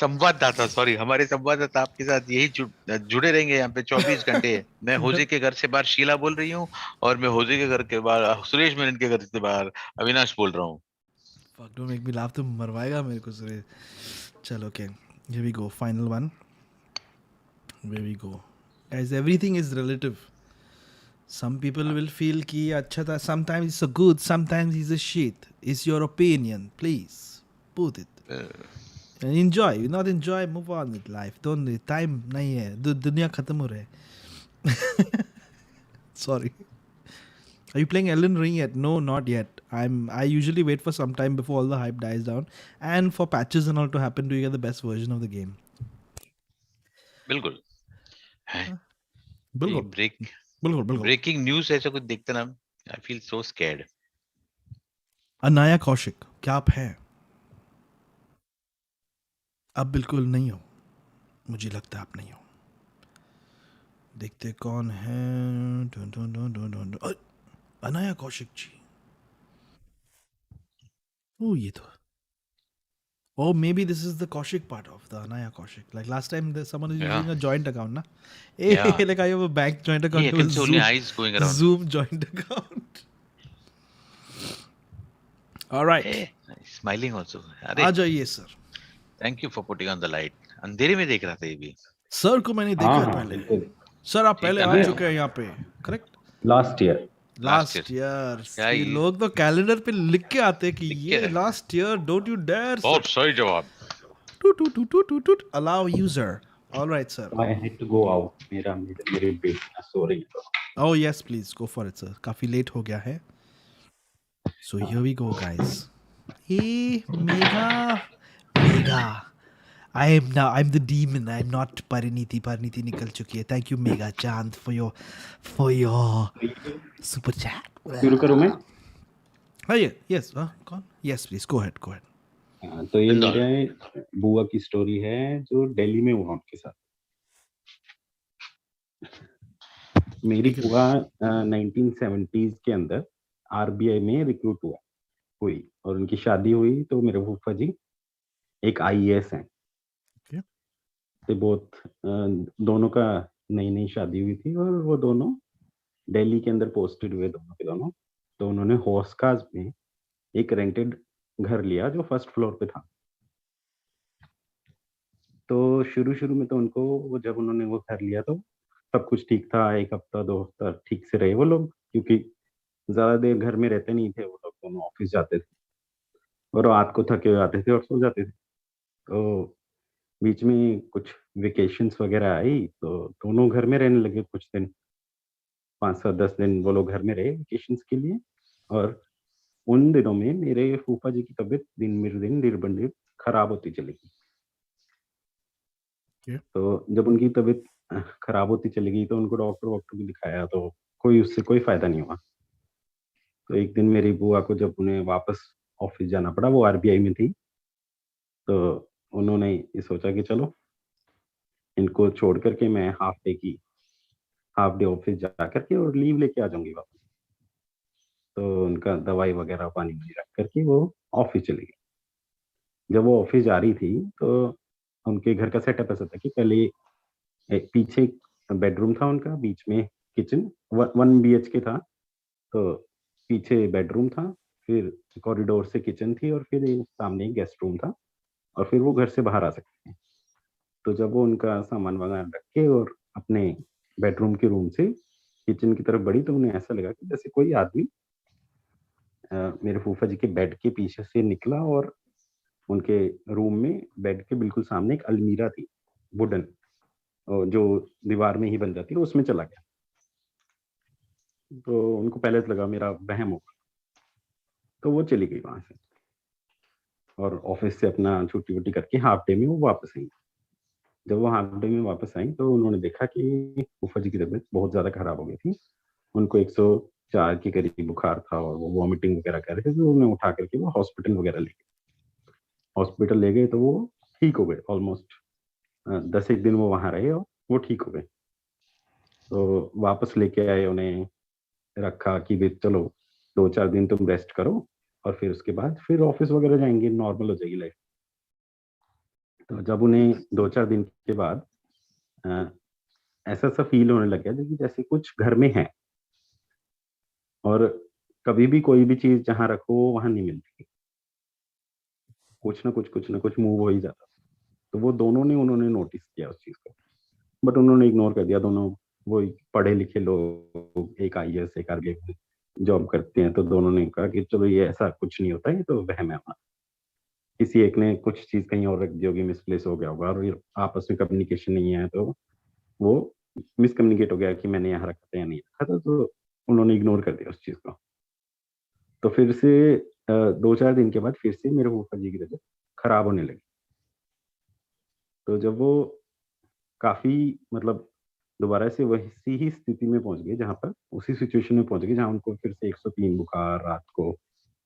संवाददाता, सॉरी, हमारे संवाददाता आपके साथ यही जुड़े रहेंगे यहाँ पे 24 घंटे. मैं होजे के घर से बाहर शीला बोल रही हूँ और मैं होजे के घर के बाहर सुरेश मेनन के घर से बाहर अविनाश बोल रहा हूँ. Fuck, don't make me laugh. तुम मरवाएगा मेरे को सुरेश. चलो, okay. Here we go. Final one. Where we go. Guys, everything is relative. Some people will feel कि अच्छा था. Sometimes it's so good. Sometimes it's a shit. It's your opinion. Please put it. And enjoy. You not enjoy, move on with life. Don't time नहीं है. दुनिया खत्म हो रहा है. Sorry. Are you playing Elden Ring yet? No, not yet. I usually wait for some time before all the hype dies down and for patches and all to happen to get the best version of the game. बिल्कुल. बिल्कुल. बिल्कुल. Breaking news ऐसा कुछ देखते ना, I feel so scared. Anaya Kaushik, क्या आप हैं? अब बिल्कुल नहीं हो. मुझे लगता है आप नहीं हो. देखते कौन है. अनाया कौशिक जी. Oh, ये तो. Oh, maybe this is the Kaushik part of the Anaya Kaushik. Like last time, someone is using a joint account, na? Hey, like I have a bank joint account. I can see only eyes going around. Zoom joint account. All right. Hey, smiling also. आ जाइए sir. Thank you for putting on the light. अंधेरे में देख रहा था ये भी. Sir को मैंने देखा पहले. सर आप पहले आ चुके हैं यहाँ पे, करेक्ट? Last year. ये लोग तो कैलेंडर पे लिख के आते हैं कि ये last year. Don't you dare. बहुत सही जवाब. Allow user. All right, sir. I had to go out. मेरे बेटा सो रही है. Oh yes, please go for it, sir. काफी लेट हो गया है. So here we go, guys. Hey, Megha. I'm the demon. I'm not Pariniti. Pariniti निकल चुकी है. Thank you, Megha Chand, for your super chat. शुरू करूँ मैं? Oh yeah, yes. कौन? Yes, please go ahead. तो ये मेरे बुआ की स्टोरी है जो दिल्ली में हुआ उनके साथ. मेरी बुआ 1970s के अंदर RBI में रिक्रूट हुई और उनकी शादी हुई तो मेरे फूफा जी एक IAS हैं. तो बहुत दोनों का नई शादी हुई थी और वो दोनों दिल्ली के अंदर पोस्टेड हुए दोनों के दोनों. तो उन्होंने हौसकाज में एक रेंटेड घर लिया जो फर्स्ट फ्लोर पे था. तो शुरू में तो उनको जब उन्होंने वो घर लिया तो सब कुछ ठीक था. 1 हफ्ता 2 हफ्ता ठीक से रहे वो लोग, क्योंकि ज्यादा देर घर में रहते नहीं थे वो लोग. दोनों ऑफिस जाते थे और रात को थके हुए आते थे और सो जाते थे. तो बीच में कुछ वेकेशंस वगैरह आई तो दोनों घर में रहने लगे. कुछ दिन 5-10 दिन वो लोग घर में रहे वेकेशंस के लिए. और उन दिनों में मेरे फूफा जी की तबीयत दिन खराब होती चली गई. तो जब उनकी तबीयत खराब होती चली गई तो उनको डॉक्टर भी दिखाया तो उससे कोई फायदा नहीं हुआ. तो एक दिन मेरी बुआ को जब उन्हें वापस ऑफिस जाना पड़ा, वो RBI में थी, तो उन्होंने ये सोचा कि चलो इनको छोड़ करके मैं हाफ डे ऑफिस जा करके और लीव लेके आ जाऊंगी वापस. तो उनका दवाई वगैरह पानी रख करके वो ऑफिस चली गई. जब वो ऑफिस जा रही थी तो उनके घर का सेटअप ऐसा था कि पहले पीछे बेडरूम था उनका, बीच में किचन 1 BHK था. तो पीछे बेडरूम था, फिर कॉरिडोर से किचन थी और फिर सामने गेस्ट रूम था और फिर वो घर से बाहर आ सकते हैं. तो जब वो उनका सामान वगैरह रख के और अपने बेडरूम के रूम से किचन की तरफ बढ़ी तो उन्हें ऐसा लगा कि जैसे कोई आदमी मेरे फूफा जी के बेड के पीछे से निकला और उनके रूम में बेड के बिल्कुल सामने एक अलमीरा थी वुडन. जो दीवार में ही बन जाती है उसमें चला गया। तो उनको पहले तो लगा मेरा वहम होगा, तो वो चली गई वहां से और ऑफिस से अपना छुट्टी वुट्टी करके हाफ डे में वो वापस आई। जब वो हाफ डे में वापस आई तो उन्होंने देखा कि फूफा जी की तबीयत बहुत ज्यादा खराब हो गई थी। उनको 104 के करीब बुखार था और वो वॉमिटिंग वगैरह कर रहे थे, तो उन्हें उठा करके वो हॉस्पिटल वगैरह ले गए। हॉस्पिटल ले गए तो वो ठीक हो गए। ऑलमोस्ट 10 एक दिन वो वहां रहे और वो ठीक हो गए। तो वापस लेके आए, उन्हें रखा कि भी चलो 2-4 दिन तुम रेस्ट करो और फिर उसके बाद फिर ऑफिस वगैरह जाएंगे, नॉर्मल हो जाएगी लाइफ। तो जब उन्हें 2-4 दिन के बाद ऐसा सा फील होने लग गया जैसे कुछ घर में है, और कभी भी कोई भी चीज जहां रखो वहां नहीं मिलती, कुछ ना कुछ मूव हो ही जाता। तो वो दोनों ने उन्होंने नोटिस किया उस चीज को, बट उन्होंने इग्नोर कर दिया। दोनों वो पढ़े लिखे लोग, एक आईएएस एक आरबीआई जॉब करते हैं, तो दोनों ने कहा कि चलो ये ऐसा कुछ नहीं होता, ये तो वहम है हमारा, किसी एक ने कुछ चीज कहीं और रख दी होगी, मिसप्लेस हो गया होगा, और ये आपस में कम्युनिकेशन नहीं है, तो वो मिसकम्युनिकेट हो गया कि मैंने यहाँ रखा था या नहीं रखा था, तो उन्होंने इग्नोर कर दिया उस चीज को। तो फिर से 2-4 दिन के बाद फिर से मेरे फूफा जी की तबीयत खराब होने लगी। तो जब वो काफी मतलब दोबारा से वैसी ही स्थिति में पहुंच गए, जहां पर उसी सिचुएशन में पहुंच गए जहां उनको फिर से 103 बुखार रात को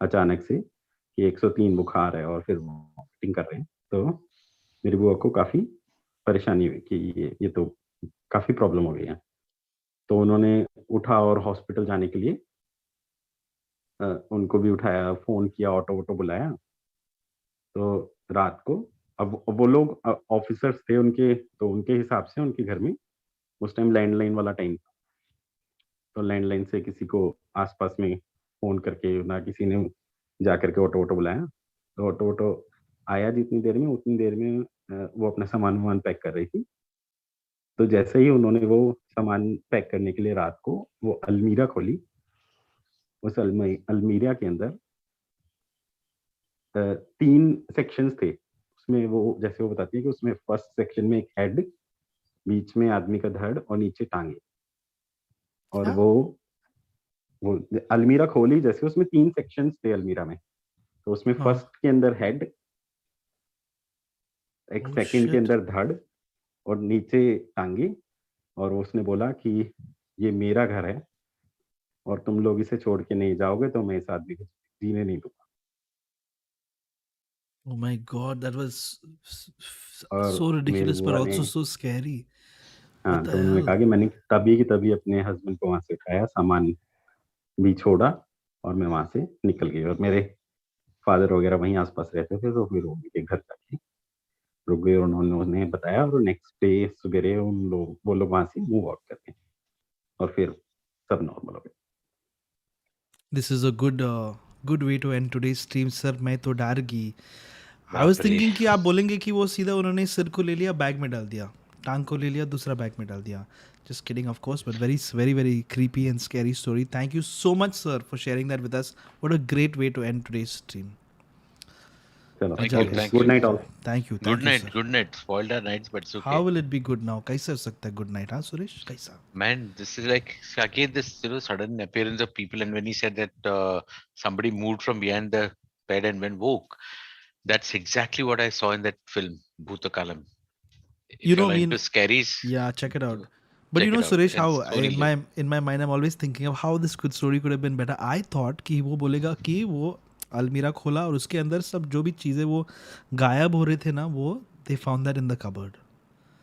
अचानक से कि 103 बुखार है और फिर वॉमिटिंग कर रहे हैं, तो मेरी बुआ को काफी परेशानी हुई कि ये तो काफी प्रॉब्लम हो गई है। तो उन्होंने उठा और हॉस्पिटल जाने के लिए उनको भी उठाया, फोन किया, ऑटो वोटो बुलाया। तो रात को अब वो लोग ऑफिसर्स थे उनके, तो उनके हिसाब से उनके घर में उस टाइम लैंडलाइन वाला टाइम था, तो लैंडलाइन से किसी को आसपास में फोन करके ना किसी ने जा करके ऑटो वोटो बुलाया। तो ऑटो वोटो आया जितनी देर में, उतनी देर में वो अपना सामान वामान पैक कर रही थी। तो जैसे ही उन्होंने वो सामान पैक करने के लिए रात को वो अलमीरा खोली, उस अलमीरा के अंदर 3 सेक्शंस थे। उसमें वो जैसे वो बताती है कि उसमें फर्स्ट सेक्शन में एक हेड, बीच में आदमी का धड़ और नीचे टांगे। और वो अलमीरा खोली जैसे, उसमें 3 सेक्शंस थे अलमीरा में। तो उसमें फर्स्ट के अंदर हेड, एक सेकंड के अंदर धड़ और नीचे टांगे। और उसने बोला कि ये मेरा घर है और तुम लोग इसे छोड़ के नहीं जाओगे तो मैं इस आदमी को जीने नहीं दूंगा। Oh my God, that was और so मेरी ridiculous, but बुआ ने, also so scary. हाँ, What तो the उन्होंने hell? कहा कि मैंने तभी की तभी अपने हस्बैंड को वहां से उठाया, सामान भी छोड़ा और मैं वहां से निकल गई। और मेरे फादर वगैरह वहीं आसपास रहते थे, तो फिर वो उनके घर जाके रुक गए। उन्होंने उन्हें बताया और नेक्स्ट डे सवेरे वो लोग वहां से मूव आउट कर गए और फिर सब नॉर्मल हो गया। This is a good way to end today's stream, sir. मैं तो डर गई. I was बाप रे। thinking कि आप बोलेंगे कि वो सीधा उन्होंने सिर को ले लिया, बैग में डाल दिया, टांग को ले लिया, दूसरा बैग में डाल दिया. Just kidding, of course, but very, very, very creepy and scary story. Thank you so much, sir, for sharing that with us. What a great way to end today's stream. चलो, Thank मजा आ you, गया. thank good you. Night all. Thank you, Good thank you, night, sir. good night. Spoiled our nights, but it's How okay. will it be good now? कैसे हो सकता है good night, हाँ सुरेश? कैसा? Man, this is like again this sudden appearance of people, and when he said that somebody moved from behind the bed and went woke, that's exactly what I saw in that film Bhutakalam. If You you're know, I mean, into scaries, yeah, check it out. But you check know, it out. Suresh, how It's so real. in my mind, I'm always thinking of how this good story could have been better. I thought कि वो बोलेगा कि वो अलमीरा खोला और उसके अंदर सब जो भी चीजें वो गायब हो रहे थे ना, वो they found that in the cupboard.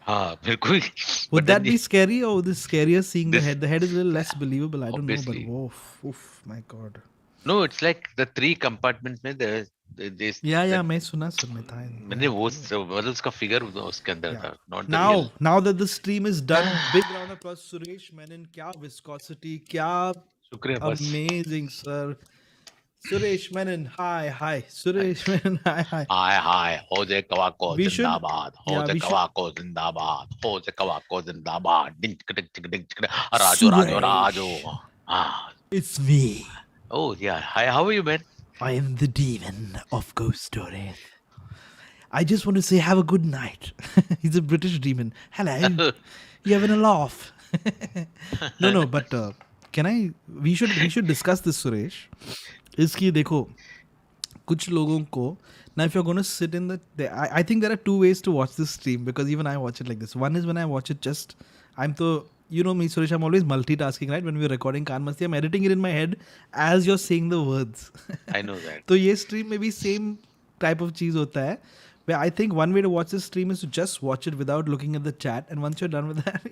हाँ, बिल्कुल. Would But then that be scary or this scarier seeing the this head? The head is a little less believable. I don't know, but obviously oof, my God. no, it's like the 3 compartments में this Yeah, that मैं सुना sir मैं था. मैंने वो मतलब उसका figure उसके अंदर Yeah. था, not the real. Now that the stream is done, big round of applause, Suresh Menon. क्या viscosity, क्या शुक्रिया बस. amazing, sir. Suresh Menon, hi. Suresh Menon, hi. Hi होजे Kawako We should, जिंदाबाद, yeah, होजे we should. कवाको जिंदाबाद, होजे कवाको जिंदाबाद, डिंग टिक टिक टिक टिक, राजो राजो. Ah, It's me. oh yeah. Hi, how are you, man? I am the demon of ghost stories. I just want to say have a good night. He's a British demon. Hello. You having a laugh? No, but can I? We should discuss this, Suresh. इसकी देखो कुछ लोगों को now if you're going to sit in I think there are two ways to watch this stream because even I watch it like this. One is when I watch it just I'm so you know me Suresh, I'm always multitasking, right? When we're recording Kaan Masti, I'm editing it in my head as you're saying the words. I know that. तो ये stream में भी same type of चीज होता है where I think one way to watch this stream is to just watch it without looking at the chat, and once you're done with that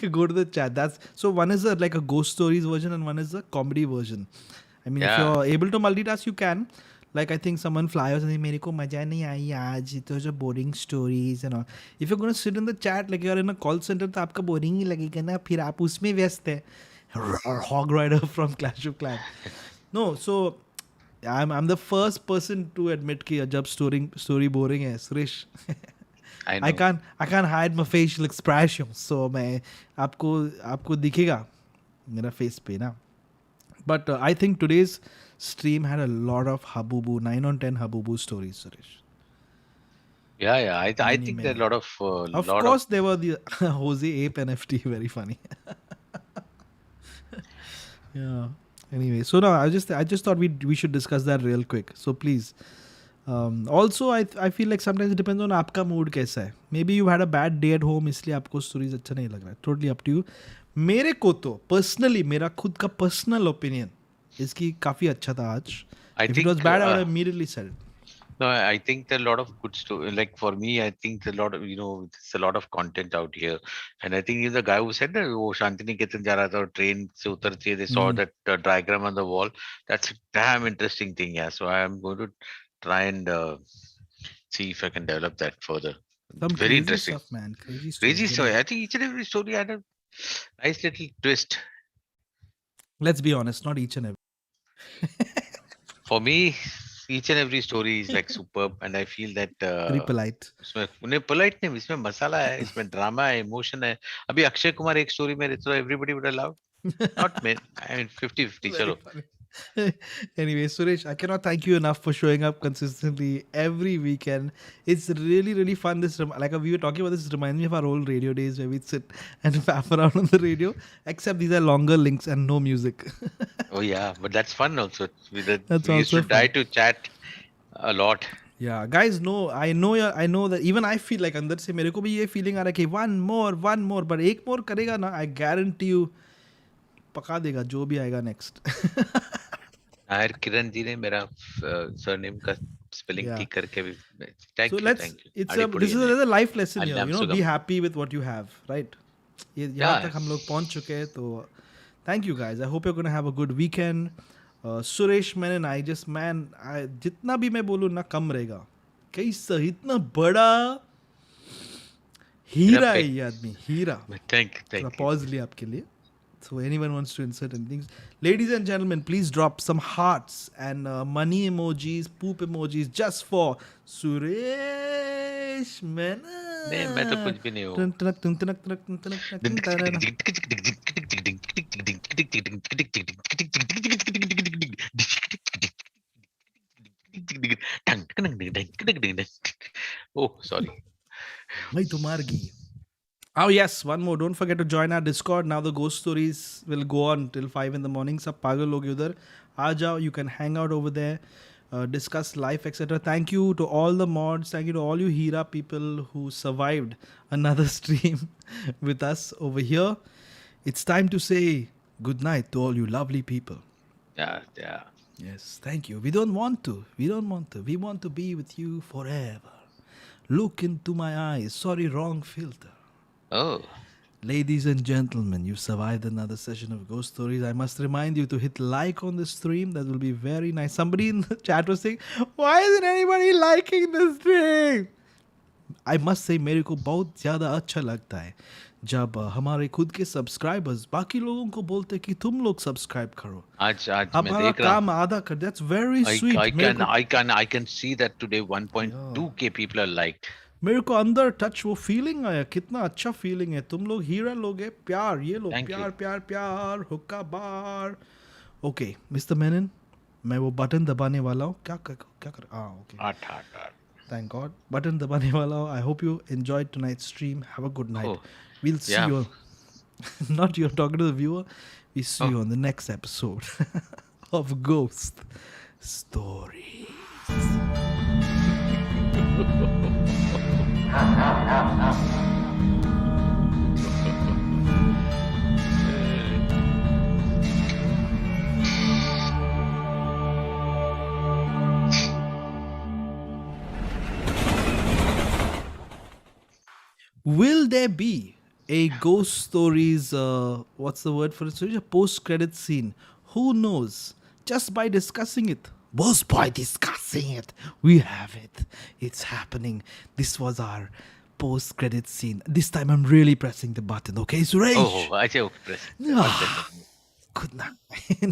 you go to the chat. That's so one is like a ghost stories version and one is a comedy version. I mean, if you're able to multitask, you can. Like I think someone flyers and मेरे को मजा नहीं आई आज, it was a boring stories and all. If you're going to sit in the chat like you're in a call center, तो आपका boring ही लगेगा ना, फिर आप उसमें व्यस्त है. Hog Rider from Clash of Clans. No, so I'm the first person to admit कि जब story boring है, Suresh. I know. I can't hide my facial expression, so मैं आपको दिखेगा मेरा face पे ना. But I think today's stream had a lot of habubu, 9 on 10 habubu stories, Suresh. Yeah. I think there are a lot of. Of course, there were the Hoezaay ape NFT, very funny. Yeah. Anyway, so now I just thought we should discuss that real quick. So please. Also, I feel like sometimes it depends on आपका mood कैसा है. Maybe you had a bad day at home, इसलिए आपको stories अच्छा नहीं लग रहा है. Totally up to you. मेरे को तो personally मेरा खुद का personal opinion इसकी काफी अच्छा था आज. If it was bad, I would have immediately said it. No, I think there are a lot of good stories. Like for me, I think a lot of there's a lot of content out here, and I think the guy who said that वो शांतिनिकेतन जा रहा था और train से उतरते they saw that diagram on the wall. That's a damn interesting thing, yeah. So I am going to try and see if I can develop that further. Some Very crazy interesting. stuff, man. Crazy story. I think each and every story had a nice little twist. Let's be honest, not each and every. For me, each and every story is like superb, and I feel that Very polite. इसमें polite नहीं, इसमें मसाला है, इसमें drama है, emotion है. अभी अक्षय कुमार एक story में तो everybody would allow. Not me. I mean 50-50. चलो. Anyway, Suresh, I cannot thank you enough for showing up consistently every weekend. It's really, really fun. Like we were talking about this, reminds me of our old radio days where we'd sit and faff around on the radio, except these are longer links and no music. Oh yeah, but that's fun also. We That's used to also try fun. to chat a lot. Yeah, guys, no, I know that even I feel like अंदर से मेरे को भी ये feeling आ रहा है कि one more, but एक more करेगा ना, I guarantee you पका देगा जो भी आएगा next. नायर किरण जी ने मेरा सरनेम का स्पेलिंग ठीक करके भी thank you. This is a life lesson here, be happy with what you have, right? यहाँ तक हम लोग पहुंच चुके हैं, तो thank you guys. I hope you're going to have a good weekend. Suresh, man, जितना भी मैं बोलूँ ना कम रहेगा. कैसा इतना बड़ा हीरा है ये आदमी, हीरा. Thank you. Pause लिया आपके लिए. So anyone wants to insert anything, ladies and gentlemen, please drop some hearts and money emojis, poop emojis just for Suresh Menon. नहीं, मैं तो कुछ भी नहीं हूँ. Oh, sorry. मैं तुम्हारी. Oh yes, one more. Don't forget to join our Discord. Now the ghost stories will go on till 5 in the morning. सब पागल लोग उधर आ जाओ. You can hang out over there, discuss life, etc. Thank you to all the mods. Thank you to all you Hira people who survived another stream with us over here. It's time to say good night to all you lovely people. Yeah. Yes, thank you. We don't want to. We want to be with you forever. Look into my eyes. Sorry, wrong filter. Oh. Ladies and gentlemen, you've survived another session of Ghost Stories. I must remind you to hit like on the stream. That will be very nice. Somebody in the chat was saying, why isn't anybody liking the stream? I must say, मेरे को बहुत ज़्यादा अच्छा लगता है जब हमारे खुद के सब्सक्राइबर्स बाकी लोगों को बोलते हैं कि तुम लोग सब्सक्राइब करो. आज मैं देख रहा हूँ. काम आधा कर. That's very sweet. I can see that today 1.2k people are liked. मेरे को अंदर टच वो फीलिंग आया. कितना अच्छा फीलिंग है. तुम लोग हीरा लोग है. प्यार ये लोग प्यार हुक्का बार. ओके मिस्टर मेनन, मैं वो बटन दबाने वाला हूँ. क्या कर okay. 8 Thank God. Button the Banewala, I hope you enjoyed tonight's stream. Have a good night. Oh, We'll see yeah. you. Not you talking to the viewer. We see Oh. you on the next episode of Ghost Stories. Will there be a Ghost Stories, what's the word for it? A post-credit scene? Who knows? Just by discussing it. Just by discussing it. We have it. It's happening. This was our post-credit scene. This time I'm really pressing the button, okay, Suresh? Oh, I say press. Ah, good night.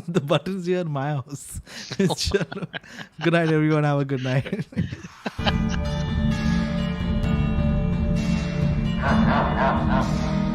The button's here in my house. Sure. Good night, everyone. Have a good night. Ha ha ha ha.